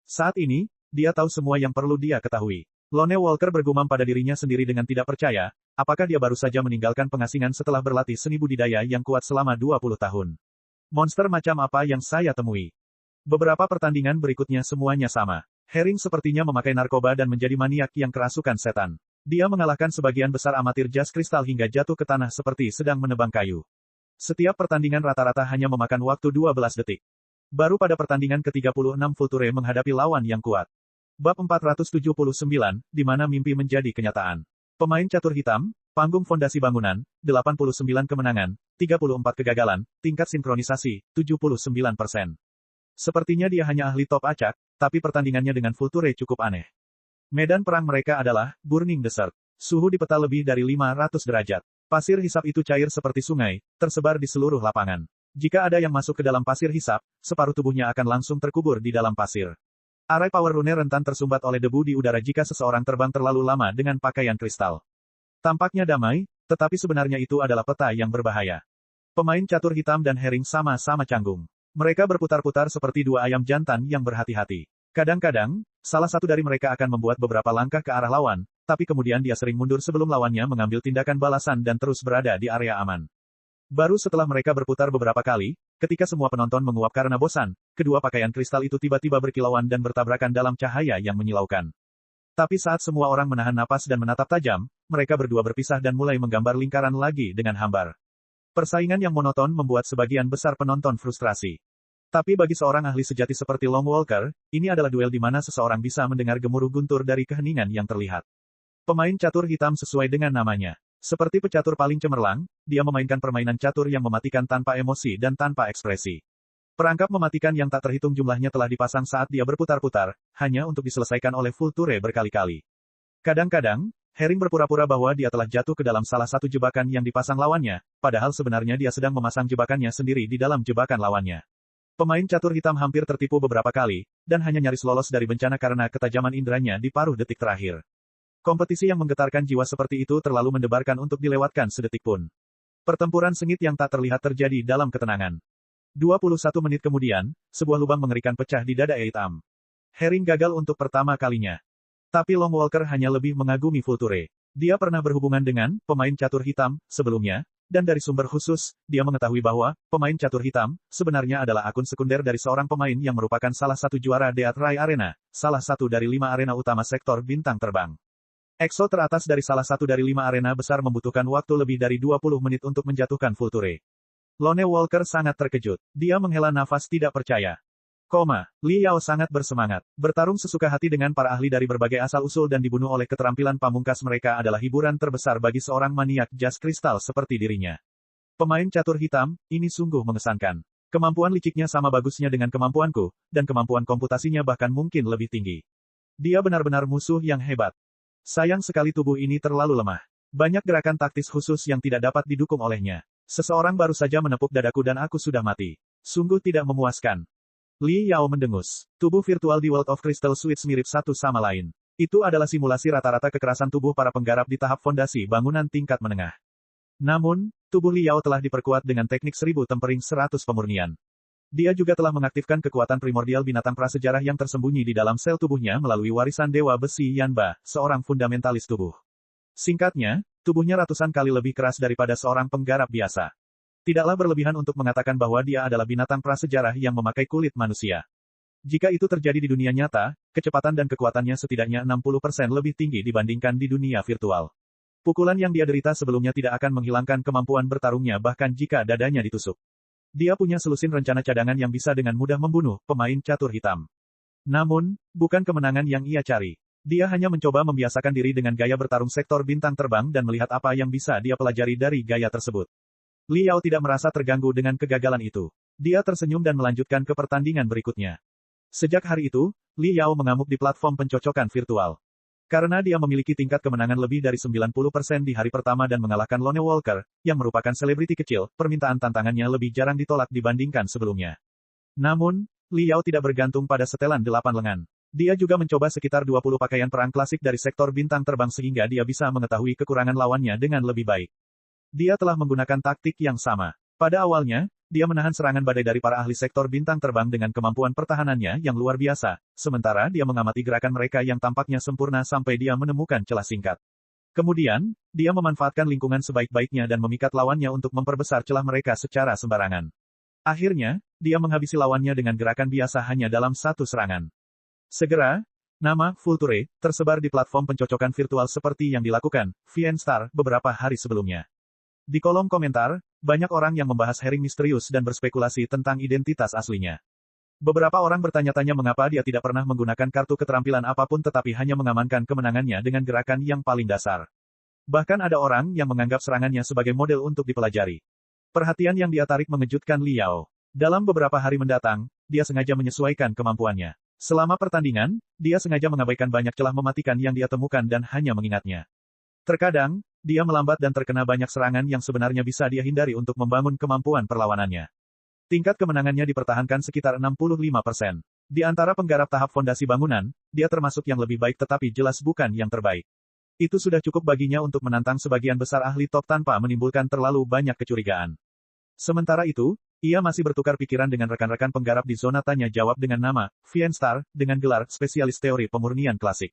Saat ini, dia tahu semua yang perlu dia ketahui. Lone Walker bergumam pada dirinya sendiri dengan tidak percaya, apakah dia baru saja meninggalkan pengasingan setelah berlatih seni budidaya yang kuat selama 20 tahun. Monster macam apa yang saya temui? Beberapa pertandingan berikutnya semuanya sama. Herring sepertinya memakai narkoba dan menjadi maniak yang kerasukan setan. Dia mengalahkan sebagian besar amatir jas kristal hingga jatuh ke tanah seperti sedang menebang kayu. Setiap pertandingan rata-rata hanya memakan waktu 12 detik. Baru pada pertandingan ke-36 Vulture menghadapi lawan yang kuat. Bab 479, di mana mimpi menjadi kenyataan. Pemain catur hitam, panggung fondasi bangunan, 89 kemenangan, 34 kegagalan, tingkat sinkronisasi, 79%. Sepertinya dia hanya ahli top acak, tapi pertandingannya dengan Vulture cukup aneh. Medan perang mereka adalah Burning Desert. Suhu di peta lebih dari 500 derajat. Pasir hisap itu cair seperti sungai, tersebar di seluruh lapangan. Jika ada yang masuk ke dalam pasir hisap, separuh tubuhnya akan langsung terkubur di dalam pasir. Arai Power Rune rentan tersumbat oleh debu di udara jika seseorang terbang terlalu lama dengan pakaian kristal. Tampaknya damai, tetapi sebenarnya itu adalah peta yang berbahaya. Pemain catur hitam dan Herring sama-sama canggung. Mereka berputar-putar seperti dua ayam jantan yang berhati-hati. Kadang-kadang, salah satu dari mereka akan membuat beberapa langkah ke arah lawan, tapi kemudian dia sering mundur sebelum lawannya mengambil tindakan balasan dan terus berada di area aman. Baru setelah mereka berputar beberapa kali, ketika semua penonton menguap karena bosan, kedua pakaian kristal itu tiba-tiba berkilauan dan bertabrakan dalam cahaya yang menyilaukan. Tapi saat semua orang menahan napas dan menatap tajam, mereka berdua berpisah dan mulai menggambar lingkaran lagi dengan hambar. Persaingan yang monoton membuat sebagian besar penonton frustrasi. Tapi bagi seorang ahli sejati seperti Lone Walker, ini adalah duel di mana seseorang bisa mendengar gemuruh guntur dari keheningan yang terlihat. Pemain catur hitam sesuai dengan namanya. Seperti pecatur paling cemerlang, dia memainkan permainan catur yang mematikan tanpa emosi dan tanpa ekspresi. Perangkap mematikan yang tak terhitung jumlahnya telah dipasang saat dia berputar-putar, hanya untuk diselesaikan oleh Vulture berkali-kali. Kadang-kadang, Herring berpura-pura bahwa dia telah jatuh ke dalam salah satu jebakan yang dipasang lawannya, padahal sebenarnya dia sedang memasang jebakannya sendiri di dalam jebakan lawannya. Pemain catur hitam hampir tertipu beberapa kali, dan hanya nyaris lolos dari bencana karena ketajaman inderanya di paruh detik terakhir. Kompetisi yang menggetarkan jiwa seperti itu terlalu mendebarkan untuk dilewatkan sedetik pun. Pertempuran sengit yang tak terlihat terjadi dalam ketenangan. 21 menit kemudian, sebuah lubang mengerikan pecah di dada Eitam. Herring gagal untuk pertama kalinya. Tapi Lone Walker hanya lebih mengagumi Vulture. Dia pernah berhubungan dengan pemain catur hitam sebelumnya, dan dari sumber khusus, dia mengetahui bahwa pemain catur hitam sebenarnya adalah akun sekunder dari seorang pemain yang merupakan salah satu juara Death Ray Arena, salah satu dari 5 arena utama sektor bintang terbang. EXO teratas dari salah satu dari 5 arena besar membutuhkan waktu lebih dari 20 menit untuk menjatuhkan Vulture. Lone Walker sangat terkejut. Dia menghela nafas tidak percaya. Li Yao sangat bersemangat. Bertarung sesuka hati dengan para ahli dari berbagai asal-usul dan dibunuh oleh keterampilan pamungkas mereka adalah hiburan terbesar bagi seorang maniak jas kristal seperti dirinya. Pemain catur hitam, ini sungguh mengesankan. Kemampuan liciknya sama bagusnya dengan kemampuanku, dan kemampuan komputasinya bahkan mungkin lebih tinggi. Dia benar-benar musuh yang hebat. Sayang sekali tubuh ini terlalu lemah. Banyak gerakan taktis khusus yang tidak dapat didukung olehnya. Seseorang baru saja menepuk dadaku dan aku sudah mati. Sungguh tidak memuaskan. Li Yao mendengus. Tubuh virtual di World of Crystal Suites mirip satu sama lain. Itu adalah simulasi rata-rata kekerasan tubuh para penggarap di tahap fondasi bangunan tingkat menengah. Namun, tubuh Li Yao telah diperkuat dengan teknik 1000 tempering 100 pemurnian. Dia juga telah mengaktifkan kekuatan primordial binatang prasejarah yang tersembunyi di dalam sel tubuhnya melalui warisan Dewa Besi Yanba, seorang fundamentalis tubuh. Singkatnya, tubuhnya ratusan kali lebih keras daripada seorang penggarap biasa. Tidaklah berlebihan untuk mengatakan bahwa dia adalah binatang prasejarah yang memakai kulit manusia. Jika itu terjadi di dunia nyata, kecepatan dan kekuatannya setidaknya 60% lebih tinggi dibandingkan di dunia virtual. Pukulan yang dia derita sebelumnya tidak akan menghilangkan kemampuan bertarungnya bahkan jika dadanya ditusuk. Dia punya selusin rencana cadangan yang bisa dengan mudah membunuh pemain catur hitam. Namun, bukan kemenangan yang ia cari. Dia hanya mencoba membiasakan diri dengan gaya bertarung sektor bintang terbang dan melihat apa yang bisa dia pelajari dari gaya tersebut. Li Yao tidak merasa terganggu dengan kegagalan itu. Dia tersenyum dan melanjutkan ke pertandingan berikutnya. Sejak hari itu, Li Yao mengamuk di platform pencocokan virtual. Karena dia memiliki tingkat kemenangan lebih dari 90% di hari pertama dan mengalahkan Lone Walker, yang merupakan selebriti kecil, permintaan tantangannya lebih jarang ditolak dibandingkan sebelumnya. Namun, Li Yao tidak bergantung pada setelan 8 lengan. Dia juga mencoba sekitar 20 pakaian perang klasik dari sektor bintang terbang sehingga dia bisa mengetahui kekurangan lawannya dengan lebih baik. Dia telah menggunakan taktik yang sama. Pada awalnya, dia menahan serangan badai dari para ahli sektor bintang terbang dengan kemampuan pertahanannya yang luar biasa, sementara dia mengamati gerakan mereka yang tampaknya sempurna sampai dia menemukan celah singkat. Kemudian, dia memanfaatkan lingkungan sebaik-baiknya dan memikat lawannya untuk memperbesar celah mereka secara sembarangan. Akhirnya, dia menghabisi lawannya dengan gerakan biasa hanya dalam satu serangan. Segera, nama Vulture tersebar di platform pencocokan virtual seperti yang dilakukan VN-Star beberapa hari sebelumnya. Di kolom komentar, banyak orang yang membahas Herring misterius dan berspekulasi tentang identitas aslinya. Beberapa orang bertanya-tanya mengapa dia tidak pernah menggunakan kartu keterampilan apapun tetapi hanya mengamankan kemenangannya dengan gerakan yang paling dasar. Bahkan ada orang yang menganggap serangannya sebagai model untuk dipelajari. Perhatian yang dia tarik mengejutkan Liao. Dalam beberapa hari mendatang, dia sengaja menyesuaikan kemampuannya. Selama pertandingan, dia sengaja mengabaikan banyak celah mematikan yang dia temukan dan hanya mengingatnya. Terkadang, dia melambat dan terkena banyak serangan yang sebenarnya bisa dia hindari untuk membangun kemampuan perlawanannya. Tingkat kemenangannya dipertahankan sekitar 65%. Di antara penggarap tahap fondasi bangunan, dia termasuk yang lebih baik tetapi jelas bukan yang terbaik. Itu sudah cukup baginya untuk menantang sebagian besar ahli top tanpa menimbulkan terlalu banyak kecurigaan. Sementara itu, ia masih bertukar pikiran dengan rekan-rekan penggarap di zona tanya jawab dengan nama VN-Star dengan gelar spesialis teori pemurnian klasik.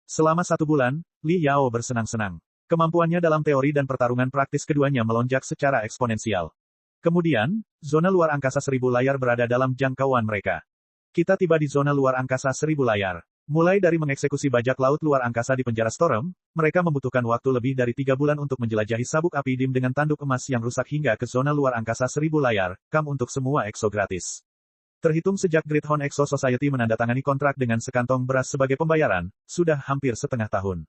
Selama 1 bulan, Li Yao bersenang-senang. Kemampuannya dalam teori dan pertarungan praktis keduanya melonjak secara eksponensial. Kemudian, zona luar angkasa 1000 layar berada dalam jangkauan mereka. Kita tiba di zona luar angkasa 1000 layar. Mulai dari mengeksekusi bajak laut luar angkasa di penjara Storm, mereka membutuhkan waktu lebih dari 3 bulan untuk menjelajahi sabuk api dim dengan tanduk emas yang rusak hingga ke zona luar angkasa 1000 layar, untuk semua exo gratis. Terhitung sejak Great Horn Exo Society menandatangani kontrak dengan sekantong beras sebagai pembayaran, sudah hampir setengah tahun.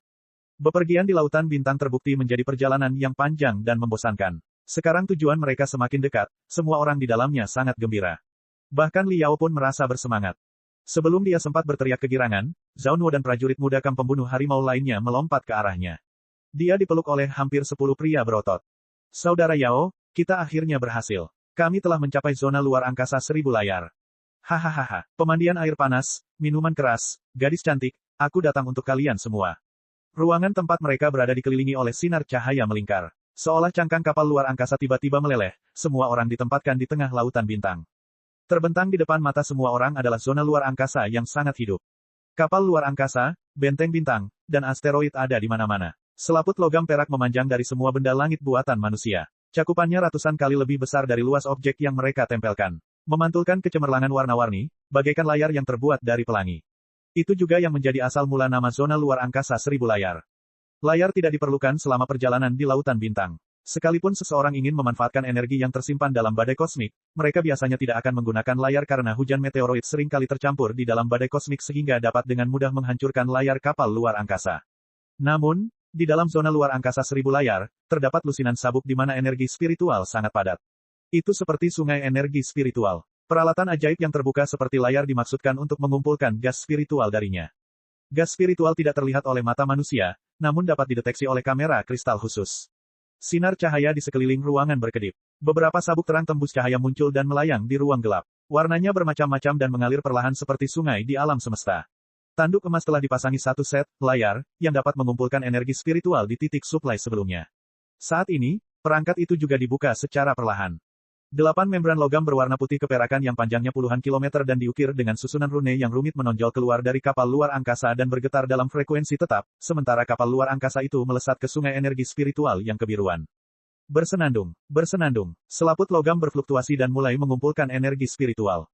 Bepergian di lautan bintang terbukti menjadi perjalanan yang panjang dan membosankan. Sekarang tujuan mereka semakin dekat, semua orang di dalamnya sangat gembira. Bahkan Liao pun merasa bersemangat. Sebelum dia sempat berteriak kegirangan, Zhaonuo dan prajurit muda kamp pembunuh harimau lainnya melompat ke arahnya. Dia dipeluk oleh hampir 10 pria berotot. Saudara Yao, kita akhirnya berhasil. Kami telah mencapai zona luar angkasa 1000 layar. Hahaha, pemandian air panas, minuman keras, gadis cantik, aku datang untuk kalian semua. Ruangan tempat mereka berada dikelilingi oleh sinar cahaya melingkar. Seolah cangkang kapal luar angkasa tiba-tiba meleleh, semua orang ditempatkan di tengah lautan bintang. Terbentang di depan mata semua orang adalah zona luar angkasa yang sangat hidup. Kapal luar angkasa, benteng bintang, dan asteroid ada di mana-mana. Selaput logam perak memanjang dari semua benda langit buatan manusia. Cakupannya ratusan kali lebih besar dari luas objek yang mereka tempelkan. Memantulkan kecemerlangan warna-warni, bagaikan layar yang terbuat dari pelangi. Itu juga yang menjadi asal mula nama zona luar angkasa 1000 layar. Layar tidak diperlukan selama perjalanan di lautan bintang. Sekalipun seseorang ingin memanfaatkan energi yang tersimpan dalam badai kosmik, mereka biasanya tidak akan menggunakan layar karena hujan meteoroid seringkali tercampur di dalam badai kosmik sehingga dapat dengan mudah menghancurkan layar kapal luar angkasa. Namun, di dalam zona luar angkasa 1000 layar, terdapat lusinan sabuk di mana energi spiritual sangat padat. Itu seperti sungai energi spiritual. Peralatan ajaib yang terbuka seperti layar dimaksudkan untuk mengumpulkan gas spiritual darinya. Gas spiritual tidak terlihat oleh mata manusia, namun dapat dideteksi oleh kamera kristal khusus. Sinar cahaya di sekeliling ruangan berkedip. Beberapa sabuk terang tembus cahaya muncul dan melayang di ruang gelap. Warnanya bermacam-macam dan mengalir perlahan seperti sungai di alam semesta. Tanduk emas telah dipasangi satu set layar, yang dapat mengumpulkan energi spiritual di titik suplai sebelumnya. Saat ini, perangkat itu juga dibuka secara perlahan. 8 membran logam berwarna putih keperakan yang panjangnya puluhan kilometer dan diukir dengan susunan rune yang rumit menonjol keluar dari kapal luar angkasa dan bergetar dalam frekuensi tetap, sementara kapal luar angkasa itu melesat ke sungai energi spiritual yang kebiruan. Bersenandung, selaput logam berfluktuasi dan mulai mengumpulkan energi spiritual.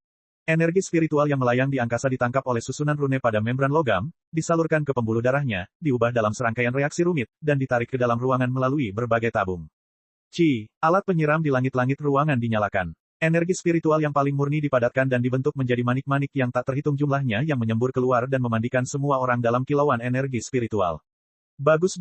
Energi spiritual yang melayang di angkasa ditangkap oleh susunan rune pada membran logam, disalurkan ke pembuluh darahnya, diubah dalam serangkaian reaksi rumit, dan ditarik ke dalam ruangan melalui berbagai tabung. Alat penyiram di langit-langit ruangan dinyalakan. Energi spiritual yang paling murni dipadatkan dan dibentuk menjadi manik-manik yang tak terhitung jumlahnya yang menyembur keluar dan memandikan semua orang dalam kilauan energi spiritual. Bagus.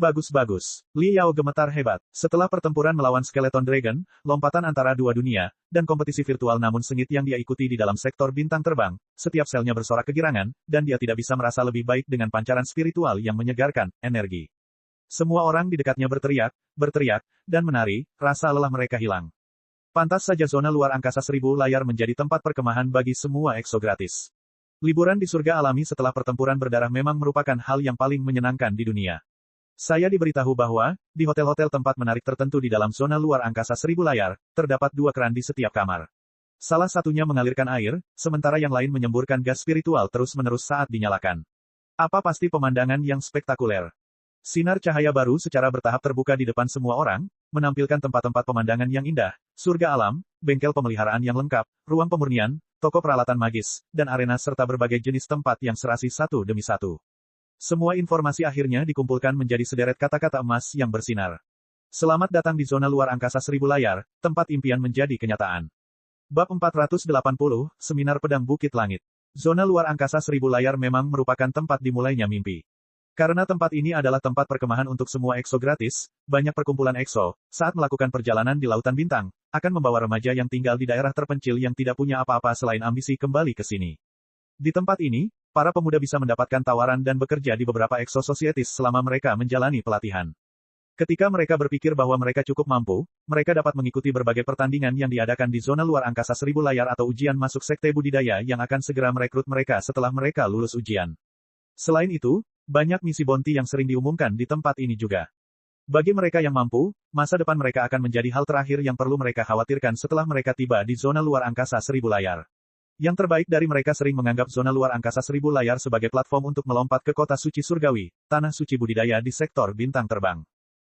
Li Yao gemetar hebat. Setelah pertempuran melawan Skeleton Dragon, lompatan antara dua dunia, dan kompetisi virtual namun sengit yang dia ikuti di dalam sektor bintang terbang, setiap selnya bersorak kegirangan, dan dia tidak bisa merasa lebih baik dengan pancaran spiritual yang menyegarkan, energi. Semua orang di dekatnya berteriak, dan menari, rasa lelah mereka hilang. Pantas saja zona luar angkasa 1000 layar menjadi tempat perkemahan bagi semua exo gratis. Liburan di surga alami setelah pertempuran berdarah memang merupakan hal yang paling menyenangkan di dunia. Saya diberitahu bahwa, di hotel-hotel tempat menarik tertentu di dalam zona luar angkasa 1000 layar, terdapat 2 keran di setiap kamar. Salah satunya mengalirkan air, sementara yang lain menyemburkan gas spiritual terus-menerus saat dinyalakan. Apa pasti pemandangan yang spektakuler. Sinar cahaya baru secara bertahap terbuka di depan semua orang, menampilkan tempat-tempat pemandangan yang indah, surga alam, bengkel pemeliharaan yang lengkap, ruang pemurnian, toko peralatan magis, dan arena serta berbagai jenis tempat yang serasi satu demi satu. Semua informasi akhirnya dikumpulkan menjadi sederet kata-kata emas yang bersinar. Selamat datang di zona luar angkasa 1000 layar, tempat impian menjadi kenyataan. Bab 480, Seminar Pedang Bukit Langit. Zona luar angkasa 1000 layar memang merupakan tempat dimulainya mimpi. Karena tempat ini adalah tempat perkemahan untuk semua EXO gratis, banyak perkumpulan EXO, saat melakukan perjalanan di Lautan Bintang, akan membawa remaja yang tinggal di daerah terpencil yang tidak punya apa-apa selain ambisi kembali ke sini. Di tempat ini, para pemuda bisa mendapatkan tawaran dan bekerja di beberapa EXO Societies selama mereka menjalani pelatihan. Ketika mereka berpikir bahwa mereka cukup mampu, mereka dapat mengikuti berbagai pertandingan yang diadakan di zona luar angkasa 1000 layar atau ujian masuk sekte budidaya yang akan segera merekrut mereka setelah mereka lulus ujian. Selain itu, banyak misi bounty yang sering diumumkan di tempat ini juga. Bagi mereka yang mampu, masa depan mereka akan menjadi hal terakhir yang perlu mereka khawatirkan setelah mereka tiba di zona luar angkasa 1000 layar. Yang terbaik dari mereka sering menganggap zona luar angkasa 1000 layar sebagai platform untuk melompat ke kota suci surgawi, tanah suci budidaya di sektor bintang terbang.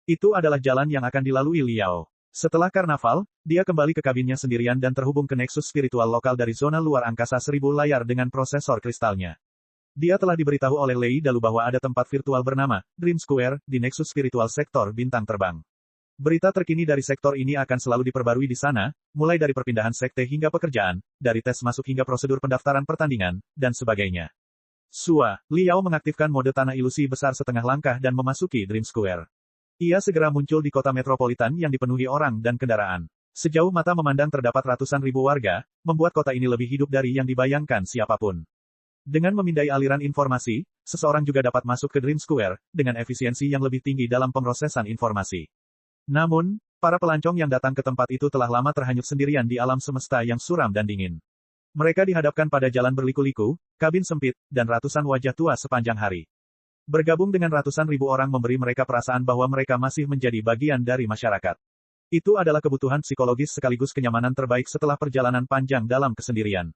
Itu adalah jalan yang akan dilalui Liao. Setelah karnaval, dia kembali ke kabinnya sendirian dan terhubung ke nexus spiritual lokal dari zona luar angkasa 1000 layar dengan prosesor kristalnya. Dia telah diberitahu oleh Lei Dalu bahwa ada tempat virtual bernama Dream Square di nexus spiritual sektor bintang terbang. Berita terkini dari sektor ini akan selalu diperbarui di sana, mulai dari perpindahan sekte hingga pekerjaan, dari tes masuk hingga prosedur pendaftaran pertandingan, dan sebagainya. Liao mengaktifkan mode tanah ilusi besar setengah langkah dan memasuki Dream Square. Ia segera muncul di kota metropolitan yang dipenuhi orang dan kendaraan. Sejauh mata memandang terdapat ratusan ribu warga, membuat kota ini lebih hidup dari yang dibayangkan siapapun. Dengan memindai aliran informasi, seseorang juga dapat masuk ke Dream Square, dengan efisiensi yang lebih tinggi dalam pemrosesan informasi. Namun, para pelancong yang datang ke tempat itu telah lama terhanyut sendirian di alam semesta yang suram dan dingin. Mereka dihadapkan pada jalan berliku-liku, kabin sempit, dan ratusan wajah tua sepanjang hari. Bergabung dengan ratusan ribu orang memberi mereka perasaan bahwa mereka masih menjadi bagian dari masyarakat. Itu adalah kebutuhan psikologis sekaligus kenyamanan terbaik setelah perjalanan panjang dalam kesendirian.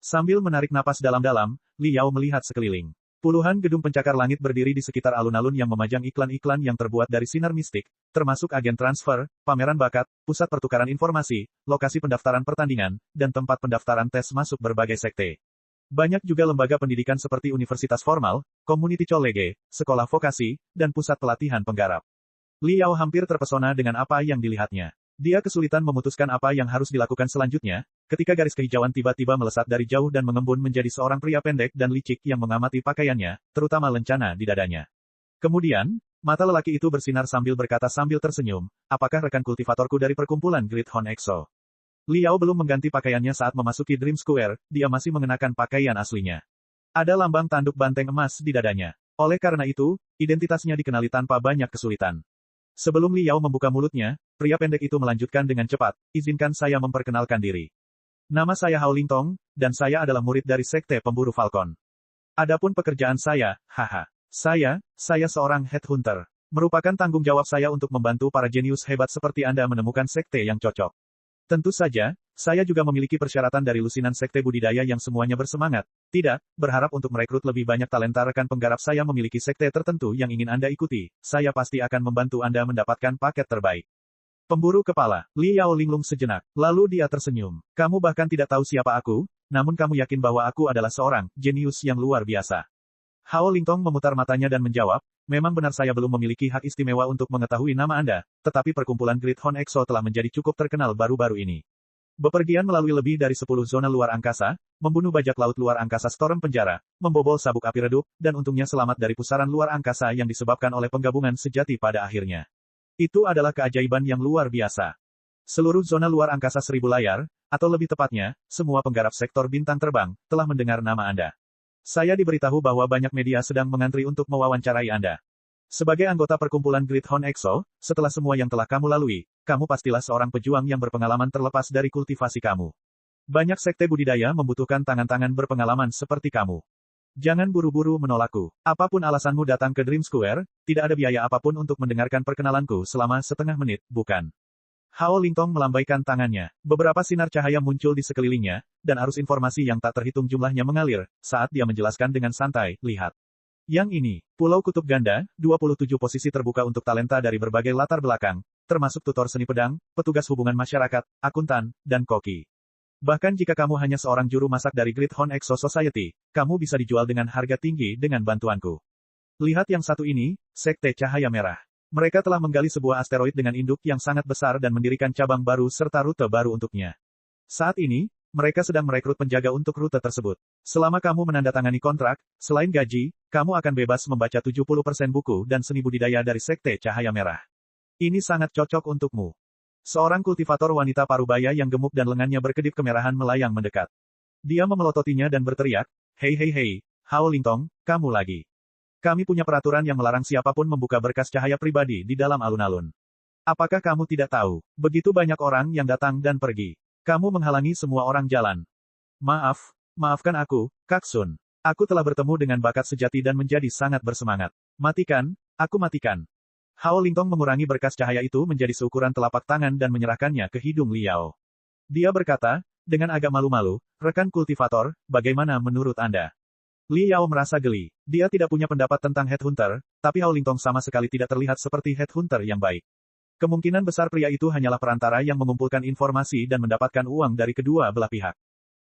Sambil menarik napas dalam-dalam, Liao melihat sekeliling. Puluhan gedung pencakar langit berdiri di sekitar alun-alun yang memajang iklan-iklan yang terbuat dari sinar mistik, termasuk agen transfer, pameran bakat, pusat pertukaran informasi, lokasi pendaftaran pertandingan, dan tempat pendaftaran tes masuk berbagai sekte. Banyak juga lembaga pendidikan seperti universitas formal, community college, sekolah vokasi, dan pusat pelatihan penggarap. Liao hampir terpesona dengan apa yang dilihatnya. Dia kesulitan memutuskan apa yang harus dilakukan selanjutnya, ketika garis kehijauan tiba-tiba melesat dari jauh dan mengembun menjadi seorang pria pendek dan licik yang mengamati pakaiannya, terutama lencana di dadanya. Kemudian, mata lelaki itu bersinar sambil berkata sambil tersenyum, apakah rekan kultivatorku dari perkumpulan Great Horn EXO? Liao belum mengganti pakaiannya saat memasuki Dream Square, dia masih mengenakan pakaian aslinya. Ada lambang tanduk banteng emas di dadanya. Oleh karena itu, identitasnya dikenali tanpa banyak kesulitan. Sebelum Liao membuka mulutnya, pria pendek itu melanjutkan dengan cepat, izinkan saya memperkenalkan diri. Nama saya Hao Lingtong, dan saya adalah murid dari Sekte Pemburu Falcon. Adapun pekerjaan saya, saya seorang headhunter. Merupakan tanggung jawab saya untuk membantu para jenius hebat seperti Anda menemukan sekte yang cocok. Tentu saja, saya juga memiliki persyaratan dari lusinan sekte budidaya yang semuanya bersemangat. Tidak, berharap untuk merekrut lebih banyak talenta rekan penggarap saya memiliki sekte tertentu yang ingin Anda ikuti. Saya pasti akan membantu Anda mendapatkan paket terbaik. Pemburu kepala, Liao linglung sejenak. Lalu dia tersenyum. Kamu bahkan tidak tahu siapa aku, namun kamu yakin bahwa aku adalah seorang jenius yang luar biasa. Hao Lingtong memutar matanya dan menjawab, memang benar saya belum memiliki hak istimewa untuk mengetahui nama Anda, tetapi perkumpulan Great Horn EXO telah menjadi cukup terkenal baru-baru ini. Bepergian melalui lebih dari 10 zona luar angkasa, membunuh bajak laut luar angkasa Storm penjara, membobol sabuk api redup, dan untungnya selamat dari pusaran luar angkasa yang disebabkan oleh penggabungan sejati pada akhirnya. Itu adalah keajaiban yang luar biasa. Seluruh zona luar angkasa 1000 layar, atau lebih tepatnya, semua penggarap sektor bintang terbang, telah mendengar nama Anda. Saya diberitahu bahwa banyak media sedang mengantri untuk mewawancarai Anda. Sebagai anggota perkumpulan Great Horn EXO, setelah semua yang telah kamu lalui, kamu pastilah seorang pejuang yang berpengalaman terlepas dari kultivasi kamu. Banyak sekte budidaya membutuhkan tangan-tangan berpengalaman seperti kamu. Jangan buru-buru menolakku. Apapun alasanmu datang ke Dream Square, tidak ada biaya apapun untuk mendengarkan perkenalanku selama setengah menit, bukan? Hao Lingtong melambaikan tangannya. Beberapa sinar cahaya muncul di sekelilingnya, dan arus informasi yang tak terhitung jumlahnya mengalir, saat dia menjelaskan dengan santai, lihat. Yang ini, Pulau Kutub Ganda, 27 posisi terbuka untuk talenta dari berbagai latar belakang, termasuk tutor seni pedang, petugas hubungan masyarakat, akuntan, dan koki. Bahkan jika kamu hanya seorang juru masak dari Great Hon Exo Society, kamu bisa dijual dengan harga tinggi dengan bantuanku. Lihat yang satu ini, Sekte Cahaya Merah. Mereka telah menggali sebuah asteroid dengan induk yang sangat besar dan mendirikan cabang baru serta rute baru untuknya. Saat ini, mereka sedang merekrut penjaga untuk rute tersebut. Selama kamu menandatangani kontrak, selain gaji, kamu akan bebas membaca 70% buku dan seni budidaya dari Sekte Cahaya Merah. Ini sangat cocok untukmu. Seorang kultivator wanita parubaya yang gemuk dan lengannya berkedip kemerahan melayang mendekat. Dia memelototinya dan berteriak, hei, Hao Lingtong, kamu lagi. Kami punya peraturan yang melarang siapapun membuka berkas cahaya pribadi di dalam alun-alun. Apakah kamu tidak tahu, begitu banyak orang yang datang dan pergi. Kamu menghalangi semua orang jalan. Maafkan aku, Kak Sun. Aku telah bertemu dengan bakat sejati dan menjadi sangat bersemangat. Matikan. Hao Lingtong mengurangi berkas cahaya itu menjadi seukuran telapak tangan dan menyerahkannya ke hidung Liao. Dia berkata, dengan agak malu-malu, rekan kultivator, bagaimana menurut Anda? Liao merasa geli. Dia tidak punya pendapat tentang headhunter, tapi Hao Lingtong sama sekali tidak terlihat seperti headhunter yang baik. Kemungkinan besar pria itu hanyalah perantara yang mengumpulkan informasi dan mendapatkan uang dari kedua belah pihak.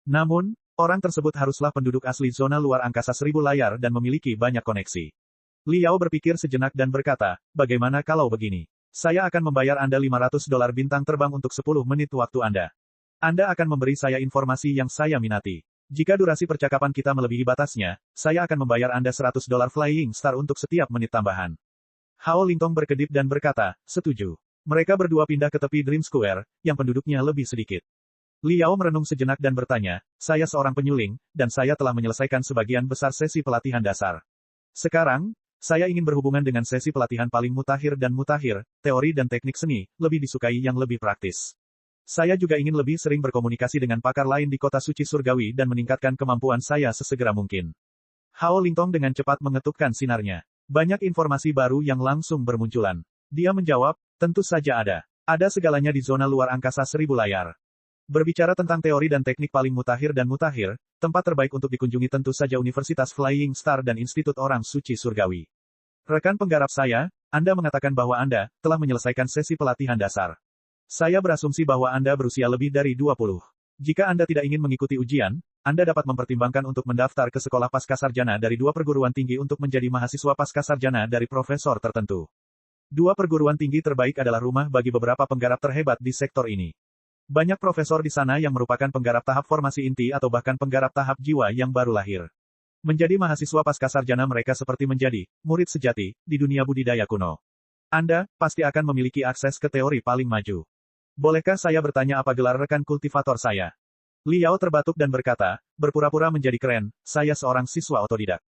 Namun, orang tersebut haruslah penduduk asli zona luar angkasa 1000 layar dan memiliki banyak koneksi. Liao berpikir sejenak dan berkata, bagaimana kalau begini? Saya akan membayar Anda $500 bintang terbang untuk 10 menit waktu Anda. Anda akan memberi saya informasi yang saya minati. Jika durasi percakapan kita melebihi batasnya, saya akan membayar Anda $100 Flying Star untuk setiap menit tambahan. Hao Lingtong berkedip dan berkata, setuju. Mereka berdua pindah ke tepi Dream Square, yang penduduknya lebih sedikit. Liao merenung sejenak dan bertanya, saya seorang penyuling, dan saya telah menyelesaikan sebagian besar sesi pelatihan dasar. Sekarang, saya ingin berhubungan dengan sesi pelatihan paling mutakhir dan mutakhir, teori dan teknik seni, lebih disukai yang lebih praktis. Saya juga ingin lebih sering berkomunikasi dengan pakar lain di kota suci surgawi dan meningkatkan kemampuan saya sesegera mungkin. Hao Lingtong dengan cepat mengetupkan sinarnya. Banyak informasi baru yang langsung bermunculan. Dia menjawab, tentu saja ada. Ada segalanya di zona luar angkasa 1000 layar. Berbicara tentang teori dan teknik paling mutakhir, tempat terbaik untuk dikunjungi tentu saja Universitas Flying Star dan Institut Orang Suci Surgawi. Rekan penggarap saya, Anda mengatakan bahwa Anda telah menyelesaikan sesi pelatihan dasar. Saya berasumsi bahwa Anda berusia lebih dari 20. Jika Anda tidak ingin mengikuti ujian, Anda dapat mempertimbangkan untuk mendaftar ke sekolah pascasarjana dari 2 perguruan tinggi untuk menjadi mahasiswa pascasarjana dari profesor tertentu. 2 perguruan tinggi terbaik adalah rumah bagi beberapa penggarap terhebat di sektor ini. Banyak profesor di sana yang merupakan penggarap tahap formasi inti atau bahkan penggarap tahap jiwa yang baru lahir. Menjadi mahasiswa pascasarjana mereka seperti menjadi murid sejati di dunia budidaya kuno. Anda pasti akan memiliki akses ke teori paling maju. Bolehkah saya bertanya apa gelar rekan kultivator saya? Liao terbatuk dan berkata, berpura-pura menjadi keren, saya seorang siswa otodidak.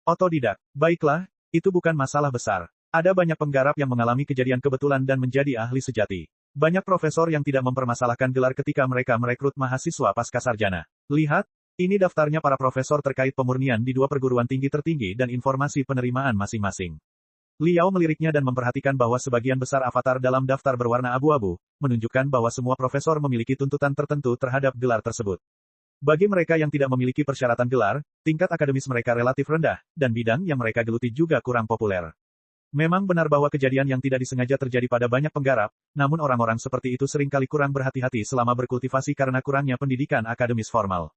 Otodidak, baiklah, itu bukan masalah besar. Ada banyak penggarap yang mengalami kejadian kebetulan dan menjadi ahli sejati. Banyak profesor yang tidak mempermasalahkan gelar ketika mereka merekrut mahasiswa pascasarjana. Lihat, ini daftarnya para profesor terkait pemurnian di 2 perguruan tinggi tertinggi dan informasi penerimaan masing-masing. Liao meliriknya dan memperhatikan bahwa sebagian besar avatar dalam daftar berwarna abu-abu, menunjukkan bahwa semua profesor memiliki tuntutan tertentu terhadap gelar tersebut. Bagi mereka yang tidak memiliki persyaratan gelar, tingkat akademis mereka relatif rendah, dan bidang yang mereka geluti juga kurang populer. Memang benar bahwa kejadian yang tidak disengaja terjadi pada banyak penggarap, namun orang-orang seperti itu seringkali kurang berhati-hati selama berkultivasi karena kurangnya pendidikan akademis formal.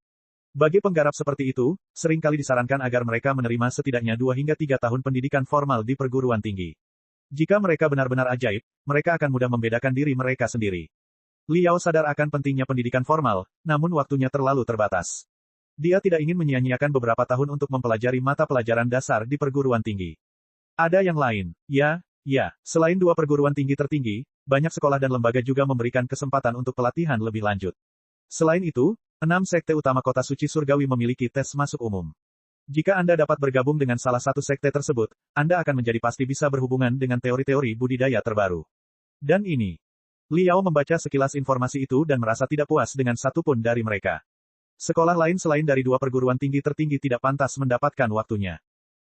Bagi penggarap seperti itu, seringkali disarankan agar mereka menerima setidaknya 2 hingga 3 tahun pendidikan formal di perguruan tinggi. Jika mereka benar-benar ajaib, mereka akan mudah membedakan diri mereka sendiri. Liao sadar akan pentingnya pendidikan formal, namun waktunya terlalu terbatas. Dia tidak ingin menyia-nyiakan beberapa tahun untuk mempelajari mata pelajaran dasar di perguruan tinggi. Ada yang lain. Ya, selain 2 perguruan tinggi tertinggi, banyak sekolah dan lembaga juga memberikan kesempatan untuk pelatihan lebih lanjut. Selain itu, 6 sekte utama kota suci surgawi memiliki tes masuk umum. Jika Anda dapat bergabung dengan salah satu sekte tersebut, Anda akan menjadi pasti bisa berhubungan dengan teori-teori budidaya terbaru. Dan ini. Liao membaca sekilas informasi itu dan merasa tidak puas dengan satupun dari mereka. Sekolah lain selain dari 2 perguruan tinggi tertinggi tidak pantas mendapatkan waktunya.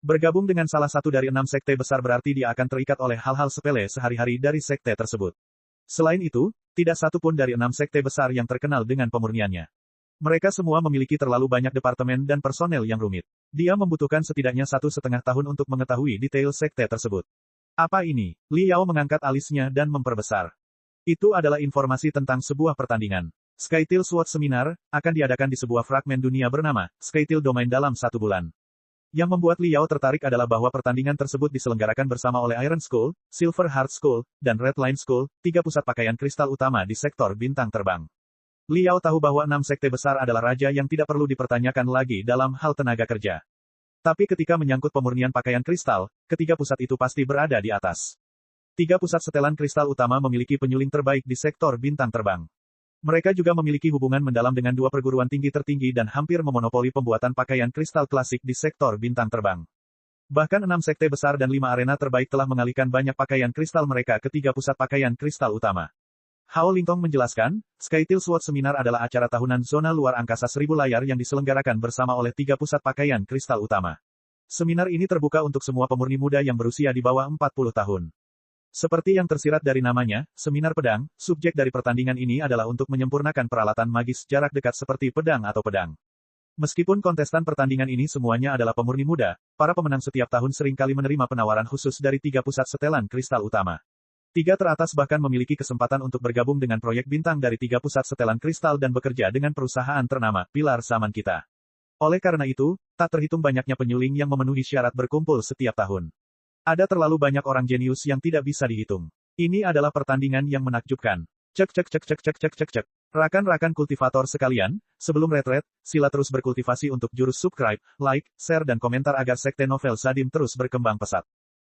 Bergabung dengan salah satu dari 6 sekte besar berarti dia akan terikat oleh hal-hal sepele sehari-hari dari sekte tersebut. Selain itu, tidak satu pun dari 6 sekte besar yang terkenal dengan pemurniannya. Mereka semua memiliki terlalu banyak departemen dan personel yang rumit. Dia membutuhkan setidaknya 1,5 tahun untuk mengetahui detail sekte tersebut. Apa ini? Liao mengangkat alisnya dan memperbesar. Itu adalah informasi tentang sebuah pertandingan. Skytil SWOT Seminar akan diadakan di sebuah fragmen dunia bernama Skytil Domain dalam 1 bulan. Yang membuat Liao tertarik adalah bahwa pertandingan tersebut diselenggarakan bersama oleh Iron School, Silver Heart School, dan Red Line School, 3 pusat pakaian kristal utama di sektor bintang terbang. Liao tahu bahwa 6 sekte besar adalah raja yang tidak perlu dipertanyakan lagi dalam hal tenaga kerja. Tapi ketika menyangkut pemurnian pakaian kristal, ketiga pusat itu pasti berada di atas. 3 pusat setelan kristal utama memiliki penyuling terbaik di sektor bintang terbang. Mereka juga memiliki hubungan mendalam dengan 2 perguruan tinggi tertinggi dan hampir memonopoli pembuatan pakaian kristal klasik di sektor bintang terbang. Bahkan 6 sekte besar dan 5 arena terbaik telah mengalihkan banyak pakaian kristal mereka ke 3 pusat pakaian kristal utama. Hao Lingtong menjelaskan, Skytil SWOT Seminar adalah acara tahunan zona luar angkasa 1000 layar yang diselenggarakan bersama oleh 3 pusat pakaian kristal utama. Seminar ini terbuka untuk semua pemurni muda yang berusia di bawah 40 tahun. Seperti yang tersirat dari namanya, seminar pedang, subjek dari pertandingan ini adalah untuk menyempurnakan peralatan magis jarak dekat seperti pedang atau pedang. Meskipun kontestan pertandingan ini semuanya adalah pemurni muda, para pemenang setiap tahun seringkali menerima penawaran khusus dari 3 pusat setelan kristal utama. 3 teratas bahkan memiliki kesempatan untuk bergabung dengan proyek bintang dari 3 pusat setelan kristal dan bekerja dengan perusahaan ternama, Pilar Zaman Kita. Oleh karena itu, tak terhitung banyaknya penyuling yang memenuhi syarat berkumpul setiap tahun. Ada terlalu banyak orang jenius yang tidak bisa dihitung. Ini adalah pertandingan yang menakjubkan. Cek. Rakan-rakan kultivator sekalian, sebelum retret, sila terus berkultivasi untuk jurus subscribe, like, share dan komentar agar sekte novel Sadim terus berkembang pesat.